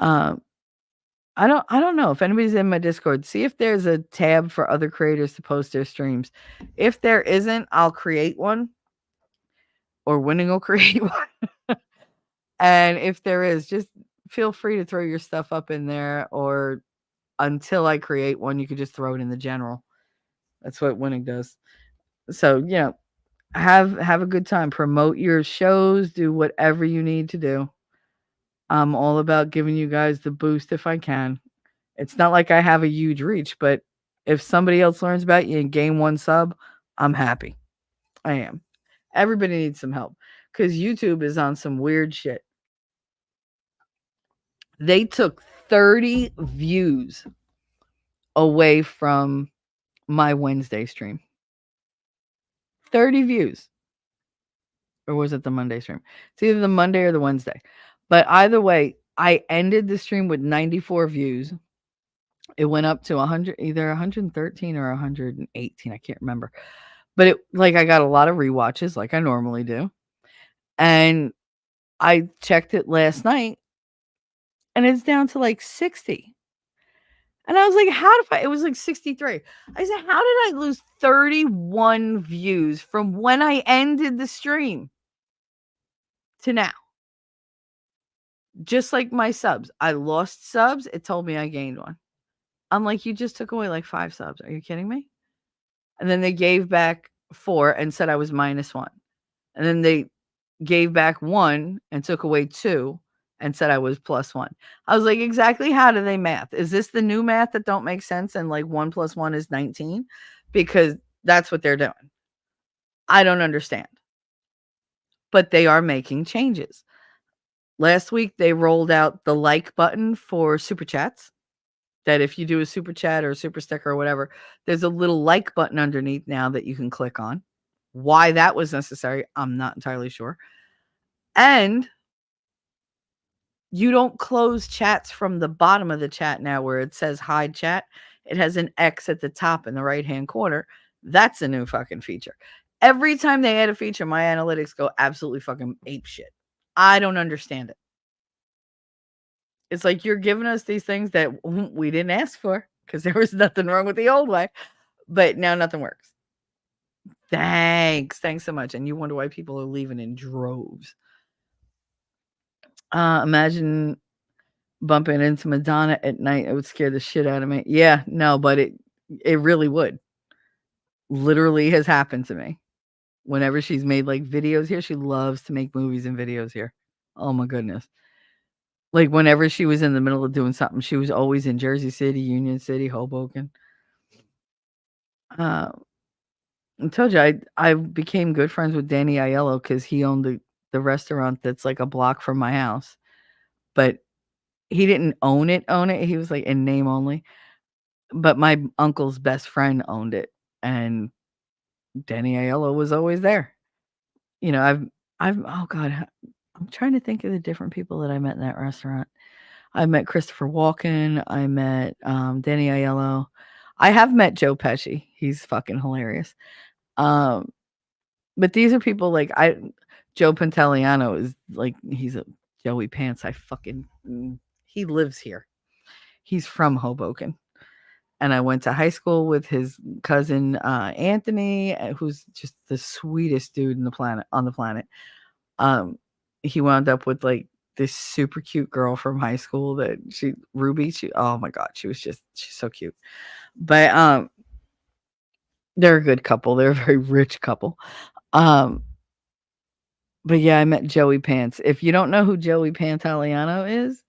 I don't know if anybody's in my Discord. See if there's a tab for other creators to post their streams. If there isn't, I'll create one, or Winning will create one. And if there is, just feel free to throw your stuff up in there, or until I create one, you could just throw it in the general. That's what Winning does. So, have a good time. Promote your shows, do whatever you need to do. I'm all about giving you guys the boost if I can. It's not like I have a huge reach, but if somebody else learns about you and gain one sub, I'm happy. I am. Everybody needs some help because YouTube is on some weird shit. They took 30 views away from my Wednesday stream. 30 views. Or was it the Monday stream? It's either the Monday or the Wednesday. But either way, I ended the stream with 94 views. It went up to 100, either 113 or 118. I can't remember. But I got a lot of rewatches like I normally do. And I checked it last night and it's down to like 60. And I was like, it was like 63. I said, how did I lose 31 views from when I ended the stream to now? Just like my subs. I lost subs. It told me I gained one. I'm like, you just took away like 5 subs. Are you kidding me? And then they gave back 4 and said I was -1. And then they gave back 1 and took away 2 and said I was +1. I was like, exactly how do they math? Is this the new math that don't make sense? And like 1 + 1 is 19? Because that's what they're doing. I don't understand. But they are making changes. Last week, they rolled out the like button for super chats. That if you do a super chat or a super sticker or whatever, there's a little like button underneath now that you can click on. Why that was necessary, I'm not entirely sure. And you don't close chats from the bottom of the chat now where it says hide chat. It has an X at the top in the right-hand corner. That's a new fucking feature. Every time they add a feature, my analytics go absolutely fucking ape shit. I don't understand it. It's like you're giving us these things that we didn't ask for because there was nothing wrong with the old way, but now nothing works. Thanks so much. And you wonder why people are leaving in droves. Imagine bumping into Madonna at night. It would scare the shit out of me. Yeah, no, but it really would. Literally has happened to me. Whenever she's made like videos here, she loves to make movies and videos here. Oh my goodness. Like whenever she was in the middle of doing something, she was always in Jersey City, Union City, Hoboken. I told you I became good friends with Danny Aiello because he owned the restaurant that's like a block from my house. But he didn't own it. He was like in name only. But my uncle's best friend owned it. And Danny Aiello was always there. Oh God, I'm trying to think of the different people that I met in that restaurant. I met Christopher Walken. I met Danny Aiello. I have met Joe Pesci. He's fucking hilarious. But these are people like Joe Pantoliano is like, he's a Joey Pants. He lives here. He's from Hoboken. and I went to high school with his cousin Anthony, who's just the sweetest dude on the planet. He wound up with like this super cute girl from high school that Ruby. Oh my god, she's so cute. But they're a good couple. They're a very rich couple. But yeah, I met Joey Pants. If you don't know who Joey Pantoliano is,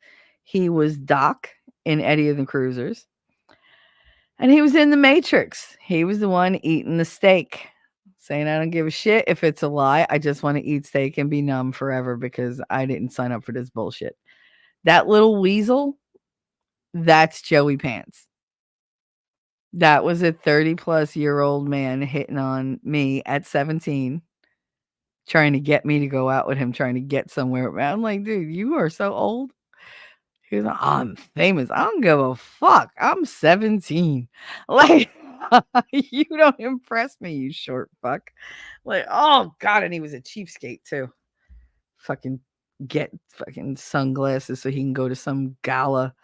he was Doc in Eddie and the Cruisers. And he was in The Matrix. He was the one eating the steak, saying, I don't give a shit if it's a lie. I just want to eat steak and be numb forever because I didn't sign up for this bullshit. That little weasel, that's Joey Pants. That was a 30-plus-year-old man hitting on me at 17, trying to get me to go out with him, trying to get somewhere. I'm like, dude, you are so old. He was like, I'm famous. I don't give a fuck. I'm 17. Like, you don't impress me, you short fuck. Like, oh god, and he was a cheapskate too. Fucking get fucking sunglasses so he can go to some gala,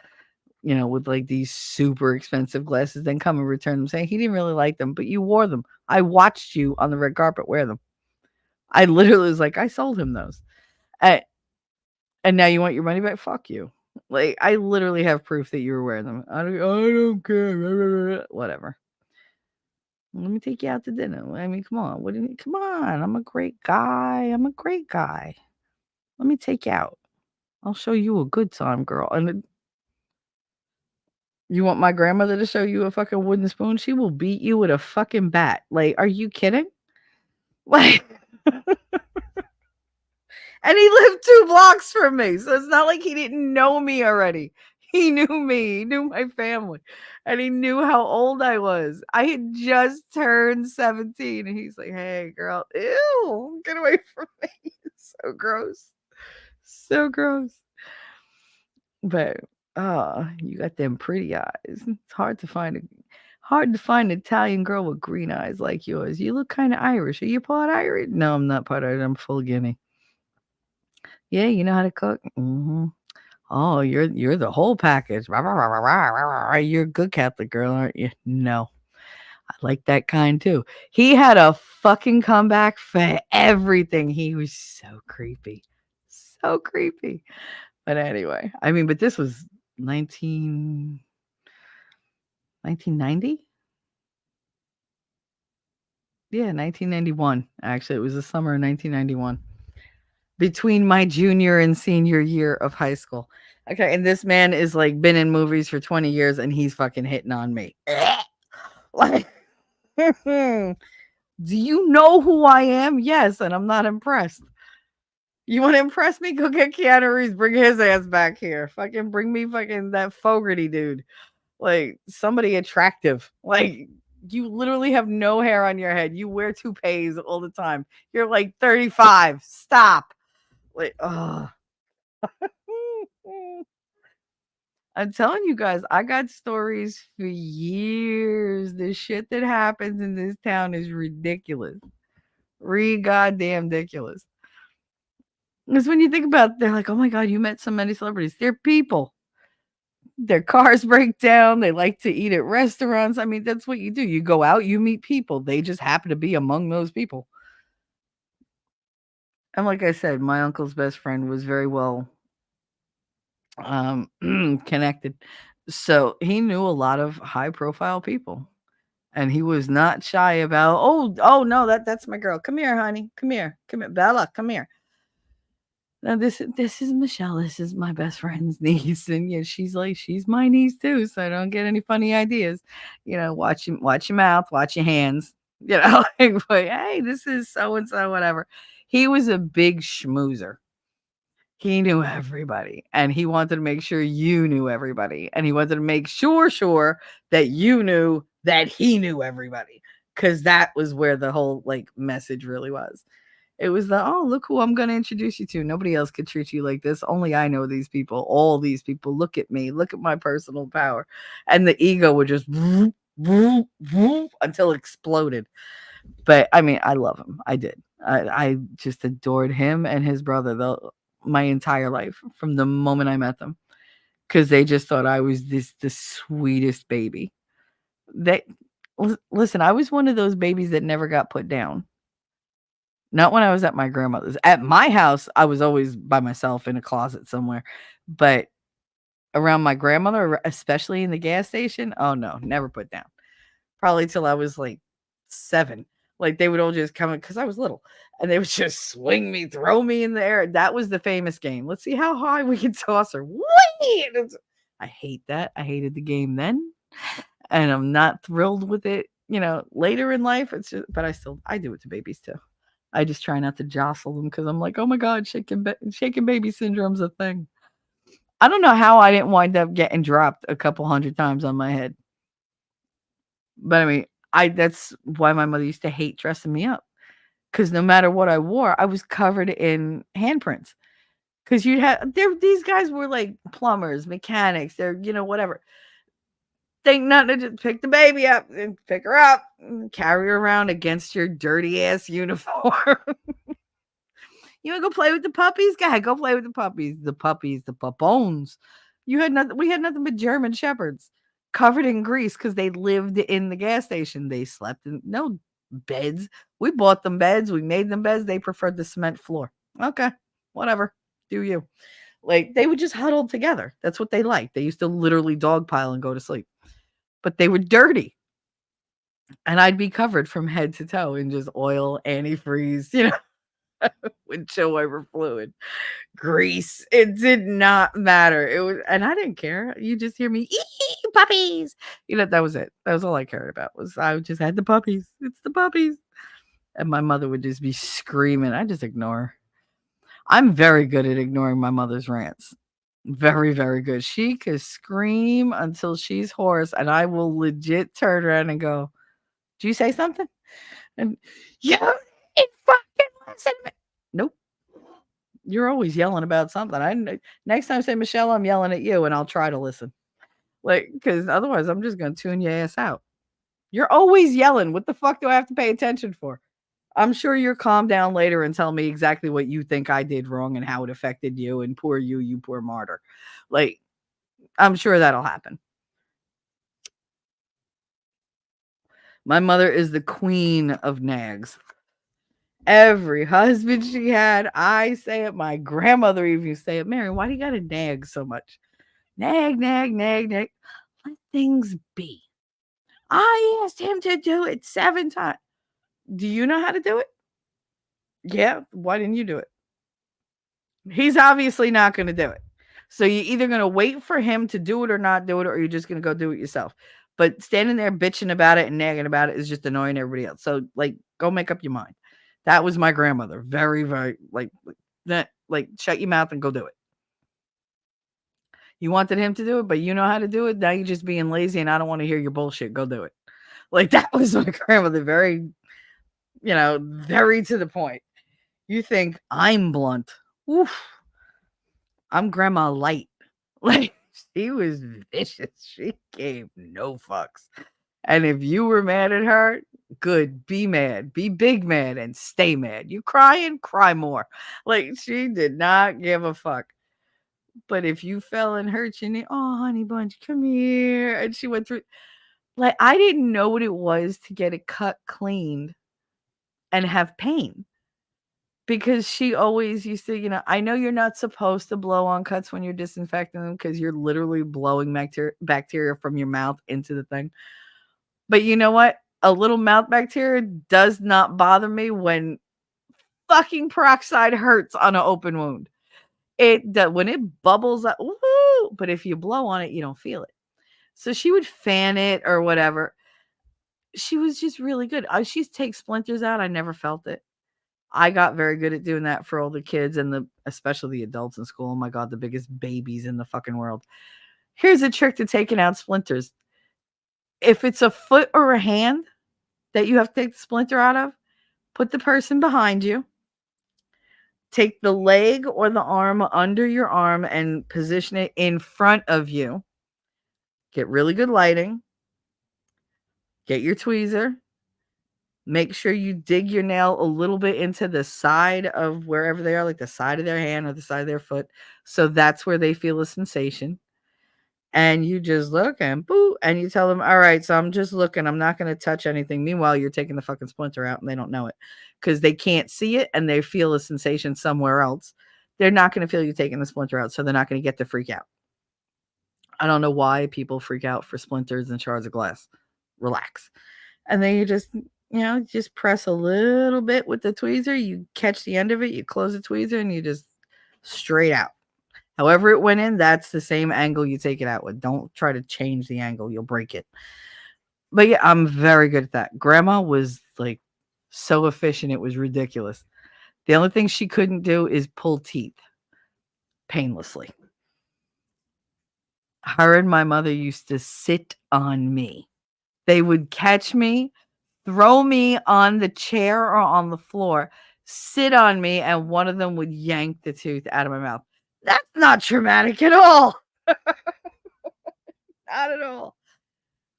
with like these super expensive glasses, then come and return them saying he didn't really like them, but you wore them. I watched you on the red carpet wear them. I literally was like, I sold him those. And now you want your money back? Fuck you. Like, I literally have proof that you were wearing them. I don't care. Whatever. Let me take you out to dinner. I mean, come on. Come on. I'm a great guy. Let me take you out. I'll show you a good time, girl. And you want my grandmother to show you a fucking wooden spoon? She will beat you with a fucking bat. Like, are you kidding? Like, and he lived 2 blocks from me. So it's not like he didn't know me already. He knew me. He knew my family. And he knew how old I was. I had just turned 17. And he's like, hey, girl. Ew. Get away from me. So gross. So gross. But, you got them pretty eyes. It's hard to find an Italian girl with green eyes like yours. You look kind of Irish. Are you part Irish? No, I'm not part Irish. I'm full Guinea. Yeah, you know how to cook? Mm-hmm. Oh, you're the whole package. Rah, rah, rah, rah, rah, rah, rah. You're a good Catholic girl, aren't you? No. I like that kind too. He had a fucking comeback for everything. He was so creepy. So creepy. But anyway, I mean, but this was 1990? Yeah, 1991. Actually, it was the summer of 1991. Between my junior and senior year of high school. Okay, and this man is like been in movies for 20 years and he's fucking hitting on me. Like, do you know who I am? Yes, and I'm not impressed. You want to impress me? Go get Keanu Reeves. Bring his ass back here. Fucking bring me fucking that Fogarty dude. Like, somebody attractive. Like, you literally have no hair on your head. You wear toupees all the time. You're like 35. Stop. Like, oh. I'm telling you guys, I got stories for years. The shit that happens in this town is ridiculous. Goddamn ridiculous. Because when you think about it, they're like, oh my God, you met so many celebrities. They're people. Their cars break down. They like to eat at restaurants. I mean, that's what you do. You go out, you meet people. They just happen to be among those people. And like I said, my uncle's best friend was very well connected. So he knew a lot of high profile people. And he was not shy about, oh no, that's my girl. Come here, honey. Come here. Bella, come here. Now this is Michelle. This is my best friend's niece. And yeah, she's my niece too. So I don't get any funny ideas. Watch your mouth, watch your hands. Like, hey, this is so and so, whatever. He was a big schmoozer. He knew everybody, and he wanted to make sure you knew everybody, and he wanted to make sure that you knew that he knew everybody, because that was where the whole like message really was. It was look who I'm going to introduce you to. Nobody else could treat you like this. Only I know these people. All these people. Look at me. Look at my personal power. And the ego would just until it exploded. But I mean, I love him. I did. I just adored him and his brother my entire life from the moment I met them, because they just thought I was the sweetest baby. They listen, I was one of those babies that never got put down. Not when I was at my grandmother's. At my house, I was always by myself in a closet somewhere. But around my grandmother, especially in the gas station, oh no, never put down. Probably till I was like 7. Like they would all just come in because I was little, and they would just swing me, throw me in the air. That was the famous game. Let's see how high we can toss her. Whee! I hate that. I hated the game then, and I'm not thrilled with it. Later in life, it's just, but I do it to babies too. I just try not to jostle them because I'm like, oh my god, shaking baby syndrome's a thing. I don't know how I didn't wind up getting dropped a couple hundred times on my head. But I mean, that's why my mother used to hate dressing me up. Because no matter what I wore, I was covered in handprints. Because these guys were like plumbers, mechanics, they're, whatever. Think nothing to just pick the baby up and pick her up and carry her around against your dirty ass uniform. You want to go play with the puppies? Go ahead, go play with the puppies. The puppies, the puppones. We had nothing but German shepherds covered in grease because they lived in the gas station. They slept in no beds. We bought them beds. We made them beds. They preferred the cement floor. Okay, whatever. Do you. Like they would just huddle together. That's what they liked. They used to literally dogpile and go to sleep. But they were dirty. And I'd be covered from head to toe in just oil, antifreeze, with chill wiper fluid, grease. It did not matter. It was, and I didn't care. You just hear me, puppies. That was it. That was all I cared about. Was I just had the puppies. It's the puppies. And my mother would just be screaming. I just ignore her. I'm very good at ignoring my mother's rants. Very, very good. She could scream until she's hoarse, and I will legit turn around and go, "Do you say something?" And you ain't fucking listen to me. Nope. You're always yelling about something. Next time say, Michelle, I'm yelling at you, and I'll try to listen. Like, because otherwise I'm just gonna tune your ass out. You're always yelling. What the fuck do I have to pay attention for? I'm sure you'll calm down later and tell me exactly what you think I did wrong and how it affected you, and poor you poor martyr. Like, I'm sure that'll happen. My mother is the queen of nags. Every husband she had, I say it. My grandmother even used to say it. Mary, why do you gotta nag so much? Nag, nag, nag, nag. Let things be. I asked him to do it 7 times. Do you know how to do it? Yeah. Why didn't you do it? He's obviously not going to do it. So you're either going to wait for him to do it or not do it, or you're just going to go do it yourself. But standing there bitching about it and nagging about it is just annoying everybody else. So go make up your mind. That was my grandmother. Very, very that. Like shut your mouth and go do it. You wanted him to do it, but you know how to do it. Now you're just being lazy, and I don't want to hear your bullshit. Go do it. Like that was my grandmother. Very, very to the point. You think I'm blunt? Oof. I'm grandma light. Like she was vicious. She gave no fucks. And if you were mad at her, good, be mad, be big mad, and stay mad. You crying, cry more. Like she did not give a fuck. But if you fell and hurt your knee, oh honey bunch, come here. And she went through like I didn't know what it was to get it cut cleaned and have pain. Because she always used to, I know you're not supposed to blow on cuts when you're disinfecting them because you're literally blowing bacteria from your mouth into the thing. But you know what? A little mouth bacteria does not bother me when fucking peroxide hurts on an open wound. When it bubbles up, woo, but if you blow on it, you don't feel it. So she would fan it or whatever. She was just really good. She'd take splinters out. I never felt it. I got very good at doing that for all the kids and especially the adults in school. Oh my God, the biggest babies in the fucking world. Here's a trick to taking out splinters. If it's a foot or a hand that you have to take the splinter out of, put the person behind you. Take the leg or the arm under your arm and position it in front of you. Get really good lighting. Get your tweezer. Make sure you dig your nail a little bit into the side of wherever they are, like the side of their hand or the side of their foot. So that's where they feel a sensation. And you just look and boo, and you tell them, all right, so I'm just looking. I'm not going to touch anything. Meanwhile, you're taking the fucking splinter out and they don't know it because they can't see it and they feel a sensation somewhere else. They're not going to feel you taking the splinter out. So they're not going to get to freak out. I don't know why people freak out for splinters and shards of glass. Relax. And then you just press a little bit with the tweezer. You catch the end of it, you close the tweezer, and you just straight out. However it went in, that's the same angle you take it out with. Don't try to change the angle. You'll break it. But yeah, I'm very good at that. Grandma was like so efficient. It was ridiculous. The only thing she couldn't do is pull teeth painlessly. Her and my mother used to sit on me. They would catch me, throw me on the chair or on the floor, sit on me, and one of them would yank the tooth out of my mouth. That's not traumatic at all. Not at all.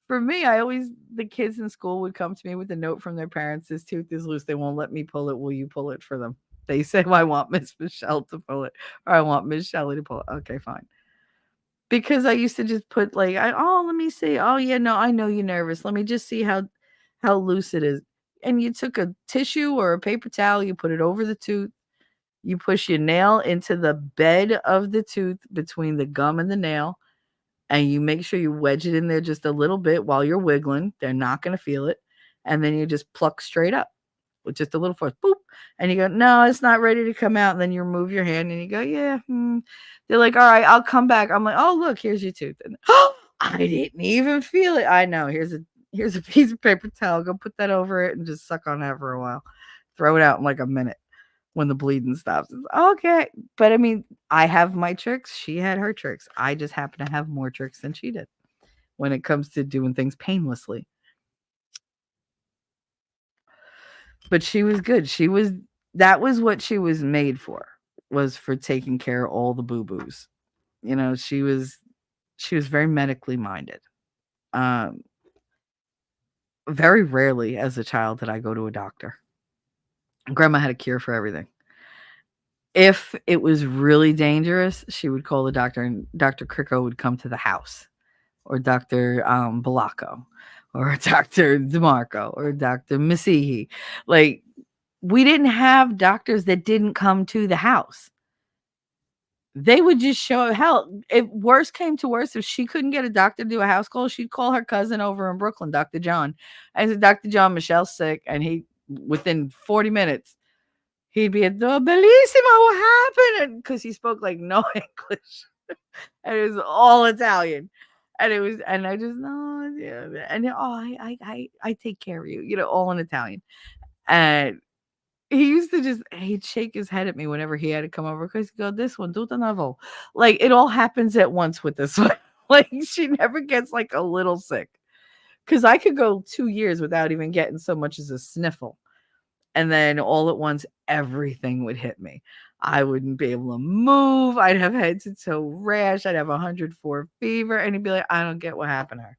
For me, the kids in school would come to me with a note from their parents. This tooth is loose. They won't let me pull it. Will you pull it for them? They say, well, I want Miss Michelle to pull it, or I want Miss Shelley to pull it. Okay, fine. Because I used to just put let me see. Oh yeah, no, I know you're nervous. Let me just see how loose it is. And you took a tissue or a paper towel, you put it over the tooth, you push your nail into the bed of the tooth between the gum and the nail, and you make sure you wedge it in there just a little bit while you're wiggling. They're not going to feel it. And then you just pluck straight up with just a little force. Boop. And you go, no, it's not ready to come out. And then you remove your hand and you go, yeah. They're like, all right, I'll come back. I'm like, oh, look, here's your tooth. And I didn't even feel it. I know. Here's a piece of paper towel. Go put that over it and just suck on that for a while. Throw it out in like a minute when the bleeding stops. It's okay. But I mean, I have my tricks. She had her tricks. I just happen to have more tricks than she did when it comes to doing things painlessly. But she was good. That was what she was made for, was for taking care of all the boo-boos. She was very medically minded. Very rarely as a child did I go to a doctor. Grandma had a cure for everything. If it was really dangerous, she would call the doctor, and Dr. Kricko would come to the house, or Dr. Balacco, or Dr. DeMarco, or Dr. Masihi. Like, we didn't have doctors that didn't come to the house. They would just show hell. If worse came to worse, if she couldn't get a doctor to do a house call, she'd call her cousin over in Brooklyn, Dr. John. I said, Dr. John, Michelle's sick. And within 40 minutes, he'd be at the bellissimo, what happened? Because he spoke like no English. And it was all Italian. And I just, no, yeah. And I take care of you, all in Italian. And he used to he'd shake his head at me whenever he had to come over, because he'd go, this one, do the novel. Like, it all happens at once with this one. Like, she never gets like a little sick. Because I could go 2 years without even getting so much as a sniffle. And then all at once, everything would hit me. I wouldn't be able to move. I'd have head to toe rash. I'd have 104 fever. And he'd be like, I don't get what happened to her.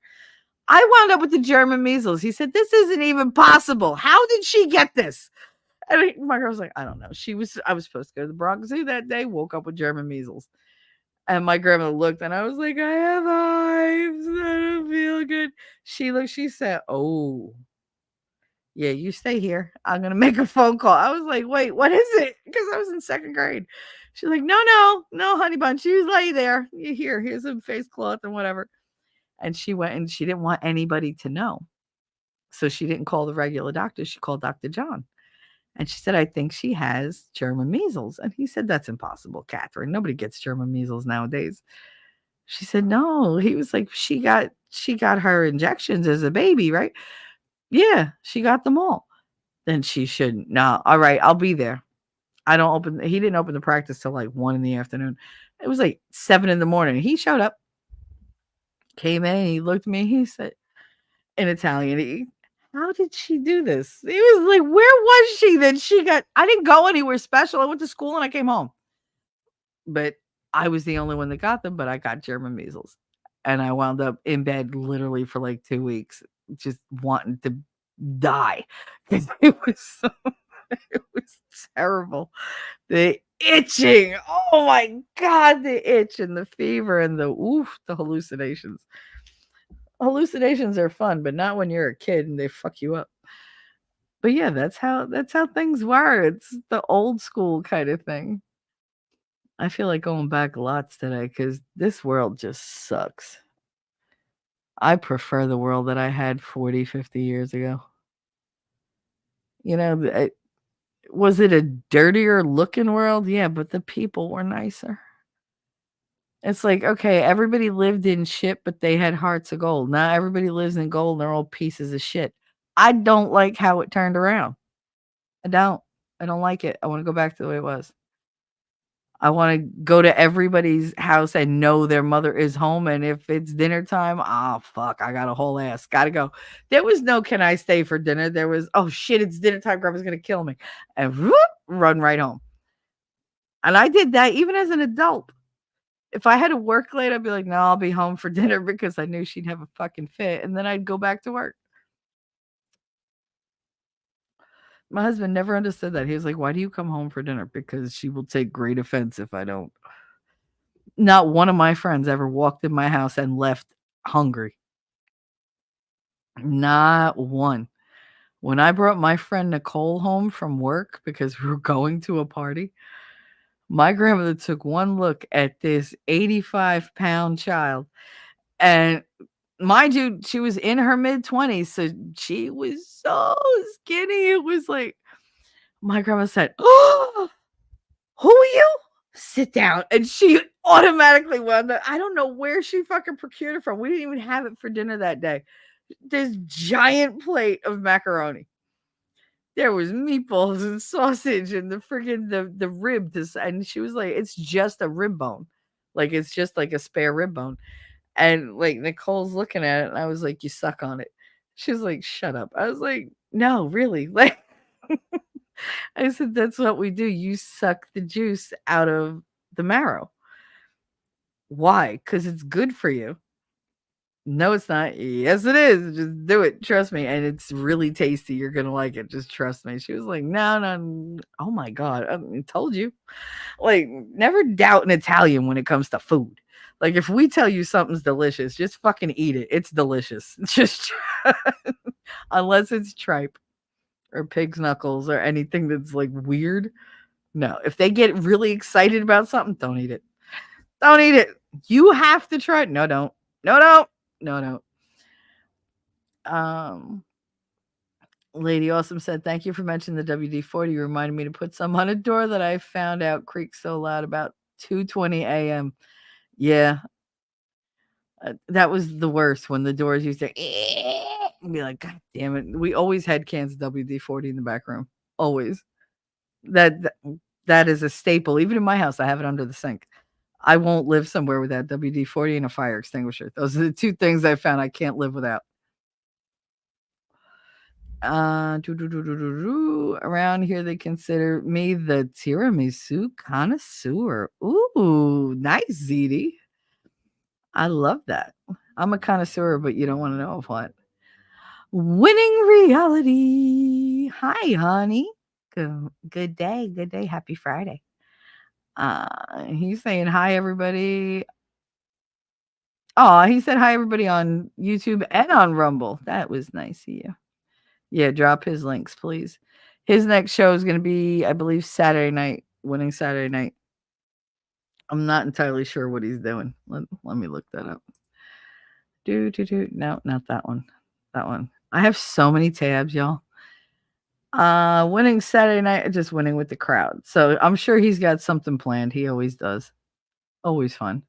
I wound up with the German measles. He said, this isn't even possible. How did she get this? And my girl was like, I don't know. I was supposed to go to the Bronx Zoo that day, woke up with German measles. And my grandma looked, and I was like, I have hives. I don't feel good. She looked, she said, oh, yeah, you stay here. I'm going to make a phone call. I was like, wait, what is it? Because I was in second grade. She's like, no, honey bun. You lay there. Here's a face cloth and whatever. And she went, and she didn't want anybody to know. So she didn't call the regular doctor. She called Dr. John. And she said, I think she has German measles. And he said, that's impossible, Catherine. Nobody gets German measles nowadays. She said, no. He was like, she got her injections as a baby, right? Yeah, she got them all. Then she shouldn't. No, all right, I'll be there. He didn't open the practice till like 1 p.m. It was like 7 a.m. He showed up, came in, he looked at me, he said, in Italian, how did she do this? He was like, where was she that I didn't go anywhere special. I went to school and I came home. But I was the only one that got them, but I got German measles. And I wound up in bed literally for like 2 weeks, just wanting to die. It was so It was terrible. The itching. Oh my God, the itch and the fever and the hallucinations. Hallucinations are fun, but not when you're a kid and they fuck you up. But yeah, that's how things were. It's the old school kind of thing. I feel like going back lots today because this world just sucks. I prefer the world that I had 40, 50 years ago. You know, was it a dirtier looking world? Yeah, but the people were nicer. It's like, okay, everybody lived in shit, but they had hearts of gold. Now everybody lives in gold and they're all pieces of shit. I don't like how it turned around. I don't. I don't like it. I want to go back to the way it was. I want to go to everybody's house and know their mother is home. And if it's dinner time, oh, fuck, I got a whole ass. Gotta go. There was no, can I stay for dinner? There was, oh, shit, it's dinner time. Grandma's going to kill me. And whoop, run right home. And I did that even as an adult. If I had to work late, I'd be like, no, I'll be home for dinner because I knew she'd have a fucking fit. And then I'd go back to work. My husband never understood that. He was like, why do you come home for dinner? Because she will take great offense if I don't. Not one of my friends ever walked in my house and left hungry. Not one. When I brought my friend Nicole home from work because we were going to a party, my grandmother took one look at this 85-pound child. And mind you, she was in her mid-20s, so she was so skinny. It was like, my grandma said, oh, who are you? Sit down. And she automatically wound up. I don't know where she fucking procured it from. We didn't even have it for dinner that day. This giant plate of macaroni. There was meatballs and sausage and the friggin' the rib. And she was like, it's just a rib bone. Like, it's just like a spare rib bone. And like Nicole's looking at it, and I was like, you suck on it. She was like, shut up. I was like, no, really. Like, I said, that's what we do. You suck the juice out of the marrow. Why? Because it's good for you. No, it's not. Yes, it is. Just do it. Trust me. And it's really tasty. You're going to like it. Just trust me. She was like, no, no. Oh my God. I told you. Like, never doubt an Italian when it comes to food. Like, if we tell you something's delicious, just fucking eat it. It's delicious. Just unless it's tripe or pig's knuckles or anything that's like weird. No, if they get really excited about something, don't eat it. Don't eat it. You have to try it. No, don't. No, don't. No, don't. Lady Awesome said, thank you for mentioning the WD-40. You reminded me to put some on a door that I found out creaks so loud about 2:20 a.m. Yeah. That was the worst when the doors used to be like, God damn it. We always had cans of WD-40 in the back room. Always. That is a staple. Even in my house, I have it under the sink. I won't live somewhere without WD-40 and a fire extinguisher. Those are the two things I found I can't live without. Around here, they consider me the tiramisu connoisseur. Ooh, nice, ZD. I love that. I'm a connoisseur, but you don't want to know of what. Winning reality. Hi, honey. Good day. Good day. Happy Friday. He's saying hi, everybody. Oh, he said hi, everybody on YouTube and on Rumble. That was nice of you. Yeah, drop his links, please. His next show is going to be, I believe, Saturday night, Winning Saturday night. I'm not entirely sure what he's doing. Let me look that up. No, not that one. That one. I have so many tabs, y'all. Winning Saturday night, just winning with the crowd. So I'm sure he's got something planned. He always does. Always fun.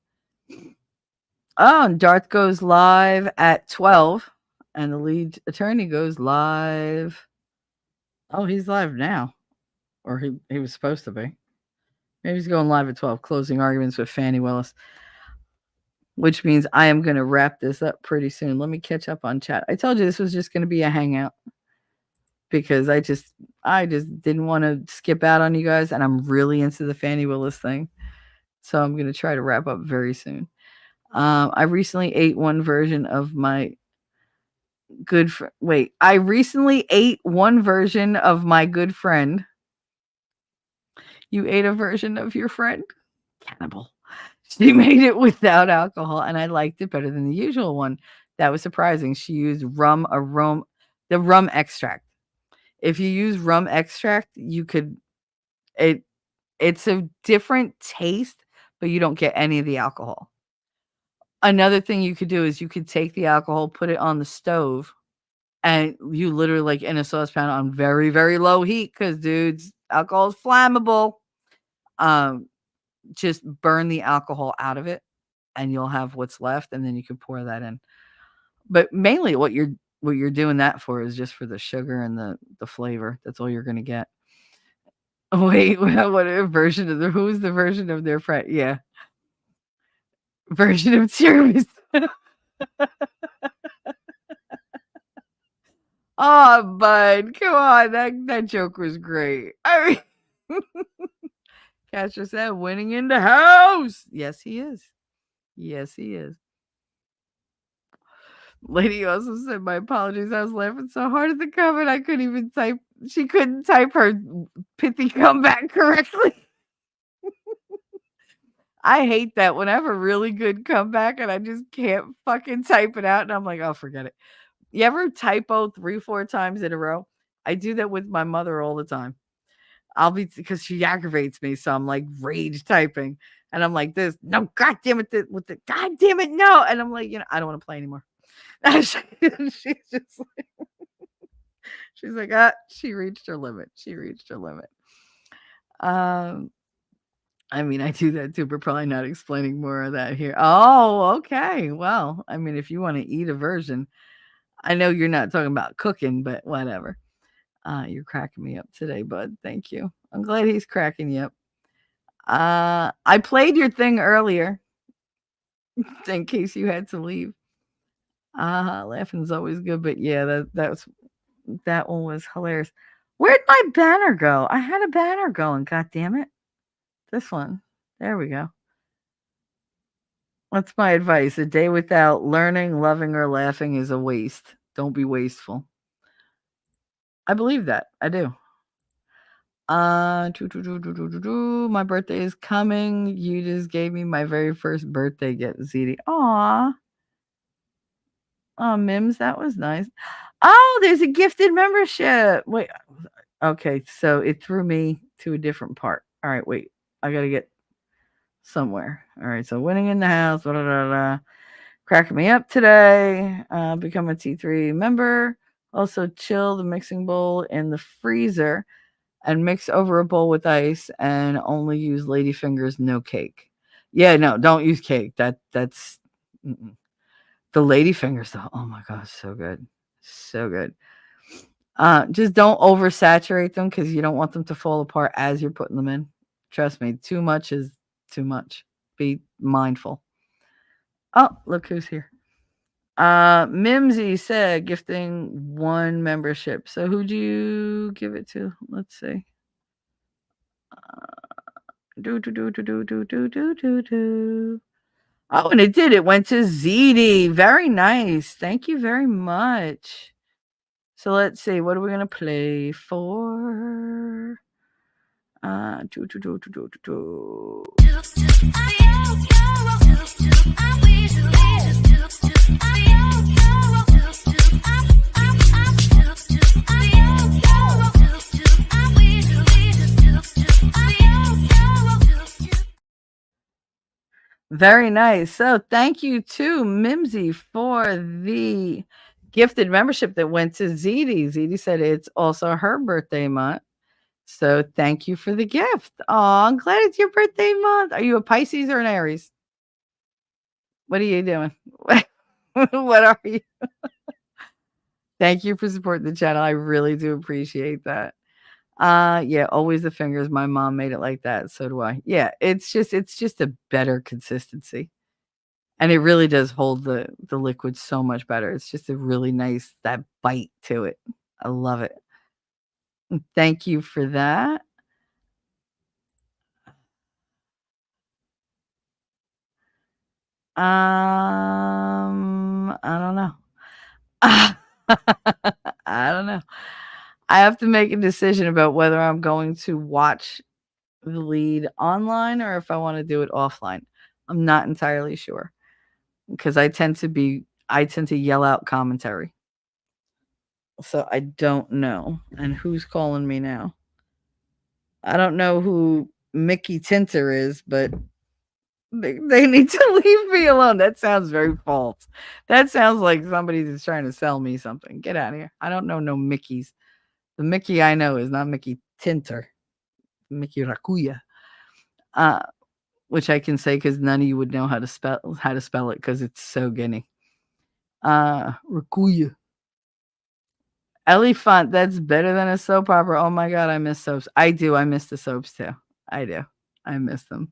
Oh, and Darth goes live at 12, and the lead attorney goes live. Oh, he's live now. Or he was supposed to be. Maybe he's going live at 12, closing arguments with Fannie Willis. Which means I am going to wrap this up pretty soon. Let me catch up on chat. I told you this was just going to be a hangout. Because I just didn't want to skip out on you guys, and I'm really into the Fannie Willis thing. So I'm going to try to wrap up very soon. I recently ate one version of my good friend. Wait, I recently ate one version of my good friend You ate a version of your friend? Cannibal. She made it without alcohol, and I liked it better than the usual one. That was surprising. She used the rum extract. If you use rum extract, you could it it's a different taste, but you don't get any of the alcohol. Another thing you could do is you could take the alcohol, put it on the stove, and you literally like in a saucepan on very, very low heat because dudes, alcohol is flammable. Um, just burn the alcohol out of it and you'll have what's left, and then you can pour that in. But mainly what you're doing that for is just for the sugar and the flavor. That's all you're gonna get. Wait, what a version of who's the version of their friend? Yeah, version of tiramisu. Oh, bud, come on, that joke was great. I mean, Castro said, "Winning in the house." Yes, he is. Yes, he is. Lady also said, "My apologies. I was laughing so hard at the comment I couldn't even type. She couldn't type her pithy comeback correctly." I hate that when I have a really good comeback and I just can't fucking type it out, and I'm like, "Oh, forget it." You ever typo 3, 4 times in a row? I do that with my mother all the time. I'll be because she aggravates me, so I'm like rage typing, and I'm like this. No, god damn it, with the god damn it, no, and I'm like, I don't want to play anymore. She's just she's like, she reached her limit. She reached her limit. Um, I mean, I do that too, but probably not explaining more of that here. Oh, okay. Well, I mean, if you want to eat a version, I know you're not talking about cooking, but whatever. You're cracking me up today, bud. Thank you. I'm glad he's cracking you up. I played your thing earlier in case you had to leave. Laughing's always good, but yeah, that one was hilarious. Where'd my banner go? I had a banner going. God damn it! This one. There we go. That's my advice. A day without learning, loving, or laughing is a waste. Don't be wasteful. I believe that. I do. My birthday is coming. You just gave me my very first birthday gift, ZD. Aw. Oh, Mims, that was nice. Oh, there's a gifted membership. Wait. Okay, so it threw me to a different part. All right, wait. I gotta get somewhere. All right, so winning in the house. Blah, blah, blah, blah. Cracking me up today. Become a T3 member. Also, chill the mixing bowl in the freezer and mix over a bowl with ice and only use ladyfingers, no cake. Yeah, no, don't use cake. That's the ladyfingers though. Oh my gosh, so good. So good. Just don't oversaturate them because you don't want them to fall apart as you're putting them in. Trust me, too much is too much. Be mindful. Oh, look who's here. Mimsy said gifting 1 membership. So who'd you give it to? Let's see. Do. Oh, and it did. It went to ZD. Very nice. Thank you very much. So let's see. What are we gonna play for? Do. Very nice. So thank you to Mimsy for the gifted membership that went to ZD. ZD said it's also her birthday month. So thank you for the gift. Oh, I'm glad it's your birthday month. Are you a Pisces or an Aries? What are you doing? What are you? Thank you for supporting the channel. I really do appreciate that. Yeah, always the fingers. My mom made it like that. So do I. Yeah, it's just a better consistency. And it really does hold the liquid so much better. It's just a really nice that bite to it. I love it. Thank you for that. I don't know. I don't know. I have to make a decision about whether I'm going to watch the lead online or if I want to do it offline. I'm not entirely sure because I tend to yell out commentary. So I don't know. And who's calling me now? I don't know who Mickey Tinter is, but they need to leave me alone. That sounds very false. That sounds like somebody that's trying to sell me something. Get out of here. I don't know no Mickeys. The Mickey I know is not Mickey Tinter. Mickey Rakuya. Which I can say because none of you would know how to spell it because it's so guinea. Rakuya. Elephant, that's better than a soap opera. Oh my god, I miss soaps. I do. I miss the soaps too. I do. I miss them.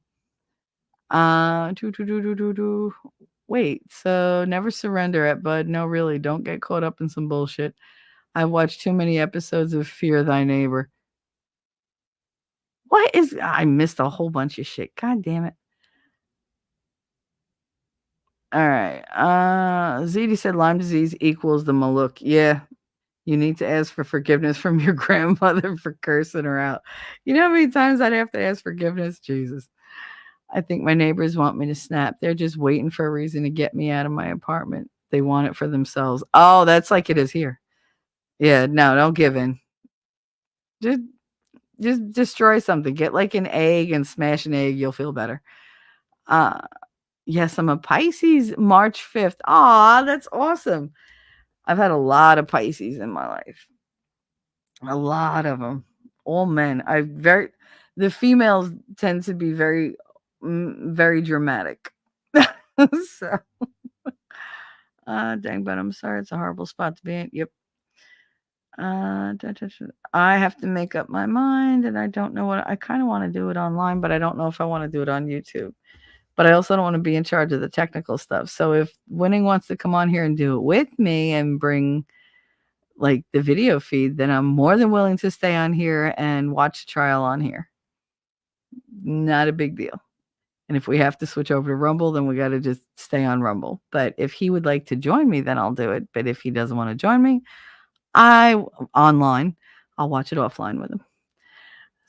Wait, so never surrender at Bud. No, really, don't get caught up in some bullshit. I've watched too many episodes of Fear Thy Neighbor. What is I missed a whole bunch of shit. God damn it. All right. ZD said Lyme disease equals the Maluk. Yeah. You need to ask for forgiveness from your grandmother for cursing her out. You know how many times I'd have to ask forgiveness? Jesus. I think my neighbors want me to snap. They're just waiting for a reason to get me out of my apartment. They want it for themselves. Oh, that's like it is here. Yeah, no, don't give in. Just destroy something. Get like an egg and smash an egg. You'll feel better. Yes, I'm a Pisces, March 5th. Aw, that's awesome. I've had a lot of Pisces in my life. A lot of them. All men. The females tend to be very, very dramatic. So, dang, but I'm sorry. It's a horrible spot to be in. Yep. I have to make up my mind, and I don't know what I kind of want to do it online, but I don't know if I want to do it on YouTube. But I also don't want to be in charge of the technical stuff. So if Winning wants to come on here and do it with me and bring like the video feed, then I'm more than willing to stay on here and watch the trial on here. Not a big deal. And if we have to switch over to Rumble, then we got to just stay on Rumble. But if he would like to join me, then I'll do it. But if he doesn't want to join me, I'll watch it offline with him.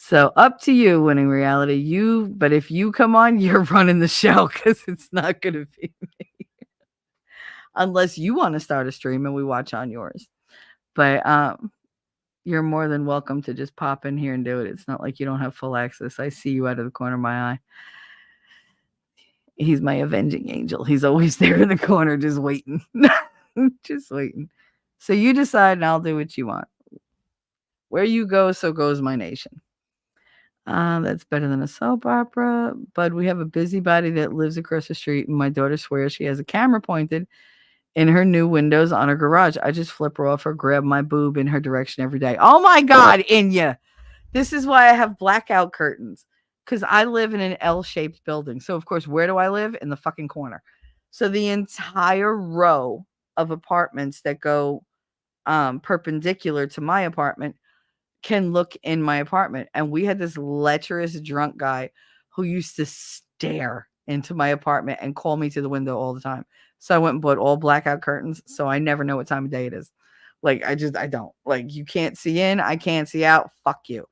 So up to you, Winning Reality. But if you come on, you're running the show because it's not going to be me. Unless you want to start a stream and we watch on yours. But you're more than welcome to just pop in here and do it. It's not like you don't have full access. I see you out of the corner of my eye. He's my avenging angel. He's always there in the corner just waiting. Just waiting. So you decide and I'll do what you want. Where you go, so goes my nation. That's better than a soap opera. But we have a busybody that lives across the street, and my daughter swears she has a camera pointed in her new windows on her garage. I just flip her off or grab my boob in her direction every day. Oh my God, Inya. This is why I have blackout curtains. Because I live in an L-shaped building. So, of course, where do I live? In the fucking corner. So the entire row of apartments that go perpendicular to my apartment can look in my apartment. And we had this lecherous drunk guy who used to stare into my apartment and call me to the window all the time. So I went and bought all blackout curtains. So I never know what time of day it is. Like, I don't. Like, you can't see in, I can't see out. Fuck you.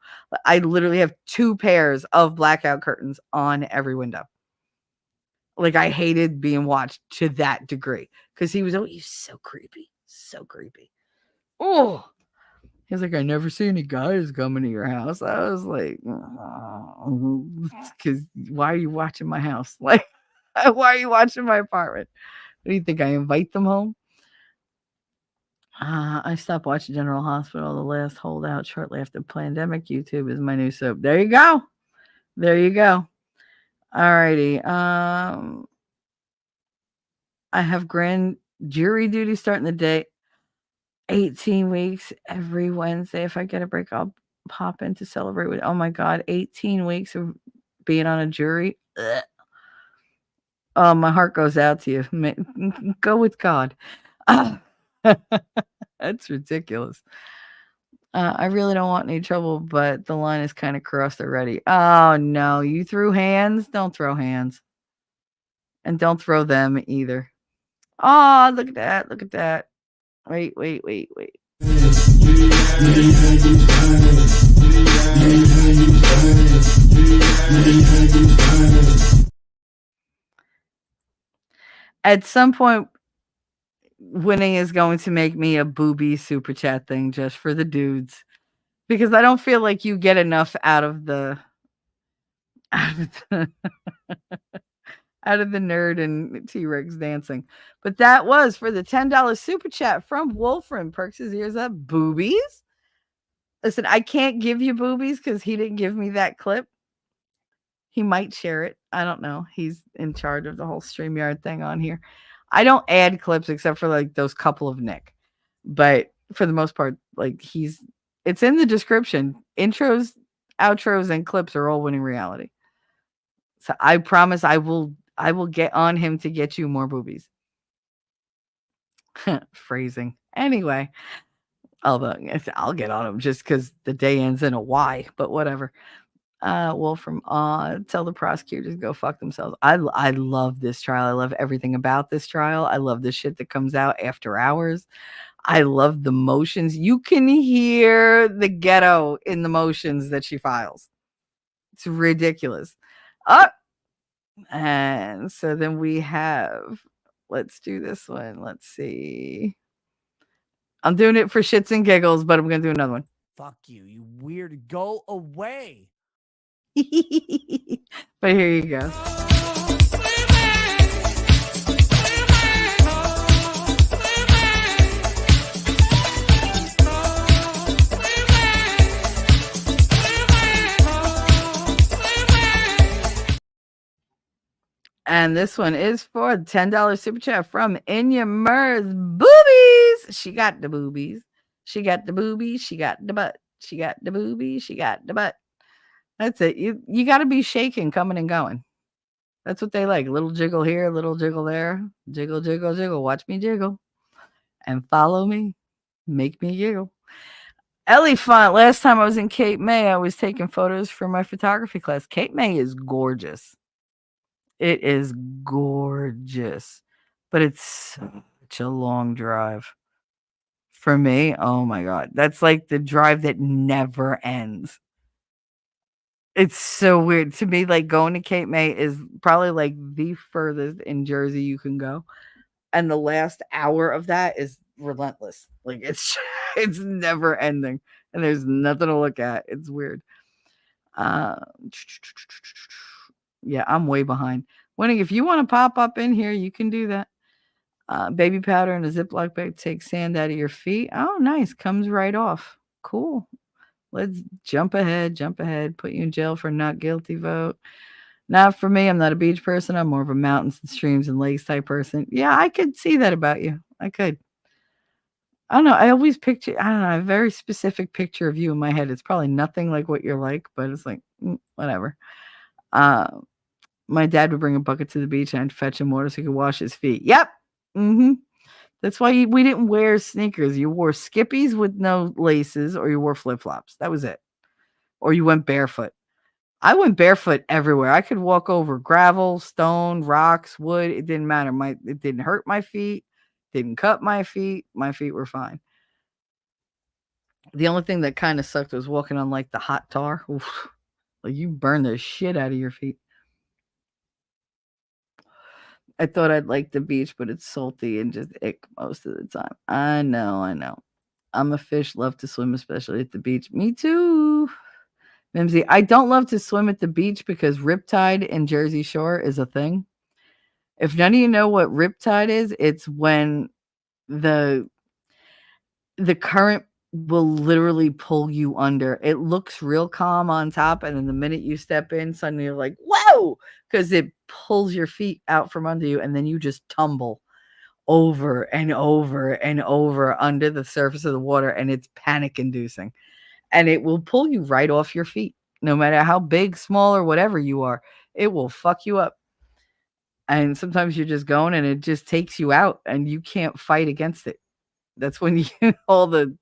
I literally have 2 pairs of blackout curtains on every window. Like, I hated being watched to that degree. Because he was always so creepy. So creepy. Oh, he was like, I never see any guys coming to your house. I was like, because why are you watching my house? Like, why are you watching my apartment? What do you think? I invite them home? I stopped watching General Hospital, the last holdout shortly after the pandemic. YouTube is my new soap. There you go. There you go. All righty. I have grand jury duty starting the day. 18 weeks every Wednesday. If I get a break, I'll pop in to celebrate with. Oh my God, 18 weeks of being on a jury. Ugh. Oh, my heart goes out to you. Go with God. That's ridiculous. I really don't want any trouble, but the line is kind of crossed already. Oh no, you threw hands? Don't throw hands. And don't throw them either. Oh, look at that. Look at that. Wait. At some point, winning is going to make me a booby super chat thing just for the dudes because I don't feel like you get enough out of the out of the, out of the nerd and T-Rex dancing. But that was for the $10 super chat from Wolfram. Perks his ears up. Boobies? Listen, I can't give you boobies because he didn't give me that clip. He might share it. I don't know. He's in charge of the whole StreamYard thing on here. I don't add clips except for like those couple of Nick. But for the most part, like it's in the description. Intros, outros, and clips are all winning reality. So I promise I will get on him to get you more boobies. Phrasing. Anyway, although I'll get on him just because the day ends in a Y, but whatever. Wolfram, tell the prosecutors to go fuck themselves. I love this trial. I love everything about this trial. I love the shit that comes out after hours. I love the motions. You can hear the ghetto in the motions that she files. It's ridiculous. And so then we have, let's do this one. Let's see. I'm doing it for shits and giggles, but I'm going to do another one. Fuck you, you weird. Go away. But here you go. And this one is for $10 super chat from Inya Mers. Boobies. She got the boobies. She got the boobies. She got the butt. She got the boobies. She got the butt. That's it. You got to be shaking, coming and going. That's what they like. A little jiggle here, a little jiggle there. Jiggle, jiggle, jiggle. Watch me jiggle. And follow me. Make me giggle. Ellie Font. Last time I was in Cape May, I was taking photos for my photography class. Cape May is gorgeous. It is gorgeous. But it's such a long drive. For me, oh my God. That's like the drive that never ends. It's so weird to me. Like going to Cape May is probably like the furthest in Jersey you can go, and the last hour of that is relentless. Like it's it's never ending, and there's nothing to look at. It's weird. Yeah, I'm way behind. Winning, if you want to pop up in here, you can do that. Baby powder in a Ziploc bag takes sand out of your feet. Oh, nice. Comes right off. Cool. Let's jump ahead, put you in jail for not guilty vote. Not for me. I'm not a beach person. I'm more of a mountains and streams and lakes type person. Yeah, I could see that about you. I could. I don't know. I always picture, I don't know, a very specific picture of you in my head. It's probably nothing like what you're like, but it's like, whatever. My dad would bring a bucket to the beach and I'd fetch him water so he could wash his feet. Yep. Mm-hmm. That's why we didn't wear sneakers. You wore skippies with no laces or you wore flip-flops. That was it. Or you went barefoot. I went barefoot everywhere. I could walk over gravel, stone, rocks, wood. It didn't matter. It didn't hurt my feet. Didn't cut my feet. My feet were fine. The only thing that kind of sucked was walking on like the hot tar. Oof. Like you burn the shit out of your feet. I thought I'd like the beach, but it's salty and just ick most of the time. I know. I'm a fish, love to swim, especially at the beach. Me too. Mimsy, I don't love to swim at the beach because riptide in Jersey Shore is a thing. If none of you know what riptide is, it's when the current will literally pull you under. It looks real calm on top, and then the minute you step in, suddenly you're like, whoa, because it pulls your feet out from under you, and then you just tumble over and over and over under the surface of the water, and it's panic inducing. And it will pull you right off your feet, no matter how big, small, or whatever you are. It will fuck you up. And sometimes you're just going and it just takes you out and you can't fight against it. That's when all the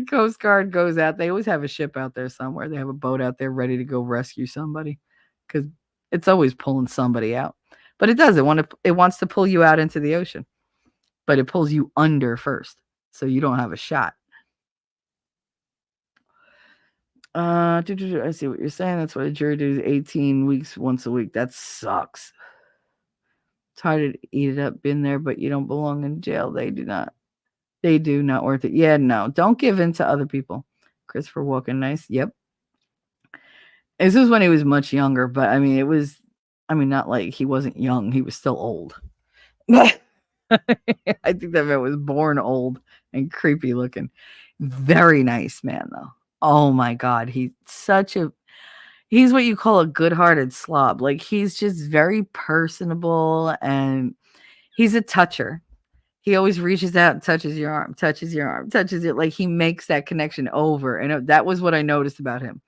Coast Guard goes out. They always have a ship out there somewhere. They have a boat out there ready to go rescue somebody because it's always pulling somebody out. But it does. It wants to pull you out into the ocean, but it pulls you under first, so you don't have a shot. I see what you're saying. That's what a jury does 18 weeks once a week. That sucks. It's hard to eat it up. Been there, but you don't belong in jail. They do not. They do not worth it. Yeah, no. Don't give in to other people. Christopher Walken, nice. Yep. This was when he was much younger, but I mean, not like he wasn't young. He was still old. I think that man was born old and creepy looking. Very nice man, though. Oh my God. He's what you call a good-hearted slob. Like, he's just very personable and he's a toucher. He always reaches out and touches your arm, touches your arm, touches it. Like, he makes that connection over. And that was what I noticed about him.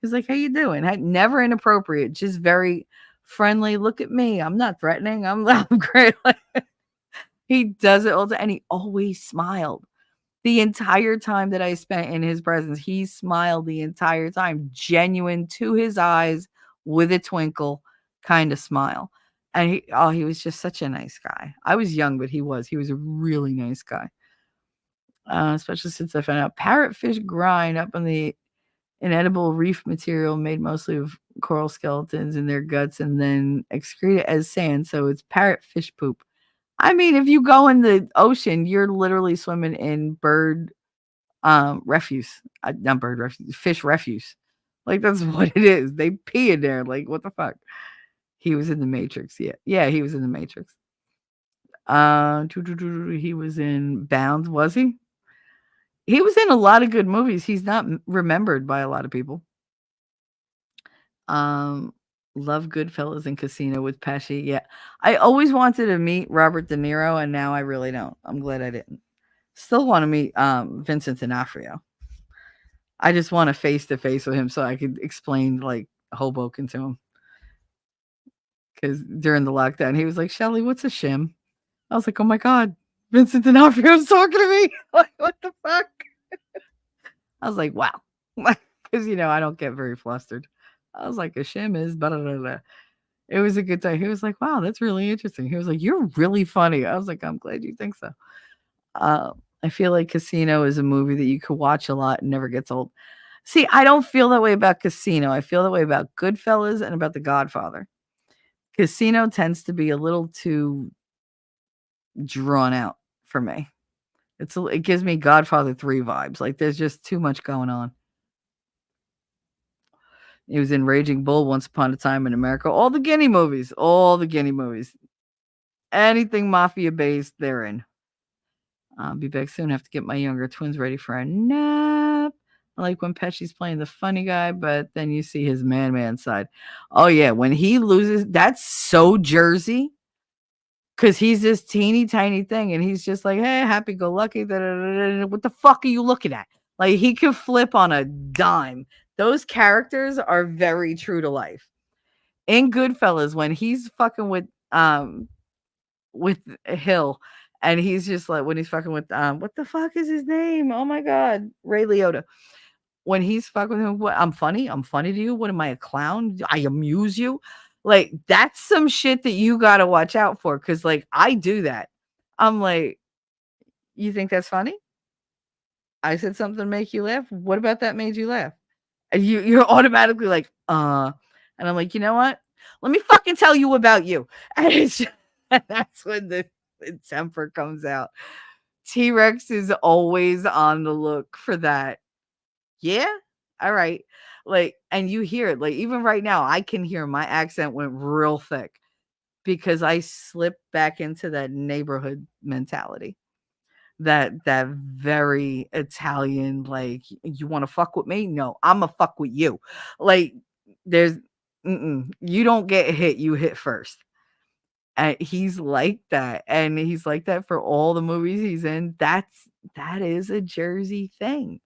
He's like, how you doing? Never inappropriate, just very friendly. Look at me. I'm not threatening. I'm great. Like, he does it all the time. And he always smiled. The entire time that I spent in his presence, he smiled the entire time, genuine to his eyes with a twinkle kind of smile. And he was just such a nice guy. I was young, but he was a really nice guy. Especially since I found out parrotfish grind up on the inedible reef material made mostly of coral skeletons in their guts and then excrete it as sand. So it's parrotfish poop. I mean, if you go in the ocean, you're literally swimming in bird refuse. Not bird refuse, fish refuse. Like, that's what it is. They pee in there. Like, what the fuck? He was in the Matrix. Yeah, he was in the Matrix. He was in Bound, was he? He was in a lot of good movies. He's not remembered by a lot of people. Love Goodfellas and Casino with Pesci. Yeah. I always wanted to meet Robert De Niro, and now I really don't. I'm glad I didn't. Still want to meet Vincent D'Onofrio. I just want a face-to-face with him so I could explain, like, Hoboken to him. Because during the lockdown, he was like, Shelly, what's a shim? I was like, oh my God, Vincent D'Onofrio's talking to me. Like, what the fuck? I was like, wow. Because, I don't get very flustered. I was like, a shim is blah, blah, blah, blah. It was a good time. He was like, wow, that's really interesting. He was like, you're really funny. I was like, I'm glad you think so. I feel like Casino is a movie that you could watch a lot and never gets old. See, I don't feel that way about Casino. I feel that way about Goodfellas and about The Godfather. Casino tends to be a little too drawn out for me. It gives me Godfather 3 vibes. Like, there's just too much going on. He was in Raging Bull, Once Upon a Time in America. All the Guinea movies. Anything mafia based, they're in. I'll be back soon. Have to get my younger twins ready for a nap. I like when Pesci's playing the funny guy, but then you see his man side. Oh, yeah. When he loses, that's so Jersey. Because he's this teeny tiny thing, and he's just like, hey, happy-go-lucky. What the fuck are you looking at? Like, he can flip on a dime. Those characters are very true to life. In Goodfellas, when he's fucking with Hill, and he's just like, when he's fucking with what the fuck is his name? Oh my God, Ray Liotta. When he's fucking with him, what? I'm funny to you. What am I, a clown? I amuse you. Like, that's some shit that you gotta watch out for, because, like, I do that. I'm like, you think that's funny? I said something to make you laugh. What about that made you laugh? And you're automatically like, and I'm like, you know what? Let me fucking tell you about you. And it's just, that's when the temper comes out. T-Rex is always on the look for that. Yeah. All right. Like, and you hear it. Like, even right now, I can hear my accent went real thick because I slipped back into that neighborhood mentality. That very Italian, like, you want to fuck with me? No, I'm a fuck with you. Like, you don't get hit, you hit first. And he's like that, and he's like that for all the movies he's in. That is a Jersey thing,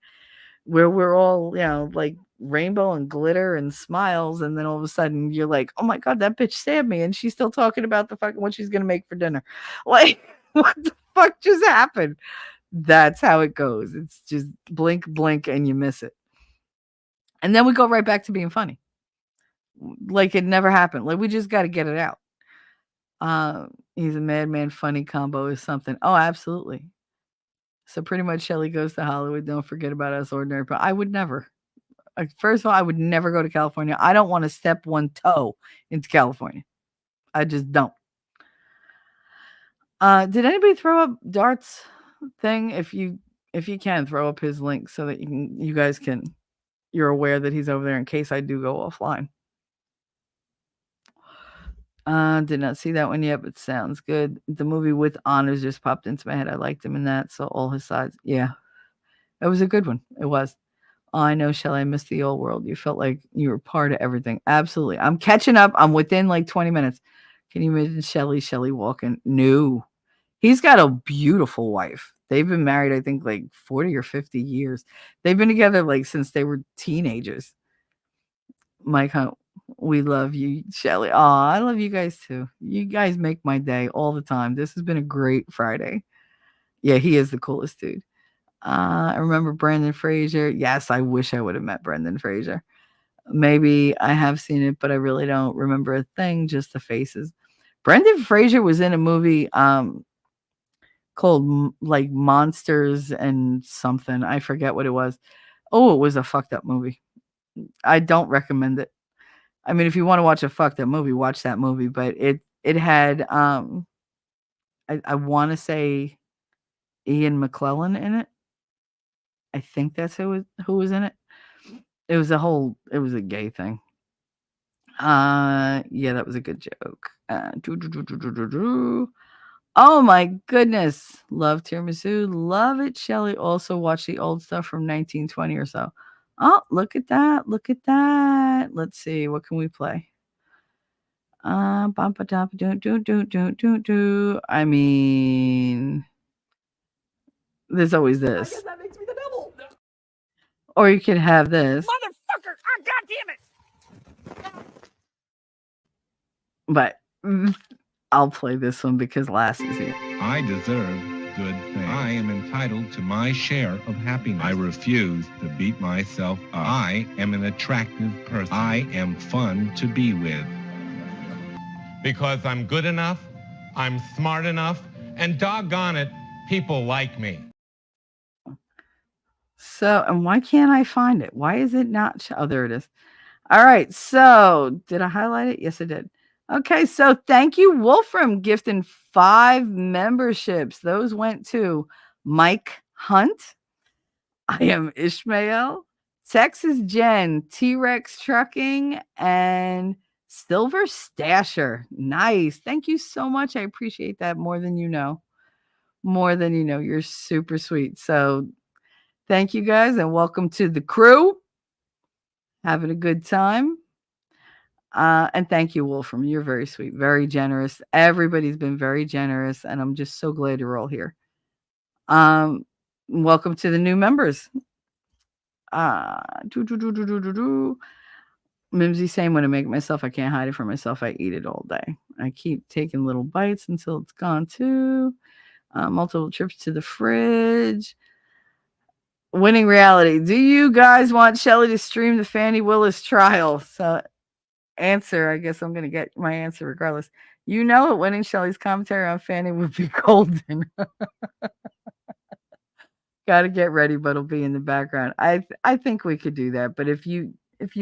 where we're all, like, rainbow and glitter and smiles, and then all of a sudden you're like, oh my God, that bitch stabbed me, and she's still talking about the fucking what she's gonna make for dinner. Like, what the fuck just happened? That's how it goes. It's just blink, and you miss it. And then we go right back to being funny. Like, it never happened. Like, we just got to get it out. He's a madman funny combo is something. Oh, absolutely. So pretty much Shelley Goes to Hollywood. Don't forget about us ordinary. But I would never. First of all, I would never go to California. I don't want to step one toe into California. I just don't. Did anybody throw up Dart's thing? If you can, throw up his link so that you guys can, you're aware that he's over there in case I do go offline. Did not see that one yet, but sounds good. The movie With Honors just popped into my head. I liked him in that, so all his sides. Yeah, it was a good one. It was. Oh, I know, Shelly. I missed the old world. You felt like you were part of everything. Absolutely. I'm catching up. I'm within like 20 minutes. Can you imagine Shelly walking? No. He's got a beautiful wife. They've been married, I think, like 40 or 50 years. They've been together like since they were teenagers. Mike Hunt, we love you, Shelly. Oh, I love you guys too. You guys make my day all the time. This has been a great Friday. Yeah, he is the coolest dude. I remember Brendan Fraser. Yes, I wish I would have met Brendan Fraser. Maybe I have seen it, but I really don't remember a thing, just the faces. Brendan Fraser was in a movie called like Monsters and something. I forget what it was. Oh, it was a fucked up movie. I don't recommend it. I mean, if you want to watch a fucked up movie, watch that movie. But it had I want to say Ian McClellan in it. I think that's who was in it. It was a gay thing. Yeah, that was a good joke. Oh my goodness. Love tiramisu. Love it, Shelly. Also watch the old stuff from 1920 or so. Oh, look at that. Look at that. Let's see. What can we play? I mean, there's always I this. guess that makes me the devil. Or you could have this. Motherfucker! Oh, God damn it! But I'll play this one because Lass is here. I deserve good things. I am entitled to my share of happiness. I refuse to beat myself up. I am an attractive person. I am fun to be with. Because I'm good enough, I'm smart enough, and doggone it, people like me. So, and why can't I find it? Why is it not? Oh, there it is. All right. So, did I highlight it? Yes, I did. Okay. So, thank you, Wolfram, gifting 5 memberships. Those went to Mike Hunt. I am Ishmael, Texas Jen, T-Rex Trucking, and Silver Stasher. Nice. Thank you so much. I appreciate that more than you know. More than you know. You're super sweet. So, thank you guys and welcome to the crew. Having a good time. And thank you, Wolfram. You're very sweet, very generous. Everybody's been very generous, and I'm just so glad you're all here. Welcome to the new members. Mimsy saying, when I make it myself, I can't hide it from myself. I eat it all day. I keep taking little bites until it's gone too. Multiple trips to the fridge. Winning reality. Do you guys want Shelly to stream the Fannie Willis trial? So, answer. I guess I'm going to get my answer regardless. You know it. Winning Shelly's commentary on Fannie would be golden. Got to get ready, but it'll be in the background. I think we could do that. But if you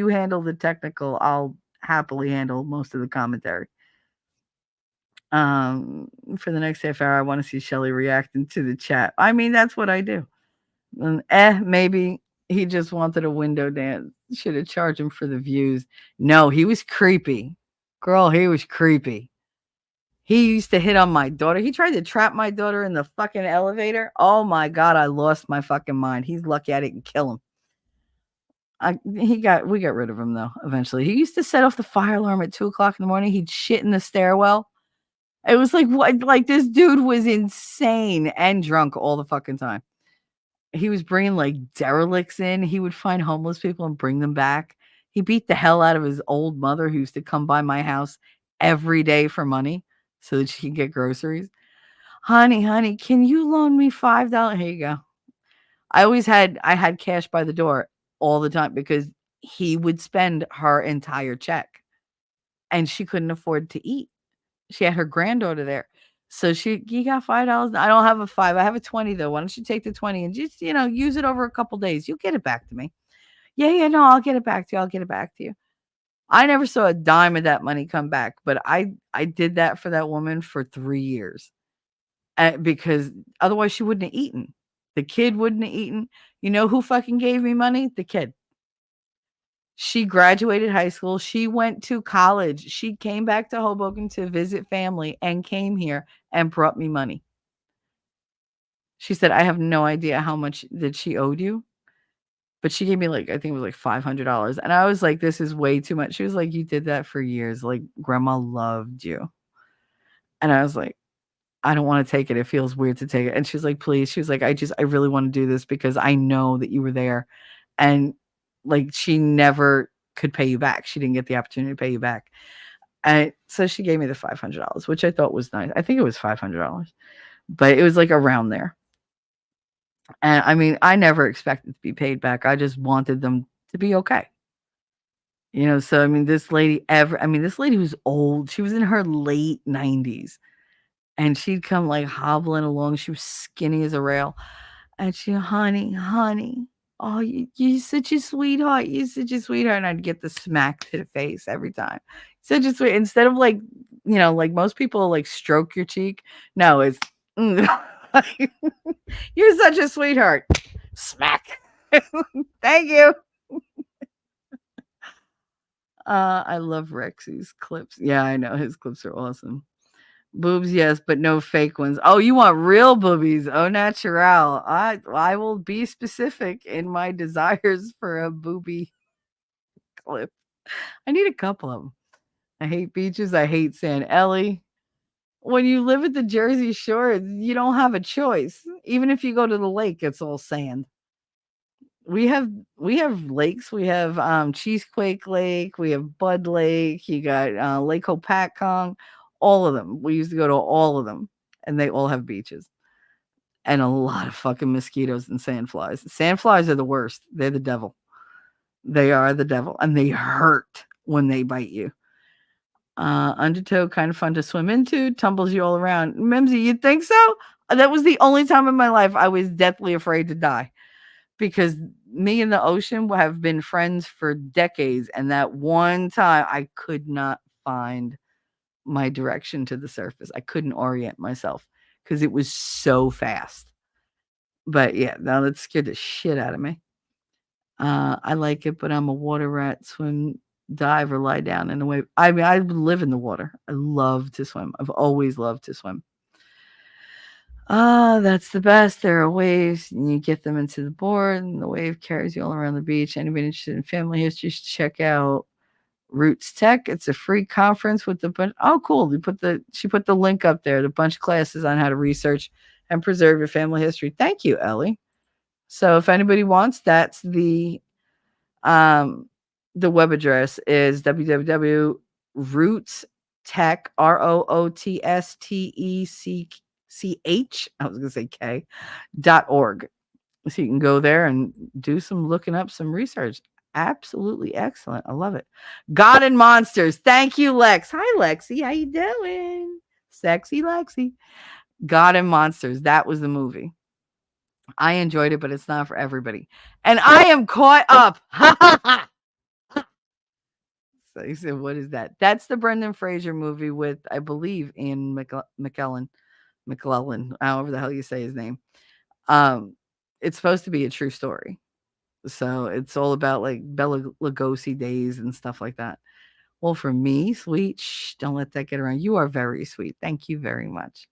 handle the technical, I'll happily handle most of the commentary. For the next half hour, I want to see Shelly reacting to the chat. I mean, that's what I do. Maybe he just wanted a window dance. Should have charged him for the views. No, he was creepy. Girl, he was creepy. He used to hit on my daughter. He tried to trap my daughter in the fucking elevator. Oh my God, I lost my fucking mind. He's lucky I didn't kill him. We got rid of him though, eventually. He used to set off the fire alarm at 2:00 in the morning. He'd shit in the stairwell. It was like, what? Like, this dude was insane and drunk all the fucking time. He was bringing like derelicts in. He would find homeless people and bring them back. He beat the hell out of his old mother who used to come by my house every day for money so that she could get groceries. Honey, can you loan me $5? Here you go. I had cash by the door all the time because he would spend her entire check and she couldn't afford to eat. She had her granddaughter there. So you got $5. I don't have a 5. I have a 20 though. Why don't you take the 20 and just, use it over a couple days? You'll get it back to me. Yeah, no, I'll get it back to you. I'll get it back to you. I never saw a dime of that money come back, but I did that for that woman for 3 years, because otherwise she wouldn't have eaten. The kid wouldn't have eaten. You know who fucking gave me money? The kid. She graduated high school. She went to college. She came back to Hoboken to visit family and came here and brought me money. She said, "I have no idea how much that she owed you." But she gave me, like, I think it was, like, $500, and I was like, "This is way too much." She was like, "You did that for years, like, grandma loved you." And I was like, "I don't wanna take it, it feels weird to take it." And she's like, "Please." She was like, I really wanna do this because I know that you were there." And, like, she never could pay you back. She didn't get the opportunity to pay you back. And so she gave me the $500, which I thought was nice. I think it was $500, but it was, like, around there. And, I mean, I never expected to be paid back. I just wanted them to be okay. So, I mean, this lady was old. She was in her late 90s, and she'd come, like, hobbling along. She was skinny as a rail, and honey, oh, you such a sweetheart. You such a sweetheart." And I'd get the smack to the face every time. Such a sweet instead of, like, like most people, like, stroke your cheek. No, it's, like, "You're such a sweetheart." Smack. Thank you. I love Rexy's clips. Yeah, I know his clips are awesome. Boobs, yes, but no fake ones. Oh, you want real boobies? Au natural. I will be specific in my desires for a booby clip. I need a couple of them. I hate beaches. I hate sand. Ellie, when you live at the Jersey Shore, you don't have a choice. Even if you go to the lake, it's all sand. We have lakes. We have Cheesequake Lake. We have Bud Lake. You got Lake Hopatcong. All of them. We used to go to all of them, and they all have beaches and a lot of fucking mosquitoes and sandflies. Sandflies are the worst. They're the devil. They are the devil, and they hurt when they bite you. Undertow, kind of fun to swim into. Tumbles you all around. Mimsy, you think so? That was the only time in my life I was deathly afraid to die. Because me and the ocean have been friends for decades, and that one time I could not find my direction to the surface. I couldn't orient myself because it was so fast. But yeah, now that scared the shit out of me. I like it, but I'm a water rat. Swim, dive, or lie down in the wave. I mean, I live in the water. I love to swim. I've always loved to swim. That's the best. There are waves, and you get them into the board, and the wave carries you all around the beach. Anybody interested in family history should check out Roots Tech. It's a free conference with the bunch. Oh, cool. She put the link up there, the bunch of classes on how to research and preserve your family history. Thank you, Ellie. So if anybody wants, that's the web address is www.rootstech, ROOTSTECH, I was going to say K.org. So you can go there and do some looking up, some research. Absolutely excellent. I love it. God and Monsters. Thank you, Lex. Hi, Lexi. How you doing? Sexy Lexi. God and Monsters. That was the movie. I enjoyed it, but it's not for everybody. And I am caught up. So you said, what is that? That's the Brendan Fraser movie with, I believe, Ian McKellen, however the hell you say his name. It's supposed to be a true story. So it's all about like Bela Lugosi days and stuff like that. Well, for me, sweet, don't let that get around. You are very sweet. Thank you very much.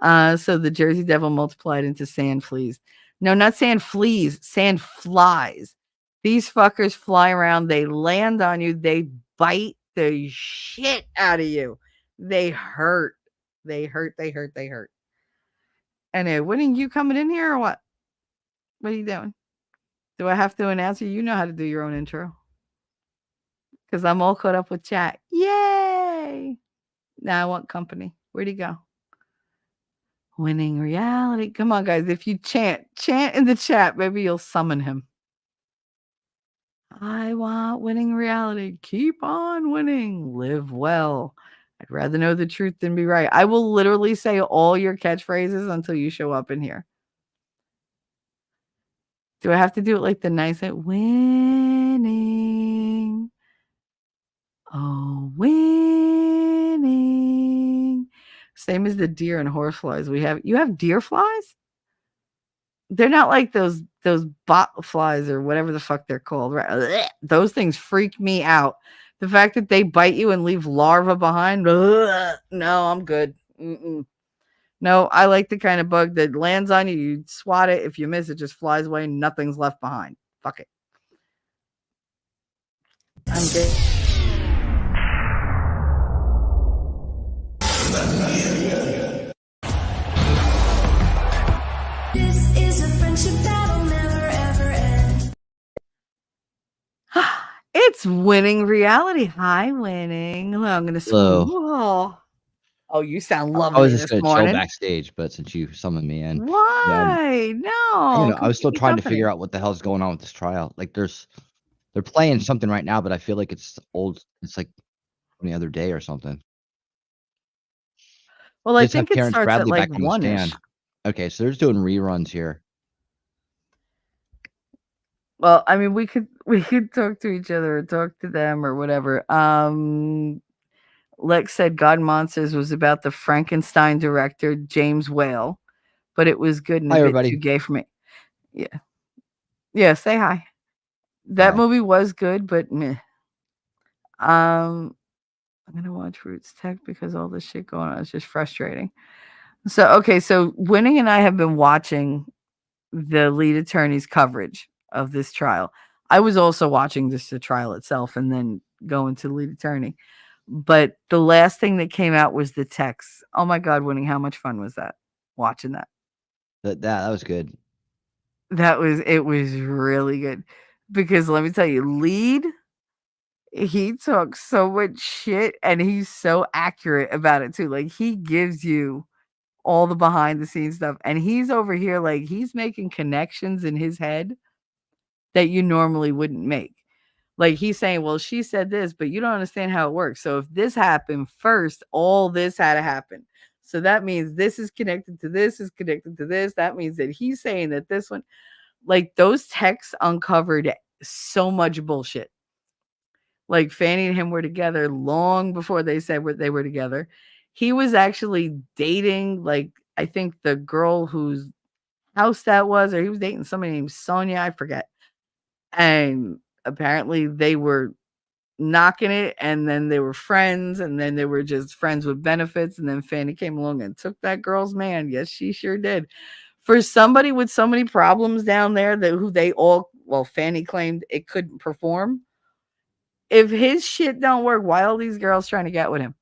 So the Jersey Devil multiplied into sand fleas. No, not sand fleas, sand flies. These fuckers fly around. They land on you. They bite the shit out of you. They hurt. They hurt. They hurt. They hurt. Anyway, when are you coming in here or what? What are you doing? Do I have to announce you? You know how to do your own intro. Because I'm all caught up with chat. Yay! Now I want company. Where'd he go? Winning reality. Come on, guys. If you chant in the chat, maybe you'll summon him. I want winning reality. Keep on winning. Live well. I'd rather know the truth than be right. I will literally say all your catchphrases until you show up in here. Do I have to do it like the nice winning? Oh, winning. Same as the deer and horseflies. You have deer flies? They're not like those bot flies or whatever the fuck they're called, right? Those things freak me out. The fact that they bite you and leave larvae behind. No, I'm good. Mm-mm. No, I like the kind of bug that lands on you, you swat it. If you miss, it just flies away. Nothing's left behind. Fuck it. I'm good. This is a friendship that'll never ever end. It's Winning Reality. Hi, Winning. Hello, I'm gonna Hello. swoon. Oh, you sound I lovely was just this gonna chill morning. backstage, but since you summoned me in, Why? you No, know, I was keep still me trying to figure company. out what the hell's going on with this trial. Like, they're playing something right now, but I feel like it's old. It's like from the other day or something. Well, They I just have think it Terrence starts at Bradley like back on the stand. 1-ish. Okay, so they're just doing reruns here. Well, I mean, we could talk to each other or talk to them or whatever. Lex said God Monsters was about the Frankenstein director James Whale, but it was good and a Hi, bit everybody. too gay for me. Yeah. Yeah, say hi. That Hi. movie was good, but meh. I'm gonna watch Roots Tech because all this shit going on is just frustrating. So okay, so Winning and I have been watching the lead attorney's coverage of this trial. I was also watching just the trial itself and then going to the lead attorney. But the last thing that came out was the text. Oh my God, Winning, how much fun was that? Watching that. That was good. It was really good. Because let me tell you, lead, he talks so much shit and he's so accurate about it too. Like he gives you all the behind the scenes stuff. And he's over here, like he's making connections in his head that you normally wouldn't make. Like he's saying, well, she said this, but you don't understand how it works. So if this happened first, all this had to happen. So that means this is connected to this, is connected to this. That means that he's saying that this one, like those texts uncovered so much bullshit. Like Fanny and him were together long before they said they were together. He was actually dating, like, I think the girl whose house that was, or he was dating somebody named Sonia, I forget. And apparently they were knocking it, and then they were friends, and then they were just friends with benefits. And then Fanny came along and took that girl's man. Yes, she sure did. For somebody with so many problems down there Fanny claimed it couldn't perform. If his shit don't work, why all these girls trying to get with him?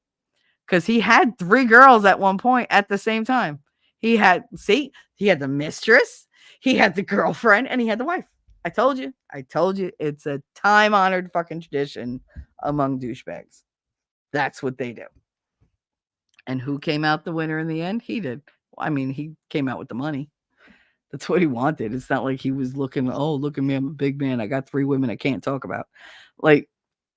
Because he had 3 girls at one point at the same time. He had the mistress, he had the girlfriend, and he had the wife. I told you. It's a time-honored fucking tradition among douchebags. That's what they do. And who came out the winner in the end? He did. Well, I mean, he came out with the money. That's what he wanted. It's not like he was looking, oh, look at me, I'm a big man. I got 3 women I can't talk about. Like,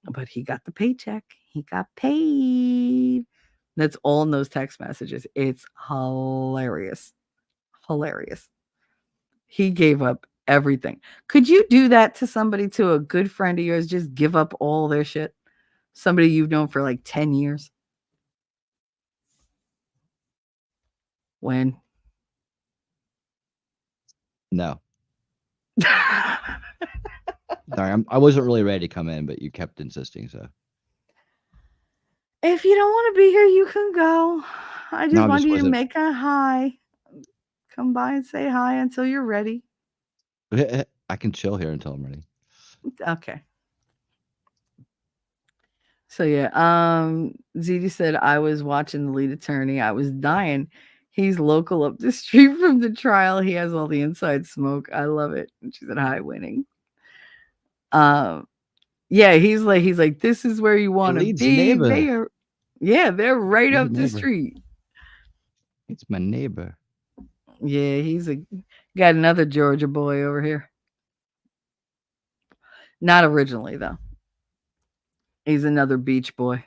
but he got the paycheck. He got paid. That's all in those text messages. It's hilarious. Hilarious. He gave up everything. Could you do that to somebody, to a good friend of yours? Just give up all their shit? Somebody you've known for like 10 years? When? No. Sorry, I wasn't really ready to come in, but you kept insisting, so. If you don't want to be here, you can go. I just wanted you to wasn't. make a hi. Come by and say hi until you're ready. I can chill here until I'm ready. Okay. So yeah, ZD said I was watching the lead attorney. I was dying. He's local up the street from the trial. He has all the inside smoke. I love it. And she said hi, Winning. Yeah, he's like, this is where you want to Leeds be. neighbor. They're right He's up a the neighbor. street. It's my neighbor. Yeah, got another Georgia boy over here. Not originally though. He's another beach boy.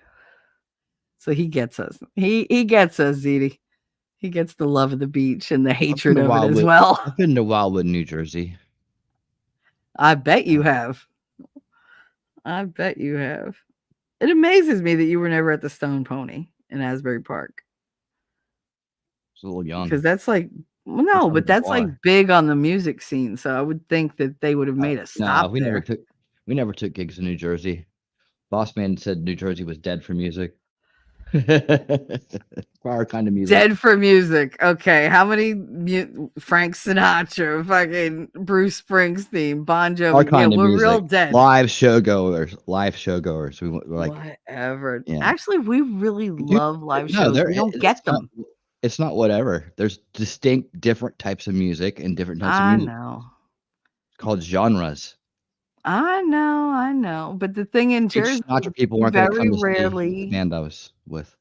So he gets us. He gets us, ZD. He gets the love of the beach and the hatred of it as well. I've been to Wildwood, New Jersey. I bet you have. I bet you have. It amazes me that you were never at the Stone Pony in Asbury Park It's a little young. because that's like, well, That's no, probably but that's like bizarre. big on the music scene. So I would think that they would have made a No, stop there. we never took gigs in New Jersey. Boss man said New Jersey was dead for music. For our kind of music. Dead for music. Okay, how many Frank Sinatra, fucking Bruce Springsteen, Bon Jovi? Our kind of we're music. real dead. Live showgoers. We're like, Whatever. yeah. Actually, we really Dude, love live no, shows. We don't get them. It's not whatever. There's distinct different types of music and different types of I music. know. It's called genres. I know. But the thing in Jersey, Sinatra people weren't going to very come to see the rarely. band I was with.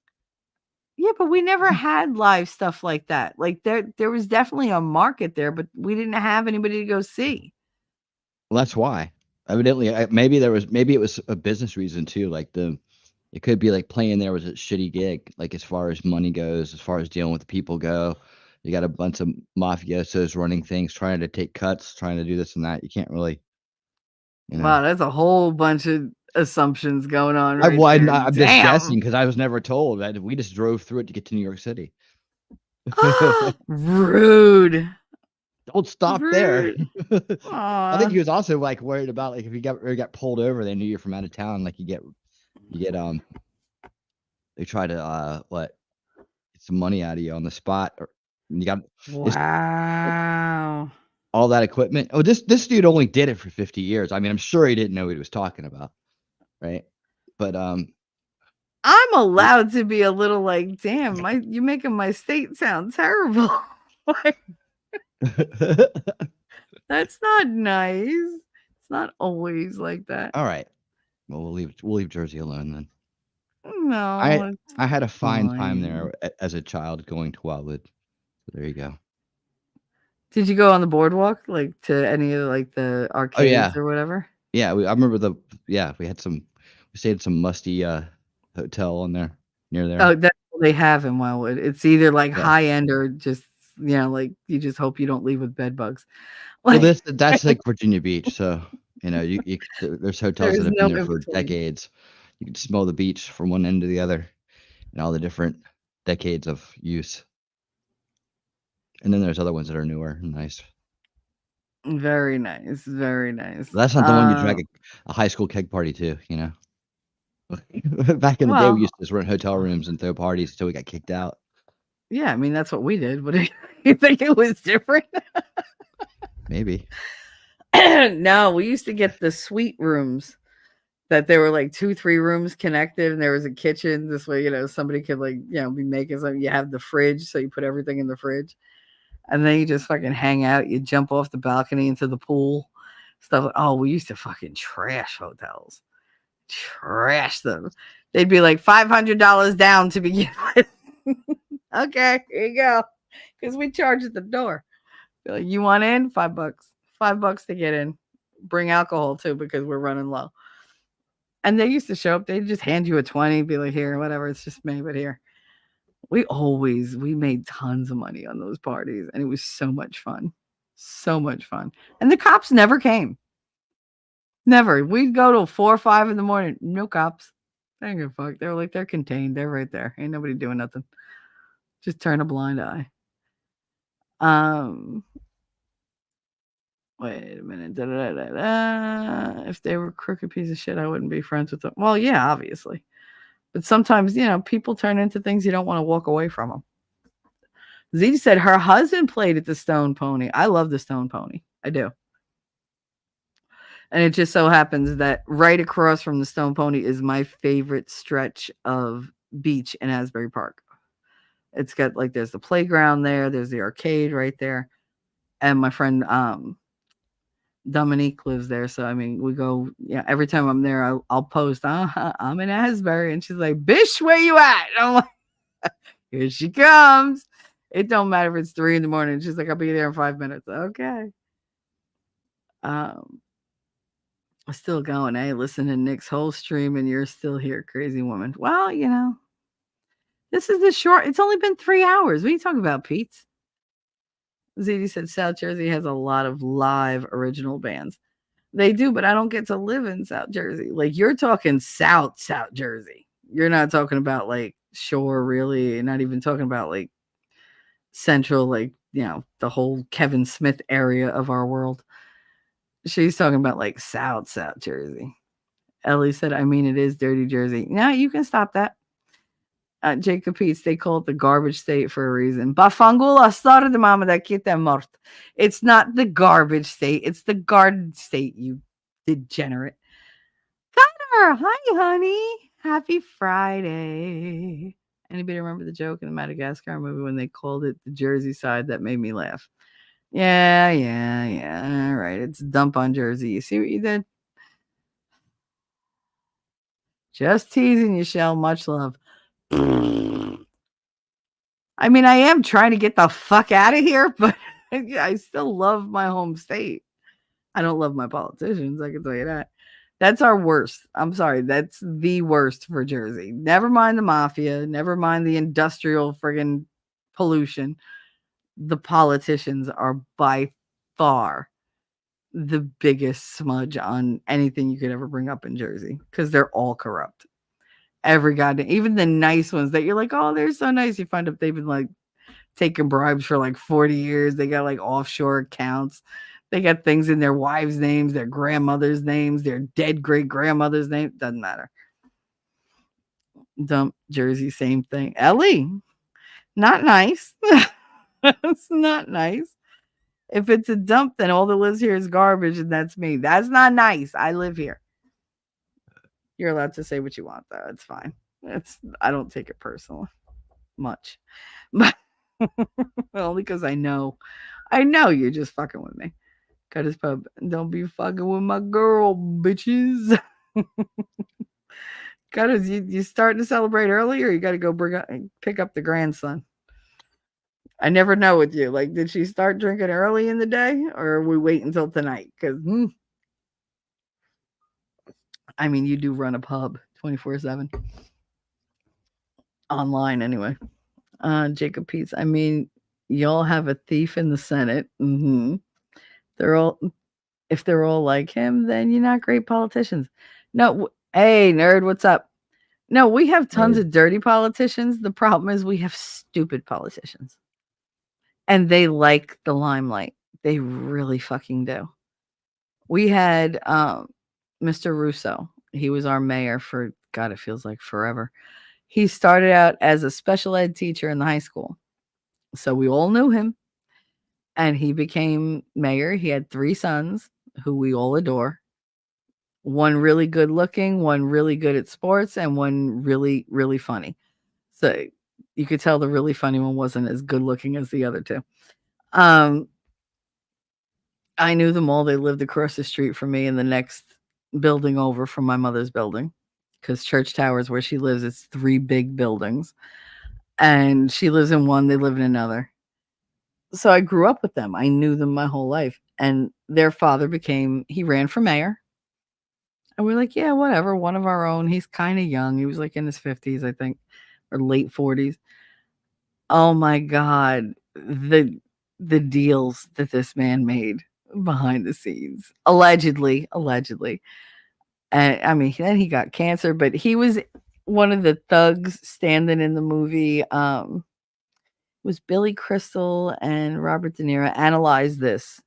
Yeah, but we never had live stuff like that. Like there was definitely a market there, but we didn't have anybody to go see. Well, that's why. Evidently, maybe it was a business reason too. Like it could be like playing there was a shitty gig. Like as far as money goes, as far as dealing with the people go, you got a bunch of mafiosos running things, trying to take cuts, trying to do this and that. You can't really, Wow, that's a whole bunch of assumptions going on. I'm just Damn. guessing because I was never told. We just drove through it to get to New York City. Rude. Don't stop there. Aw. I think he was also like worried about like if you got pulled over, they knew you're from out of town. Like you get they try to get some money out of you on the spot, or you got wow. all that equipment. Oh, this dude only did it for 50 years. I mean, I'm sure he didn't know what he was talking about, right? But I'm allowed to be a little like, damn, you're making my state sound terrible. That's not nice. It's not always like that. All right. Well, we'll leave Jersey alone then. No, I had a fine time there as a child going to Wildwood. So there you go. Did you go on the boardwalk, like to any of like the arcades or whatever? Yeah, I remember we stayed at some musty hotel on there near there. Oh, that's what they have in Wildwood. It's either like high end or just like you just hope you don't leave with bed bugs. Well, that's like Virginia Beach, so you there's hotels that have been there for decades. You can smell the beach from one end to the other, and all the different decades of use. And then there's other ones that are newer and nice. Very nice, very nice. That's not the one you drag a high school keg party to, Back in the day, we used to just rent hotel rooms and throw parties until we got kicked out. Yeah, I mean that's what we did. What do you think it was different? Maybe. No, we used to get the suite rooms that there were like 2-3 rooms connected, and there was a kitchen. This way, somebody could be making something. You have the fridge, so you put everything in the fridge, and then you just fucking hang out. You jump off the balcony into the pool, stuff. Oh, we used to fucking trash hotels, trash them. They'd be like $500 down to begin with. Okay, here you go, because we charge at the door. Like, you want in? $5. $5 to get in. Bring alcohol too, because we're running low. And they used to show up. They'd just hand you a 20, be like, here, whatever. It's just me, but here. We made tons of money on those parties, and it was so much fun. So much fun. And the cops never came. Never. We'd go till 4 or 5 in the morning. No cops. They didn't give a fuck. They were like, they're contained. They're right there. Ain't nobody doing nothing. Just turn a blind eye. Wait a minute. If they were a crooked piece of shit, I wouldn't be friends with them. Well, yeah, obviously. But sometimes, people turn into things you don't want to walk away from them. Z said her husband played at the Stone Pony. I love the Stone Pony. I do. And it just so happens that right across from the Stone Pony is my favorite stretch of beach in Asbury Park. It's got there's the playground there. There's the arcade right there. And my friend, Dominique lives there, so I mean, we go. Yeah, every time I'm there, I'll post. I'm in Asbury, and she's like, "Bish, where you at?" And I'm like, "Here she comes." It don't matter if it's 3 a.m. She's like, "I'll be there in 5 minutes." Okay. Still going. Hey, listen to Nick's whole stream, and you're still here, crazy woman. Well, this is the short. It's only been 3 hours. What are you talking about, Pete? ZD said South Jersey has a lot of live original bands. They do, but I don't get to live in South Jersey. Like you're talking South Jersey. You're not talking about like shore really. You're not even talking about like central, like, the whole Kevin Smith area of our world. She's talking about like South Jersey. Ellie said, I mean, it is dirty Jersey. Now you can stop that. Jacob Peets, they call it the garbage state for a reason. Bafangula started the mama that kid mort. It's not the garbage state, it's the garden state, you degenerate. Connor, hi, honey. Happy Friday. Anybody remember the joke in the Madagascar movie when they called it the Jersey side? That made me laugh. Yeah. All right. It's dump on Jersey. You see what you did? Just teasing you, Shell. Much love. I mean, I am trying to get the fuck out of here, but I still love my home state. I don't love my politicians, I can tell you that. That's our worst. I'm sorry. That's the worst for Jersey. Never mind the mafia. Never mind the industrial friggin' pollution. The politicians are by far the biggest smudge on anything you could ever bring up in Jersey because they're all corrupt. Every goddamn, even the nice ones that you're like, oh, they're so nice. You find out they've been like taking bribes for like 40 years. They got like offshore accounts. They got things in their wives' names, their grandmother's names, their dead great grandmother's name. Doesn't matter. Dump Jersey, same thing. Ellie, not nice. It's not nice. If it's a dump, then all that lives here is garbage, and that's me. That's not nice. I live here. You're allowed to say what you want, though. It's fine. I don't take it personal much, but only because I know you're just fucking with me. Cut his pub. Don't be fucking with my girl, bitches. You starting to celebrate early, or you got to go pick up the grandson? I never know with you. Like, did she start drinking early in the day, or we wait until tonight? Because, I mean, you do run a pub 24/7 online, anyway. Jacob Peets. I mean, y'all have a thief in the Senate. Mm-hmm. If they're all like him, then you're not great politicians. No, hey, nerd, what's up? No, we have tons of dirty politicians. The problem is we have stupid politicians. And they like the limelight. They really fucking do. We had Mr. Russo. He was our mayor for, God, it feels like forever. He started out as a special ed teacher in the high school. So we all knew him. And he became mayor. He had 3 sons who we all adore. One really good looking, one really good at sports, and one really, really funny. So you could tell the really funny one wasn't as good looking as the other 2. I knew them all. They lived across the street from me in the next building over from my mother's building, because Church Towers, where she lives, it's 3 big buildings. And she lives in one, they live in another. So I grew up with them. I knew them my whole life. And their father he ran for mayor. And we're like, yeah, whatever, one of our own. He's kind of young. He was like in his 50s, I think, or late 40s. Oh my God. The deals that this man made behind the scenes. Allegedly. And I mean, then he got cancer, but he was one of the thugs standing in the movie. Was Billy Crystal and Robert De Niro. Analyze This.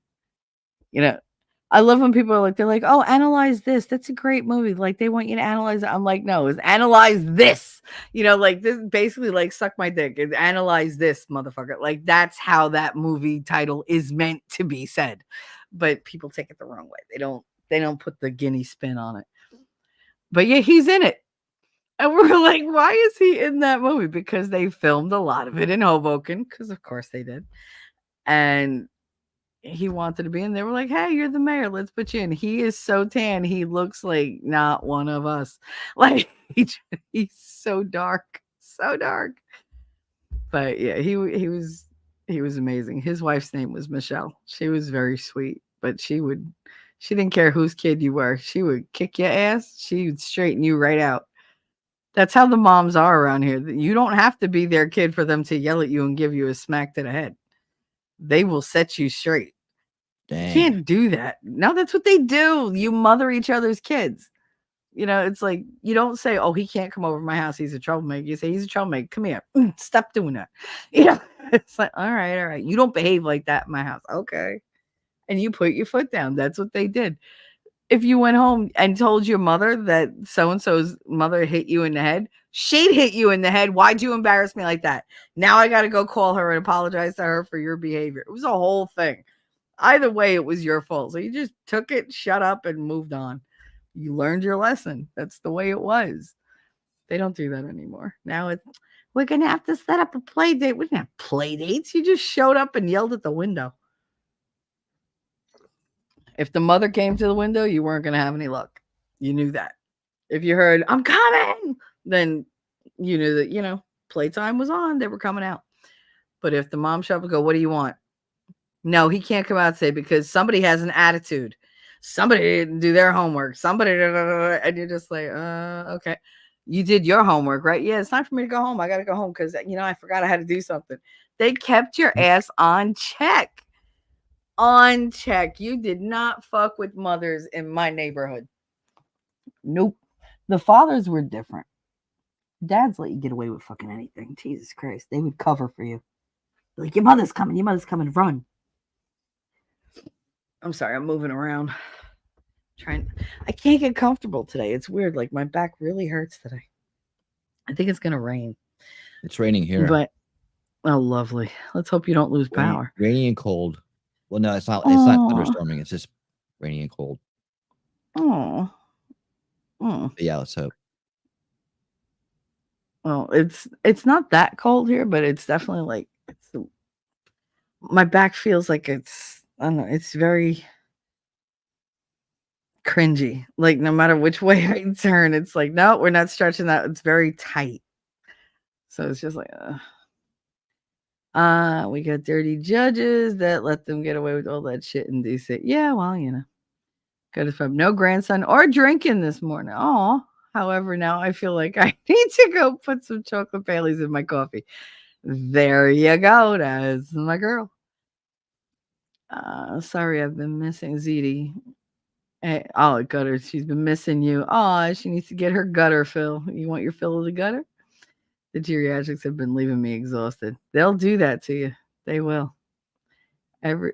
I love when people they're like, oh, analyze this. That's a great movie. Like, they want you to analyze it. I'm like, no, it's analyze this. Like, this basically like suck my dick. It's analyze this, motherfucker. Like, that's how that movie title is meant to be said. But people take it the wrong way. They don't put the guinea spin on it. But yeah, he's in it. And we're like, why is he in that movie? Because they filmed a lot of it in Hoboken, because of course they did. And he wanted to be in. They were like, hey, you're the mayor. Let's put you in. He is so tan. He looks like not one of us. Like, he's so dark. So dark. But yeah, he was amazing. His wife's name was Michelle. She was very sweet, but she didn't care whose kid you were. She would kick your ass. She would straighten you right out. That's how the moms are around here. You don't have to be their kid for them to yell at you and give you a smack to the head. They will set you straight. You Dang. can't do that. No, that's what they do. You mother each other's kids. It's like you don't say, "Oh, he can't come over to my house. He's a troublemaker." You say, "He's a troublemaker. Come here. Stop doing that." It's like, all right. You don't behave like that in my house. Okay. And you put your foot down. That's what they did. If you went home and told your mother that so-and-so's mother hit you in the head, she'd hit you in the head. Why'd you embarrass me like that? Now I got to go call her and apologize to her for your behavior. It was a whole thing. Either way, it was your fault. So you just took it, shut up, and moved on. You learned your lesson. That's the way it was. They don't do that anymore. Now we're going to have to set up a play date. We didn't have play dates. You just showed up and yelled at the window. If the mother came to the window, you weren't going to have any luck. You knew that. If you heard, "I'm coming," then you knew that, playtime was on. They were coming out. But if the mom showed up and go, "What do you want?" No, he can't come out today because somebody has an attitude. Somebody didn't do their homework. Somebody, and you're just like, okay. You did your homework, right? Yeah, it's time for me to go home. I got to go home because, I forgot I had to do something. They kept your ass on check. On check. You did not fuck with mothers in my neighborhood. Nope. The fathers were different. Dads let you get away with fucking anything. Jesus Christ. They would cover for you. Like, your mother's coming, run. I'm sorry, I'm moving around. I can't get comfortable today. It's weird. Like, my back really hurts today. I think it's gonna rain. It's raining here. But lovely. Let's hope you don't lose power. Rainy and cold. Well, no, it's not. It's not thunderstorming. It's just rainy and cold. Oh. Yeah, let's hope. Well, it's not that cold here, but it's definitely like my back feels like I don't know. It's very cringy. Like, no matter which way I turn, it's like, no, we're not stretching that. It's very tight. So it's just like, we got dirty judges that let them get away with all that shit and do it. Yeah, well, good as fuck. No grandson or drinking this morning. Oh, however, now I feel like I need to go put some chocolate Baileys in my coffee. There you go. That's my girl. Sorry, I've been missing ZD. Hey, gutter. She's been missing you. Oh, she needs to get her gutter fill. You want your fill of the gutter? The geriatrics have been leaving me exhausted. They'll do that to you. They will. Everyone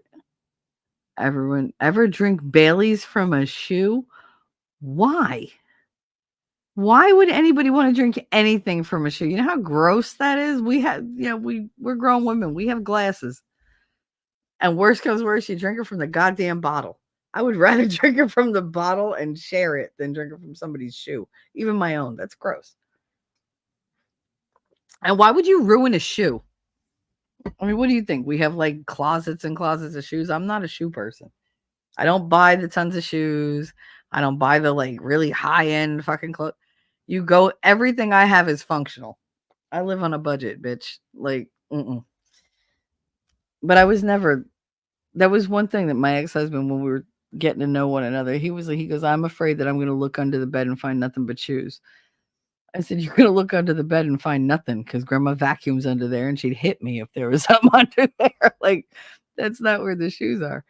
ever drink Baileys from a shoe? Why? Why would anybody want to drink anything from a shoe? You know how gross that is? We have, we're grown women. We have glasses. And worst comes worse, you drink it from the goddamn bottle. I would rather drink it from the bottle and share it than drink it from somebody's shoe. Even my own. That's gross. And why would you ruin a shoe? I mean, what do you think? We have like closets and closets of shoes. I'm not a shoe person. I don't buy the tons of shoes. I don't buy the like really high-end fucking clothes. Everything I have is functional. I live on a budget, bitch. Like, But I was never, that was one thing that my ex-husband, when we were getting to know one another, he goes, "I'm afraid that I'm going to look under the bed and find nothing but shoes." I said, "You're going to look under the bed and find nothing because grandma vacuums under there and she'd hit me if there was something under there." Like, that's not where the shoes are.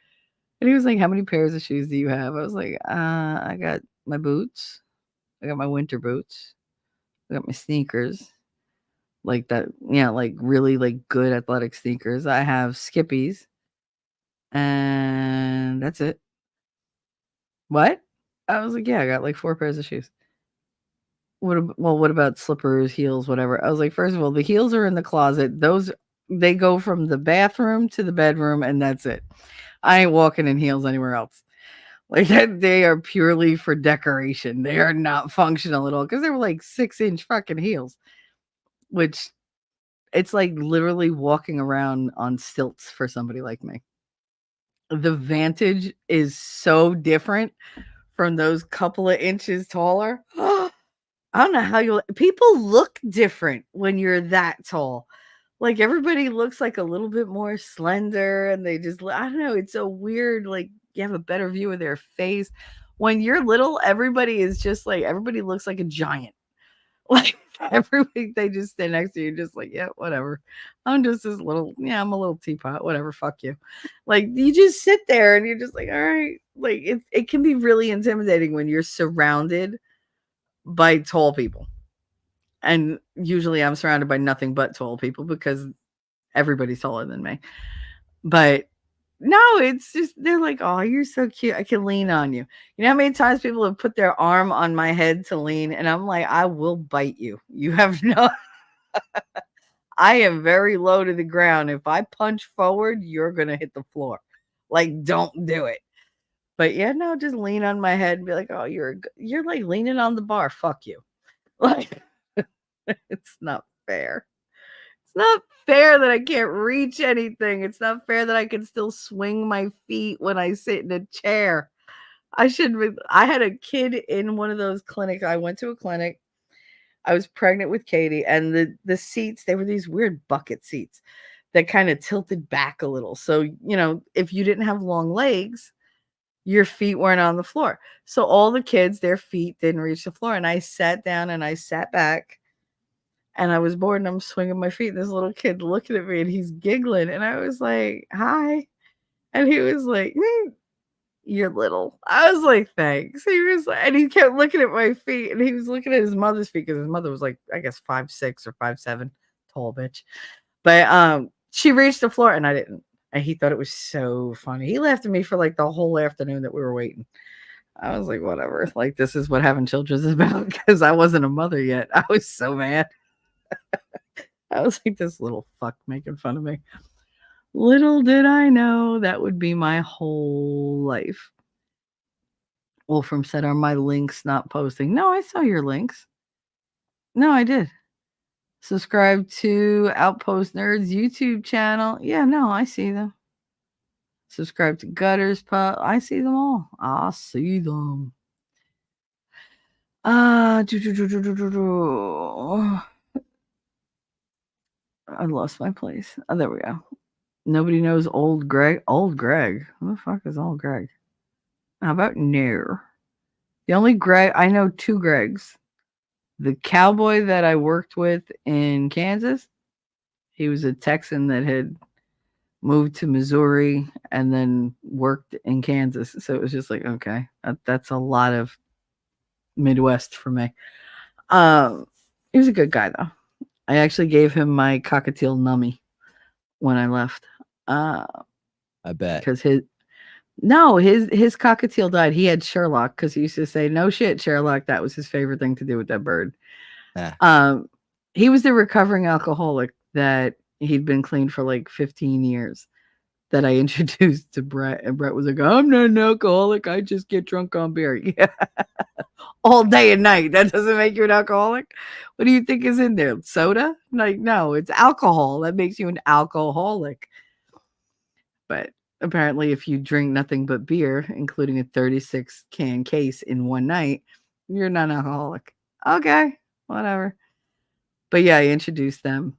And he was like, "How many pairs of shoes do you have?" I was like, I got my boots. I got my winter boots. I got my sneakers. Like that, like really like good athletic sneakers. I have Skippies. And that's it. What? I was like, yeah, I got like 4 pairs of shoes. What about slippers, heels, whatever? I was like, first of all, the heels are in the closet. Those, they go from the bathroom to the bedroom, and that's it. I ain't walking in heels anywhere else. Like, they are purely for decoration. They are not functional at all because they were like 6-inch fucking heels, which it's like literally walking around on stilts for somebody like me. The vantage is so different from those couple of inches taller. I don't know how people look different when you're that tall. Like, everybody looks like a little bit more slender and they just, I don't know. It's so weird. Like, you have a better view of their face. When you're little, everybody looks like a giant. Like, Every week they just stand next to you, just like, yeah, whatever. I'm just this little, yeah, I'm a little teapot, whatever, fuck you. Like you just sit there and you're just like, all right. Like it can be really intimidating when you're surrounded by tall people. And usually I'm surrounded by nothing but tall people because everybody's taller than me. But no, it's just they're like, "Oh, you're so cute. I can lean on you." You know how many times people have put their arm on my head to lean, and I'm like, "I will bite you. You have no." I am very low to the ground. If I punch forward, you're gonna hit the floor. Like, don't do it. But yeah, no, just lean on my head and be like, "Oh, you're like leaning on the bar. Fuck you." Like, it's not fair. It's not fair that I can't reach anything. It's not fair that I can still swing my feet when I sit in a chair. I had a kid in one of those clinics. I went to a clinic. I was pregnant with Katie, and the seats, they were these weird bucket seats that kind of tilted back a little. So, if you didn't have long legs, your feet weren't on the floor. So all the kids, their feet didn't reach the floor. And I sat down and I sat back and I was bored and I'm swinging my feet. And this little kid looking at me and he's giggling. And I was like, hi. And he was like, you're little. I was like, thanks. He was like, and he kept looking at my feet and he was looking at his mother's feet because his mother was like, I guess 5'6" or 5'7", tall bitch. But she reached the floor and I didn't. And he thought it was so funny. He laughed at me for like the whole afternoon that we were waiting. I was like, whatever. Like, this is what having children is about because I wasn't a mother yet. I was so mad. I was like, this little fuck making fun of me. Little did I know that would be my whole life. Wolfram said, are my links not posting? No, I saw your links. No, I did. Subscribe to Outpost Nerds YouTube channel. Yeah, no, I see them. Subscribe to Gutters Pub. I see them all. I see them. I lost my place. Oh, there we go. Nobody knows Old Greg. Old Greg. Who the fuck is Old Greg? How about Nair? The only Greg, I know two Gregs. The cowboy that I worked with in Kansas, he was a Texan that had moved to Missouri and then worked in Kansas. So it was just like, okay, that's a lot of Midwest for me. He was a good guy though. I actually gave him my cockatiel nummy when I left. I bet. Because his cockatiel died. He had Sherlock because he used to say, no shit, Sherlock. That was his favorite thing to do with that bird. He was the recovering alcoholic that he'd been clean for like 15 years that I introduced to Brett. And Brett was like, I'm not an alcoholic. I just get drunk on beer. Yeah. All day and night. That doesn't make you an alcoholic. What do you think is in there? Soda? Like, no, it's alcohol. That makes you an alcoholic. But apparently, if you drink nothing but beer, including a 36 can case in one night, you're not an alcoholic. Okay, whatever. But yeah, I introduced them.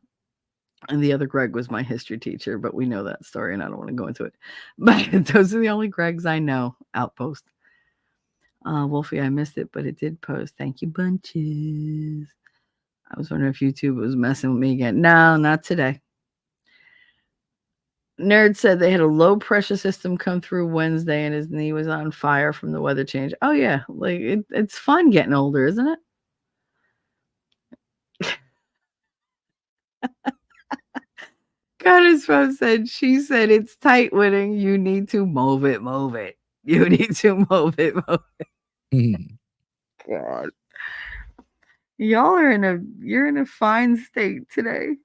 And the other Greg was my history teacher, but we know that story and I don't want to go into it. But those are the only Gregs I know. Outpost. Wolfie, I missed it, but it did post. Thank you, bunches. I was wondering if YouTube was messing with me again. No, not today. Nerd said they had a low pressure system come through Wednesday and his knee was on fire from the weather change. Oh, yeah. Like it's fun getting older, isn't it? Goddess Rose said, she said, it's tight winning. You need to move it, move it. You need to move it, move it. God. Y'all are you're in a fine state today.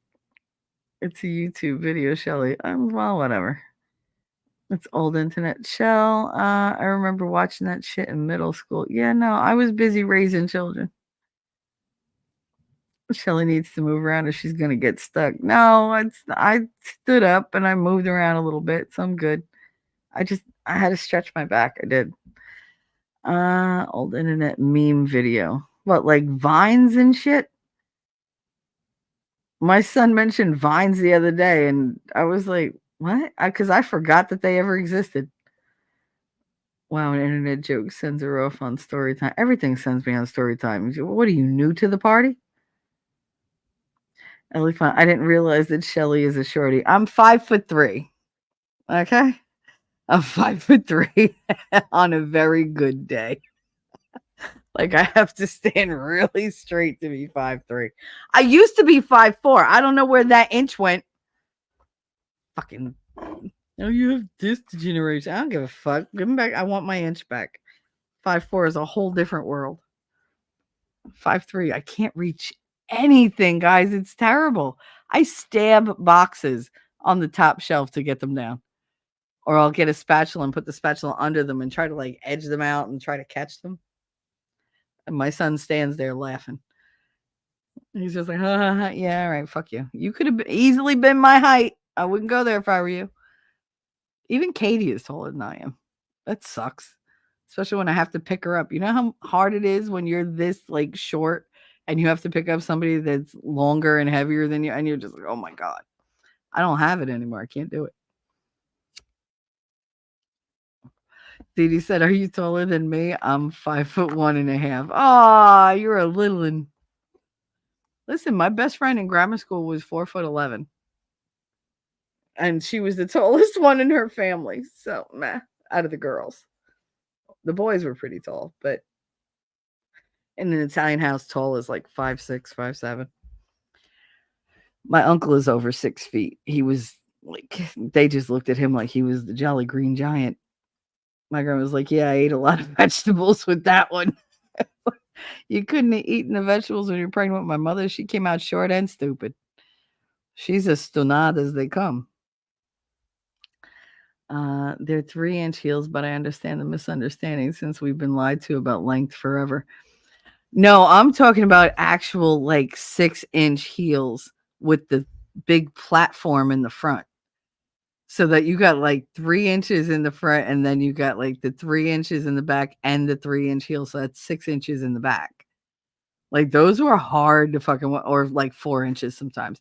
It's a YouTube video, Shelly. Well, whatever. It's old internet. Shell, I remember watching that shit in middle school. Yeah, no, I was busy raising children. Shelly needs to move around or she's going to get stuck. No, I stood up and I moved around a little bit, so I'm good. I had to stretch my back. I did. Old internet meme video. What, like Vines and shit? My son mentioned Vines the other day and I was like, what? Because I forgot that they ever existed. Wow, an internet joke sends her off on story time. Everything sends me on story time. What are you, new to the party? Ellie Fun. I didn't realize that Shelly is a shorty. I'm 5'3". Okay. I'm 5'3" on a very good day. Like I have to stand really straight to be 5'3". I used to be 5'4". I don't know where that inch went. Fucking oh, you have disc degeneration. I don't give a fuck. Give me back. I want my inch back. 5'4" is a whole different world. 5'3". I can't reach anything, guys. It's terrible. I stab boxes on the top shelf to get them down. Or I'll get a spatula and put the spatula under them and try to like edge them out and try to catch them. And my son stands there laughing. He's just like, ha, ha, ha. Yeah, all right, fuck you. You could have easily been my height. I wouldn't go there if I were you. Even Katie is taller than I am. That sucks. Especially when I have to pick her up. You know how hard it is when you're this like short and you have to pick up somebody that's longer and heavier than you, and you're just like, oh my God. I don't have it anymore. I can't do it. Dee Dee said, are you taller than me? I'm 5'1.5". Ah, you're a little one. Listen, my best friend in grammar school was 4'11". And she was the tallest one in her family. So, meh, out of the girls. The boys were pretty tall, but in an Italian house, tall is like 5'6", 5'7". My uncle is over 6 feet. He was like, they just looked at him like he was the Jolly Green Giant. My grandma was like, yeah, I ate a lot of vegetables with that one. You couldn't have eaten the vegetables when you're pregnant with my mother. She came out short and stupid. She's as stonad as they come. They're 3-inch heels, but I understand the misunderstanding since we've been lied to about length forever. No, I'm talking about actual like 6-inch heels with the big platform in the front. So that you got like 3 inches in the front and then you got like the 3 inches in the back and the 3-inch heel. So that's 6 inches in the back. Like those were hard to fucking, or like 4 inches sometimes.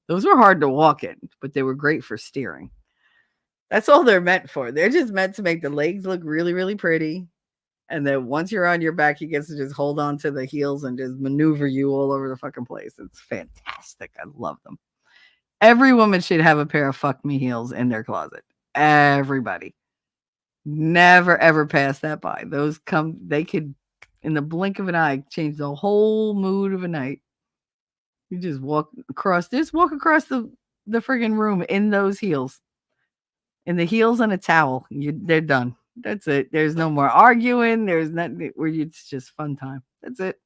Those were hard to walk in, but they were great for steering. That's all they're meant for. They're just meant to make the legs look really, really pretty. And then once you're on your back, he gets to just hold on to the heels and just maneuver you all over the fucking place. It's fantastic. I love them. Every woman should have a pair of fuck me heels in their closet. Everybody. Never ever pass that by. Those come, they could, in the blink of an eye, change the whole mood of a night. You just walk across the friggin' room in those heels. In the heels and a towel. They're done. That's it. There's no more arguing. There's nothing where it's just fun time. That's it.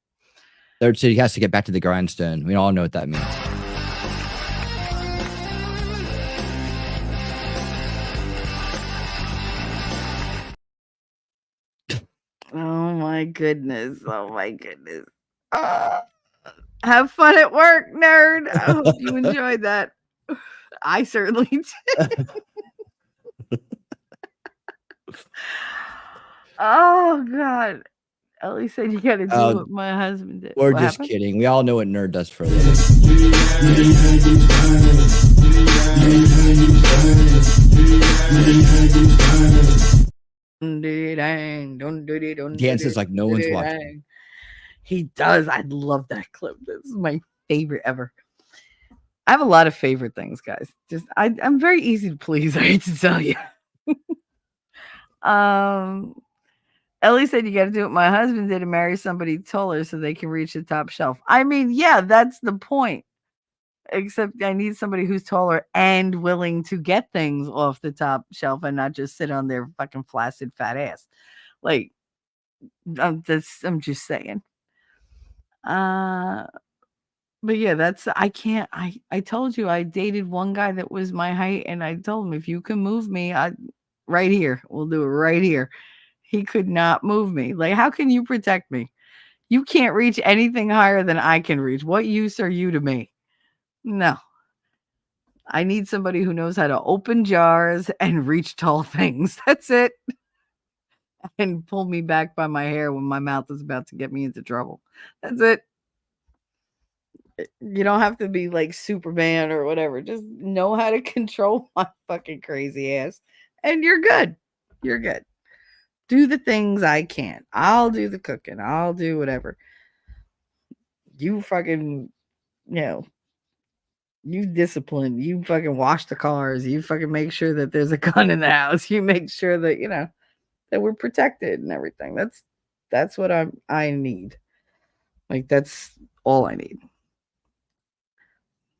Third City has to get back to the grindstone. We all know what that means. Oh my goodness. Oh my goodness. Have fun at work, nerd. I hope you enjoyed that. I certainly did. Oh God. Ellie said you gotta do what my husband did. We're What just happened? kidding. We all know what nerd does for a living. Dances like no one's watching. He does. I love that clip. This is my favorite ever. I have a lot of favorite things, guys. Just I'm very easy to please. I hate to tell you. Ellie said you got to do what my husband did and marry somebody taller so they can reach the top shelf. I mean, yeah, that's the point. Except I need somebody who's taller and willing to get things off the top shelf and not just sit on their fucking flaccid fat ass. Like, I'm just saying. But yeah, I told you I dated one guy that was my height, and I told him, if you can move me, right here, we'll do it right here. He could not move me. Like, how can you protect me? You can't reach anything higher than I can reach. What use are you to me? No. I need somebody who knows how to open jars and reach tall things. That's it. And pull me back by my hair when my mouth is about to get me into trouble. That's it. You don't have to be like Superman or whatever. Just know how to control my fucking crazy ass. And you're good. You're good. Do the things I can't. I'll do the cooking. I'll do whatever. You fucking, You discipline. You fucking wash the cars. You fucking make sure that there's a gun in the house. You make sure that, that we're protected and everything. That's what I need. Like, that's all I need.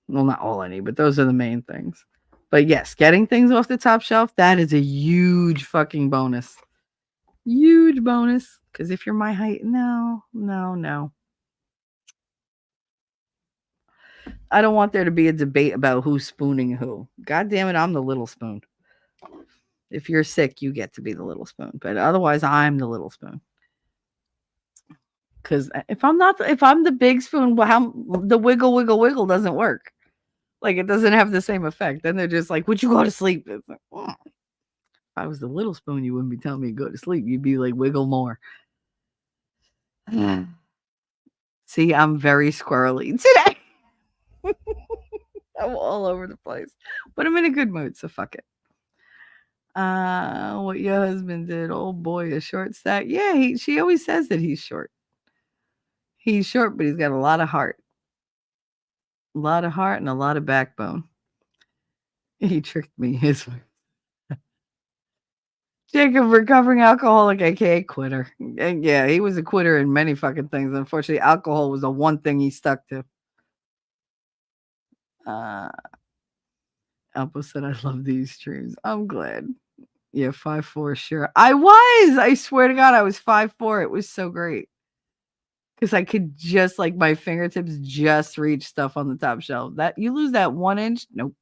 Well, not all I need, but those are the main things. But yes, getting things off the top shelf, that is a huge fucking bonus. Huge bonus. Because if you're my height, no. I don't want there to be a debate about who's spooning who. God damn it, I'm the little spoon. If you're sick, you get to be the little spoon. But otherwise, I'm the little spoon. Because if I'm the big spoon, well, the wiggle doesn't work. Like, it doesn't have the same effect. Then they're just like, would you go to sleep? It's like, oh. If I was the little spoon, you wouldn't be telling me to go to sleep. You'd be like, wiggle more. See, I'm very squirrely today. I'm all over the place. But I'm in a good mood, so fuck it. What your husband did. Oh boy, a short stack. Yeah, she always says that he's short. He's short, but he's got a lot of heart. A lot of heart and a lot of backbone. He tricked me. Jacob, recovering alcoholic, aka quitter. And yeah, he was a quitter in many fucking things. Unfortunately, alcohol was the one thing he stuck to. Alpo said, I love these streams. I'm glad. Yeah, 5'4", sure. I swear to God, I was 5'4". It was so great. Because I could just, like, my fingertips just reach stuff on the top shelf. That you lose that 1 inch, nope.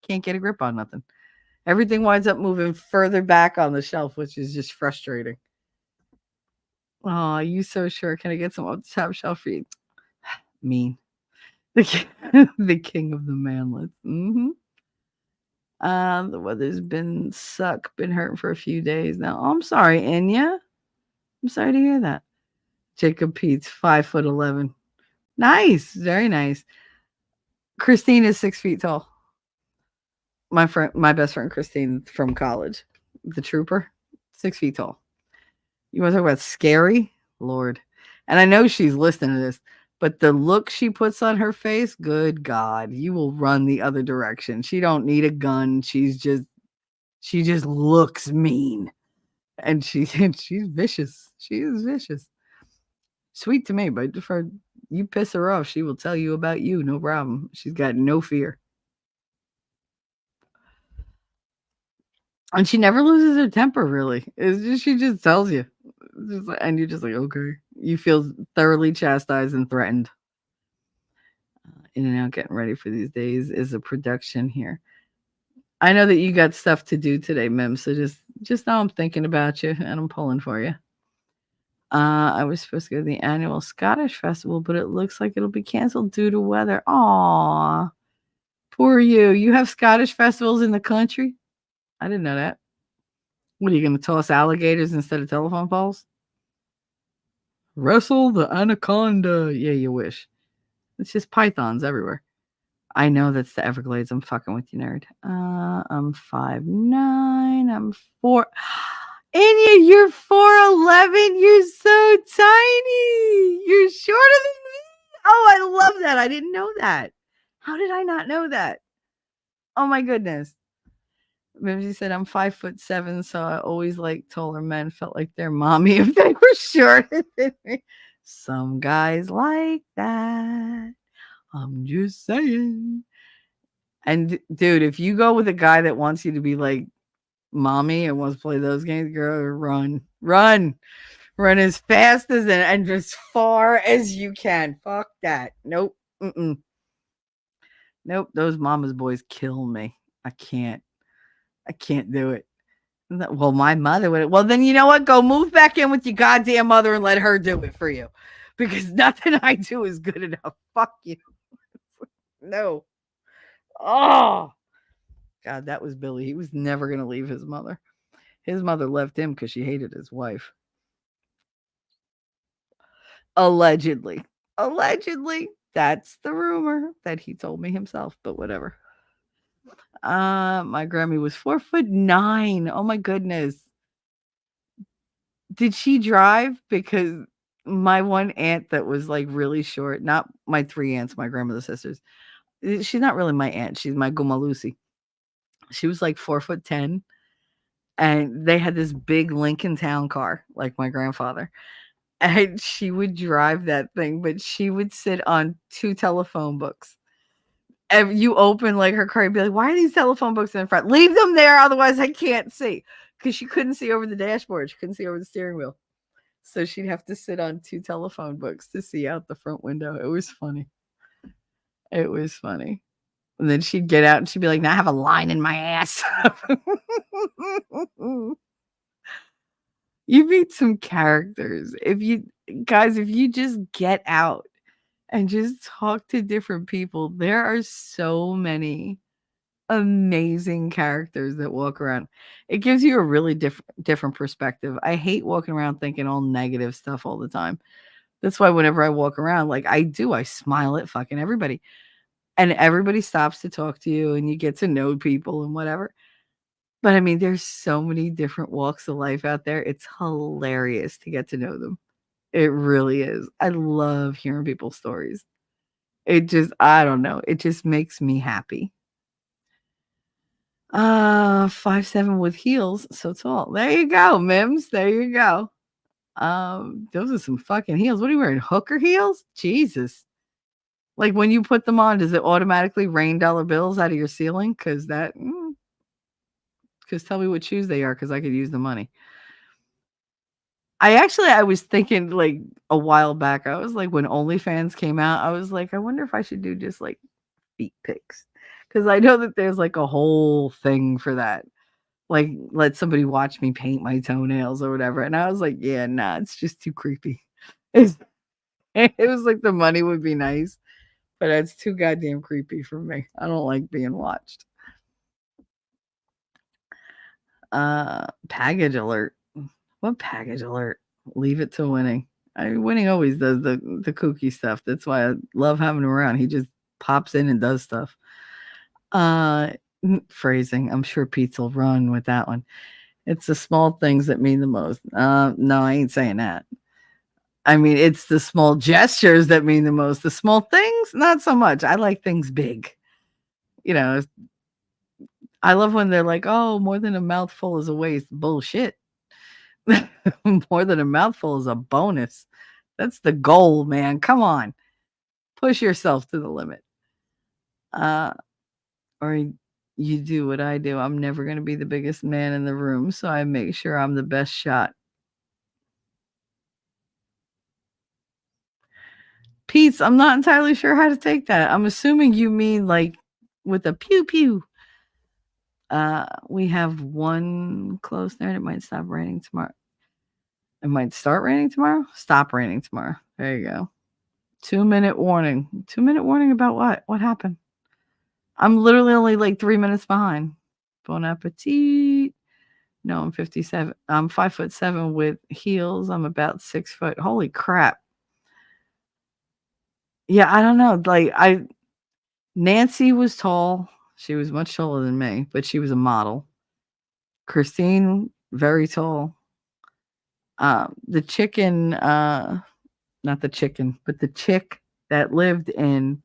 Can't get a grip on nothing. Everything winds up moving further back on the shelf, which is just frustrating. Oh, you so sure. Can I get some off the top shelf for you? Mean. The king of the manlets. Mm-hmm. The weather's been hurting for a few days now. Oh, I'm sorry, Enya. I'm sorry to hear that. Jacob Pete's 5'11". Nice, very nice. Christine is 6 feet tall. My best friend Christine from college, the trooper, 6 feet tall. You want to talk about scary? Lord. And I know she's listening to this, but the look she puts on her face, good God, you will run the other direction. She don't need a gun. She just looks mean. And she's vicious. She is vicious. Sweet to me, but for you piss her off, she will tell you about you, no problem. She's got no fear. And she never loses her temper, really. She just tells you. And you're just like, okay. You feel thoroughly chastised and threatened. In and out getting ready for these days is a production here. I know that you got stuff to do today, Mim. So just know I'm thinking about you and I'm pulling for you. I was supposed to go to the annual Scottish festival, but it looks like it'll be canceled due to weather. Aw, poor you. You have Scottish festivals in the country? I didn't know that. What are you going to toss alligators instead of telephone poles? Wrestle the anaconda. Yeah, you wish. It's just pythons everywhere. I know that's the Everglades. I'm fucking with you, nerd. I'm 5'9". I'm 4. Anya, you're 4'11". You're so tiny. You're shorter than me. Oh, I love that. I didn't know that. How did I not know that? Oh my goodness. Mimsy said I'm 5'7", so I always like taller men. Felt like their mommy if they were shorter than me. Some guys like that. I'm just saying. And dude, if you go with a guy that wants you to be like mommy and wants to play those games, girl, run as fast and as far as you can. Fuck that. Nope. Nope. Those mama's boys kill me. I can't do it. Well, my mother would. Well, then you know what? Go move back in with your goddamn mother and let her do it for you, because nothing I do is good enough. Fuck you. No. Oh, God, that was Billy. He was never going to leave his mother. His mother left him because she hated his wife. Allegedly. That's the rumor that he told me himself, but whatever. My Grammy was 4'9". Oh my goodness. Did she drive? Because my one aunt that was like really short, not my 3 aunts, my grandmother's sisters, she's not really my aunt. She's my Guma Lucy. She was like 4'10", and they had this big Lincoln Town car, like my grandfather. And she would drive that thing, but she would sit on 2 telephone books. And you open like her car, you'd be like, "Why are these telephone books in front? Leave them there, otherwise I can't see." Because she couldn't see over the dashboard. She couldn't see over the steering wheel. So she'd have to sit on 2 telephone books to see out the front window. It was funny. It was funny. And then she'd get out and she'd be like, "Now I have a line in my ass." You meet some characters. If you just get out and just talk to different people, there are so many amazing characters that walk around. It gives you a really different perspective. I hate walking around thinking all negative stuff all the time. That's why whenever I walk around, like I smile at fucking everybody. And everybody stops to talk to you and you get to know people and whatever. But I mean, there's so many different walks of life out there. It's hilarious to get to know them. It really is. I love hearing people's stories. I don't know. It just makes me happy. 5'7" with heels, so tall. There you go, Mims. There you go. Those are some fucking heels. What are you wearing? Hooker heels? Jesus. Like when you put them on, does it automatically rain dollar bills out of your ceiling? Because tell me what shoes they are, because I could use the money. I was thinking like a while back, I was like, when OnlyFans came out, I was like, I wonder if I should do just like feet pics. Because I know that there's like a whole thing for that. Like, let somebody watch me paint my toenails or whatever. And I was like, yeah, nah, it's just too creepy. It was like the money would be nice, but it's too goddamn creepy for me. I don't like being watched. Package alert. What package alert? Leave it to Winning. Winning always does the kooky stuff. That's why I love having him around. He just pops in and does stuff. Phrasing. I'm sure Pete's will run with that one. It's the small things that mean the most. No, I ain't saying that. I mean, it's the small gestures that mean the most. The small things, not so much. I like things big. You know, I love when they're like, "Oh, more than a mouthful is a waste." Bullshit. More than a mouthful is a bonus. That's the goal, man. Come on. Push yourself to the limit. Or you do what I do. I'm never going to be the biggest man in the room, so I make sure I'm the best shot. Pete's, I'm not entirely sure how to take that. I'm assuming you mean like with a pew pew. We have one close there, and it might stop raining tomorrow. It might start raining tomorrow. Stop raining tomorrow. There you go. 2-minute warning. 2-minute warning about what? What happened? I'm literally only like 3 minutes behind. Bon appetit. No, I'm 57. I'm 5'7" with heels. I'm about 6 foot. Holy crap. Yeah, I don't know. Like Nancy was tall. She was much taller than me, but she was a model. Christine, very tall. The chicken, not the chicken, but the chick that lived in,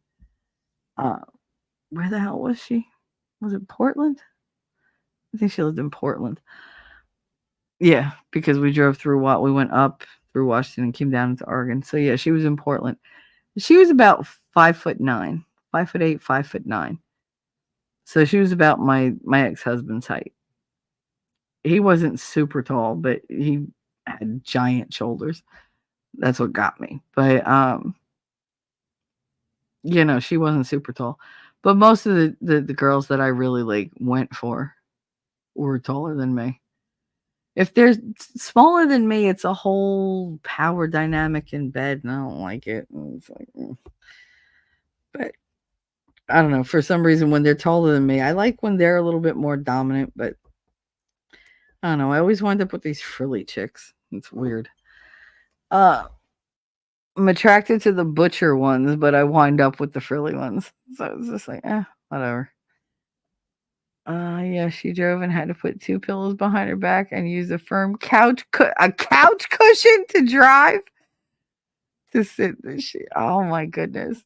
where the hell was she? Was it Portland? I think she lived in Portland. Yeah, because we drove through we went up through Washington and came down into Oregon. So yeah, she was in Portland. She was about 5'9", 5'8", 5'9". So she was about my ex-husband's height. He wasn't super tall, but he had giant shoulders. That's what got me. But she wasn't super tall. But most of the girls that I really like went for were taller than me. If they're smaller than me, it's a whole power dynamic in bed, and I don't like it. It's like, but I don't know. For some reason, when they're taller than me, I like when they're a little bit more dominant. But I don't know. I always wind up with these frilly chicks. It's weird. I'm attracted to the butcher ones, but I wind up with the frilly ones. So it's just like, whatever. Yeah, she drove and had to put 2 pillows behind her back and use a firm couch cushion to drive. To sit. Oh my goodness.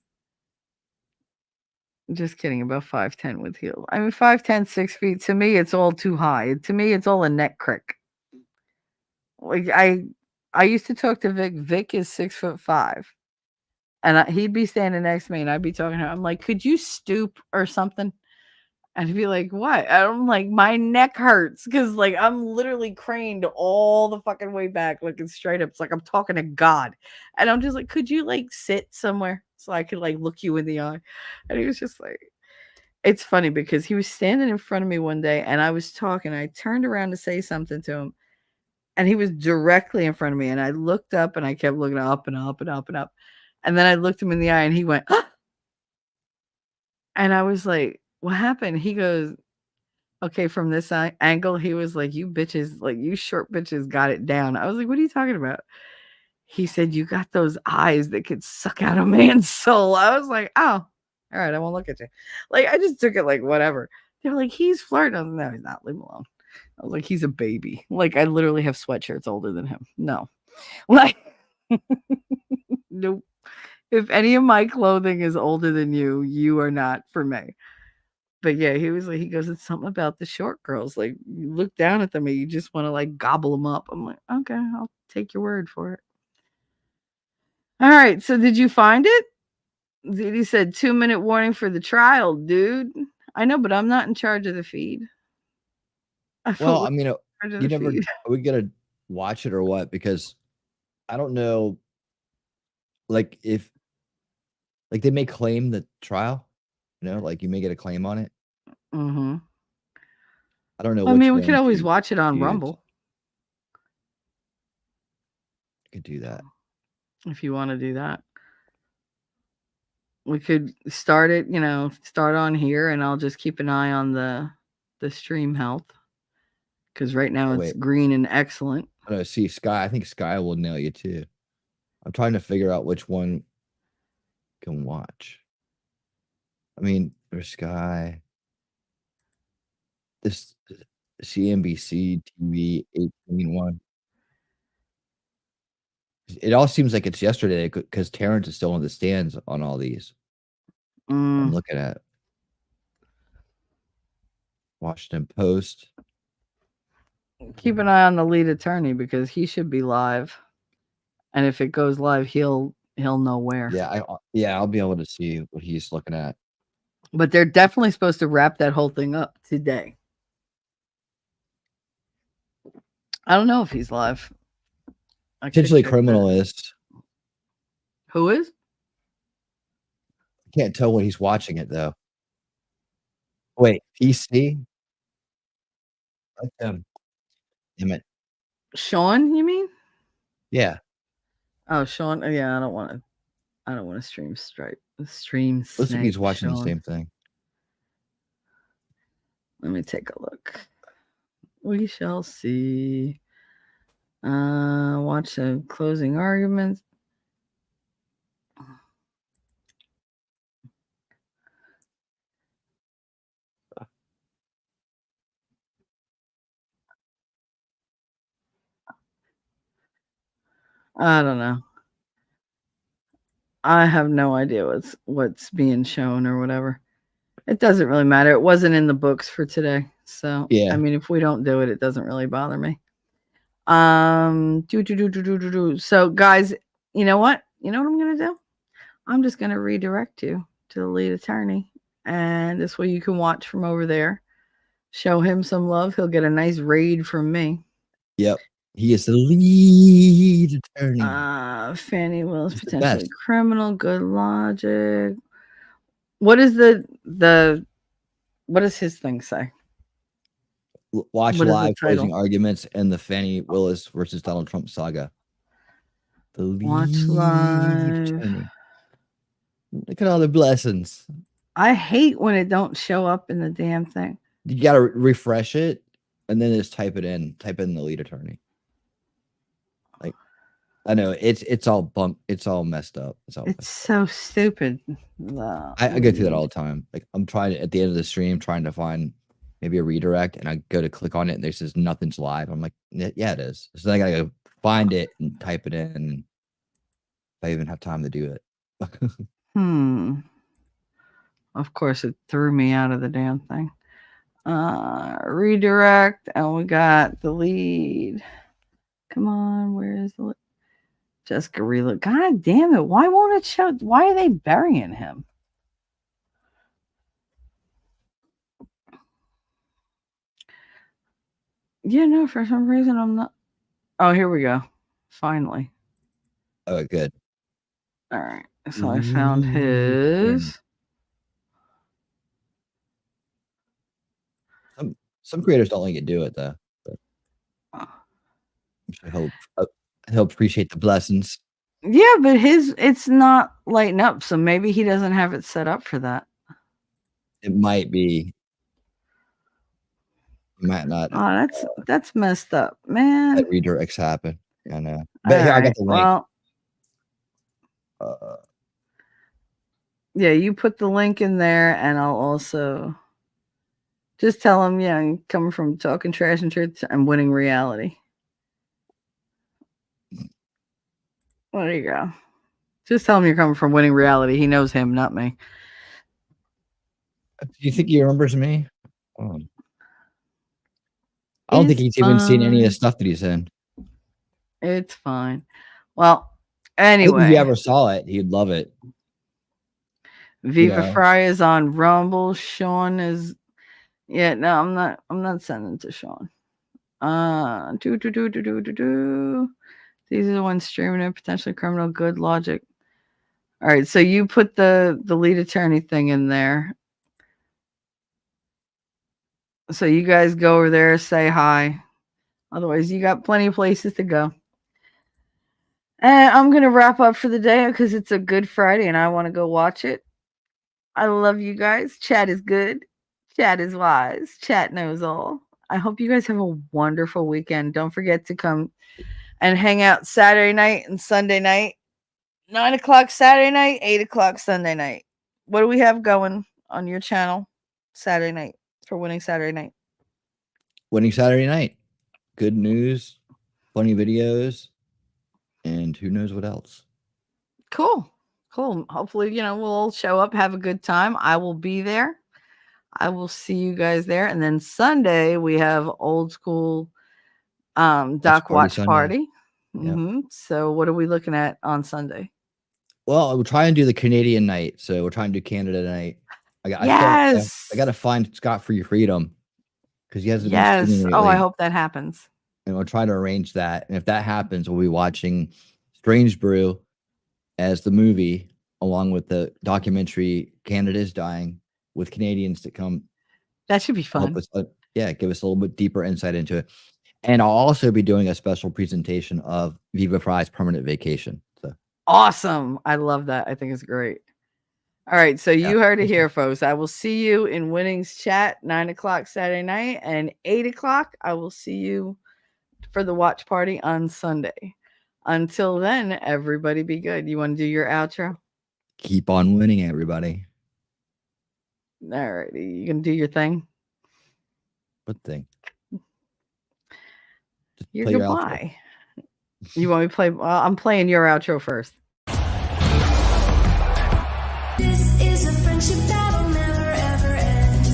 Just kidding. About 5'10" with heels. I mean, 5'10", 6 feet. To me, it's all too high. To me, it's all a neck crick. Like I used to talk to Vic. Vic is 6'5", and he'd be standing next to me, and I'd be talking to him. I'm like, could you stoop or something? And he'd be like, what? And I'm like, my neck hurts because like I'm literally craned all the fucking way back, looking straight up. It's like I'm talking to God, and I'm just like, could you like sit somewhere so I could like look you in the eye? And he was just like, it's funny because he was standing in front of me one day, and I was talking. I turned around to say something to him, and he was directly in front of me, and I looked up, and I kept looking up and up and up and up, and then I looked him in the eye, and he went, "Ah!" And I was like, "What happened?" He goes, "Okay, from this angle," he was like, "You bitches, like you short bitches, got it down." I was like, "What are you talking about?" He said, "You got those eyes that could suck out a man's soul." I was like, "Oh, all right, I won't look at you." Like I just took it like whatever. They were like, "He's flirting." I was like, no, he's not. Leave him alone. I was like, "He's a baby." Like I literally have sweatshirts older than him. No, like nope. If any of my clothing is older than you, you are not for me. But yeah, he was like, he goes, "It's something about the short girls. Like you look down at them and you just want to like gobble them up." I'm like, okay, I'll take your word for it. All right. So did you find it? He said 2-minute warning for the trial, dude. I know, but I'm not in charge of the feed. I Well, feel I mean, in charge of you the never feed. are we gonna watch it or what? Because I don't know, like if like they may claim the trial, like you may get a claim on it. Mm-hmm. I don't know I which mean, we could one always to watch it on use. Rumble I could do that. if you want to do that. We could start it, start on here, and I'll just keep an eye on the stream health because right now Oh, it's wait. green and excellent. I know. See, Sky. I think Sky will nail you too. I'm trying to figure out which one can watch. I mean, there's Sky. This CNBC TV 18-1. It all seems like it's yesterday because Terrence is still in the stands on all these. I'm Mm. looking at Washington Post. Keep an eye on the lead attorney because he should be live, and if it goes live, he'll know where. Yeah, I'll be able to see what he's looking at. But they're definitely supposed to wrap that whole thing up today. I don't know if he's live. Potentially criminal is. Who is? I can't tell when he's watching it though. Wait, PC? Damn it. Sean, you mean? Yeah. Oh, Sean. Yeah, I don't want to stream stream Looks like he's snake watching the Sean. same thing. Let me take a look. We shall see. Watch the closing arguments. I don't know. I have no idea what's being shown or whatever. It doesn't really matter. It wasn't in the books for today. So, Yeah. I mean, if we don't do it, it doesn't really bother me. So, guys, you know what? You know what I'm going to do? I'm just going to redirect you to the lead attorney. And this way you can watch from over there. Show him some love. He'll get a nice raid from me. Yep. He is the lead attorney. Fannie Willis, potentially criminal, good logic. What is the what does his thing say? Watch What is the live closing title? arguments and the Fannie Willis versus Donald Trump saga. The Watch lead live. attorney. Look at all the blessings. I hate when it don't show up in the damn thing. You gotta refresh it and then just type in the lead attorney. Like, I know it's all bunk, it's all messed up. It's so stupid. I go through that all the time. Like I'm trying to, at the end of the stream, trying to find maybe a redirect, and I go to click on it, and there says nothing's live. I'm like, yeah, it is. So then I gotta go find it and type it in. If I even have time to do it. Of course, it threw me out of the damn thing. Redirect, and we got the lead. Come on, where is the Jessica reload? God damn it! Why won't it show? Why are they burying him? Yeah, no, for some reason I'm not. Oh, here we go. Finally. Oh, good. All right. So I found his. Some creators don't let you do it though. But I hope he'll appreciate the blessings. Yeah, but it's not lighting up, so maybe he doesn't have it set up for that. It might be. Might not. Oh, that's messed up, man. That redirects happen. I know. But here, I got the link. Well, yeah, you put the link in there, and I'll also just tell him, yeah, I'm coming from talking trash and truth and winning reality. Well, there you go. Just tell him you're coming from winning reality. He knows him, not me. Do you think he remembers me? I don't think he's even seen any of the stuff that he's in. It's fine. Well, anyway. If he ever saw it, he'd love it. Viva Fry is on Rumble. Sean is. Yeah, no, I'm not sending to Sean. These are the ones streaming it. Potentially criminal. Good logic. All right, so you put the lead attorney thing in there. So you guys go over there, say hi. Otherwise, you got plenty of places to go. And I'm going to wrap up for the day because it's a good Friday and I want to go watch it. I love you guys. Chat is good. Chat is wise. Chat knows all. I hope you guys have a wonderful weekend. Don't forget to come and hang out Saturday night and Sunday night. 9 o'clock Saturday night, 8 o'clock Sunday night. What do we have going on your channel Saturday night for Winning Saturday Night? Winning Saturday Night. Good news, funny videos, and who knows what else. Cool. Hopefully, we'll all show up, have a good time. I will be there. I will see you guys there. And then Sunday, we have old school Doc Watch Party. Mm-hmm. Yep. So what are we looking at on Sunday? Well, we're trying to do the Canadian night. So we're trying to do Canada night. I got to find Scott Free Freedom because he hasn't been streaming lately. I hope that happens. And we'll try to arrange that. And if that happens, we'll be watching Strange Brew as the movie, along with the documentary Canada's Dying, with Canadians that come. That should be fun. Give us a little bit deeper insight into it. And I'll also be doing a special presentation of Viva Fry's Permanent Vacation. So awesome. I love that. I think it's great. All right. So you heard it here, folks. I will see you in Winnings chat 9 o'clock Saturday night and 8 o'clock. I will see you for the watch party on Sunday. Until then, everybody be good. You want to do your outro? Keep on winning, everybody. All righty. You gonna do your thing? What thing? Your goodbye. You want me to play? I'm playing your outro first. This is a friendship that'll never ever end.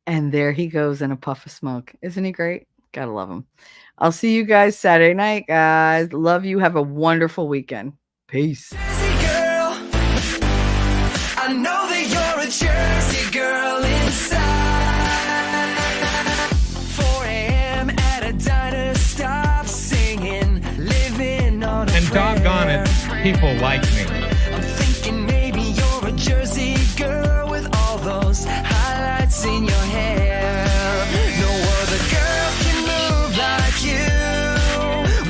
And there he goes in a puff of smoke. Isn't he great? Gotta love him. I'll see you guys Saturday night, guys. Love you. Have a wonderful weekend. Peace. Jersey girl, I know that you're a Jersey girl inside. 4 a.m. at a diner, stop singing, living on a And doggone it, people like me. I'm thinking maybe you're a Jersey girl with all those highlights in your hair. No other girl can move like you.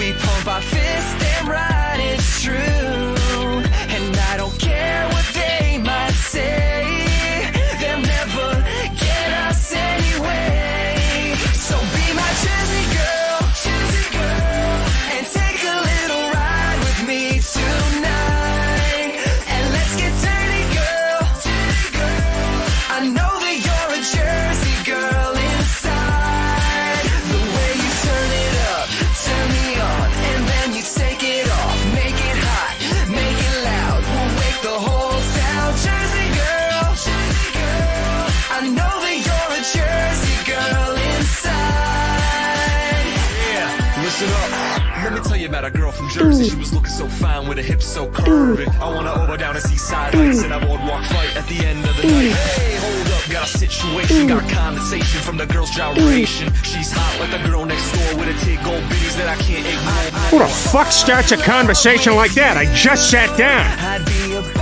We pump our fists and right, it's true. And I don't care what they might say, they'll never get us anyway. So be my Jersey girl, and take a little ride with me tonight. met a girl from Jersey. She was looking so fine with her hips so curvy. I wanna over down to Seaside Heights and a boardwalk fight at the end of the night. Hey, hold up, got a situation, got condensation from the girl's gyration. She's hot like the girl next door with a tig gold bitties that I can't ignore. Who the fuck starts a conversation like that? I just sat down. I'd be a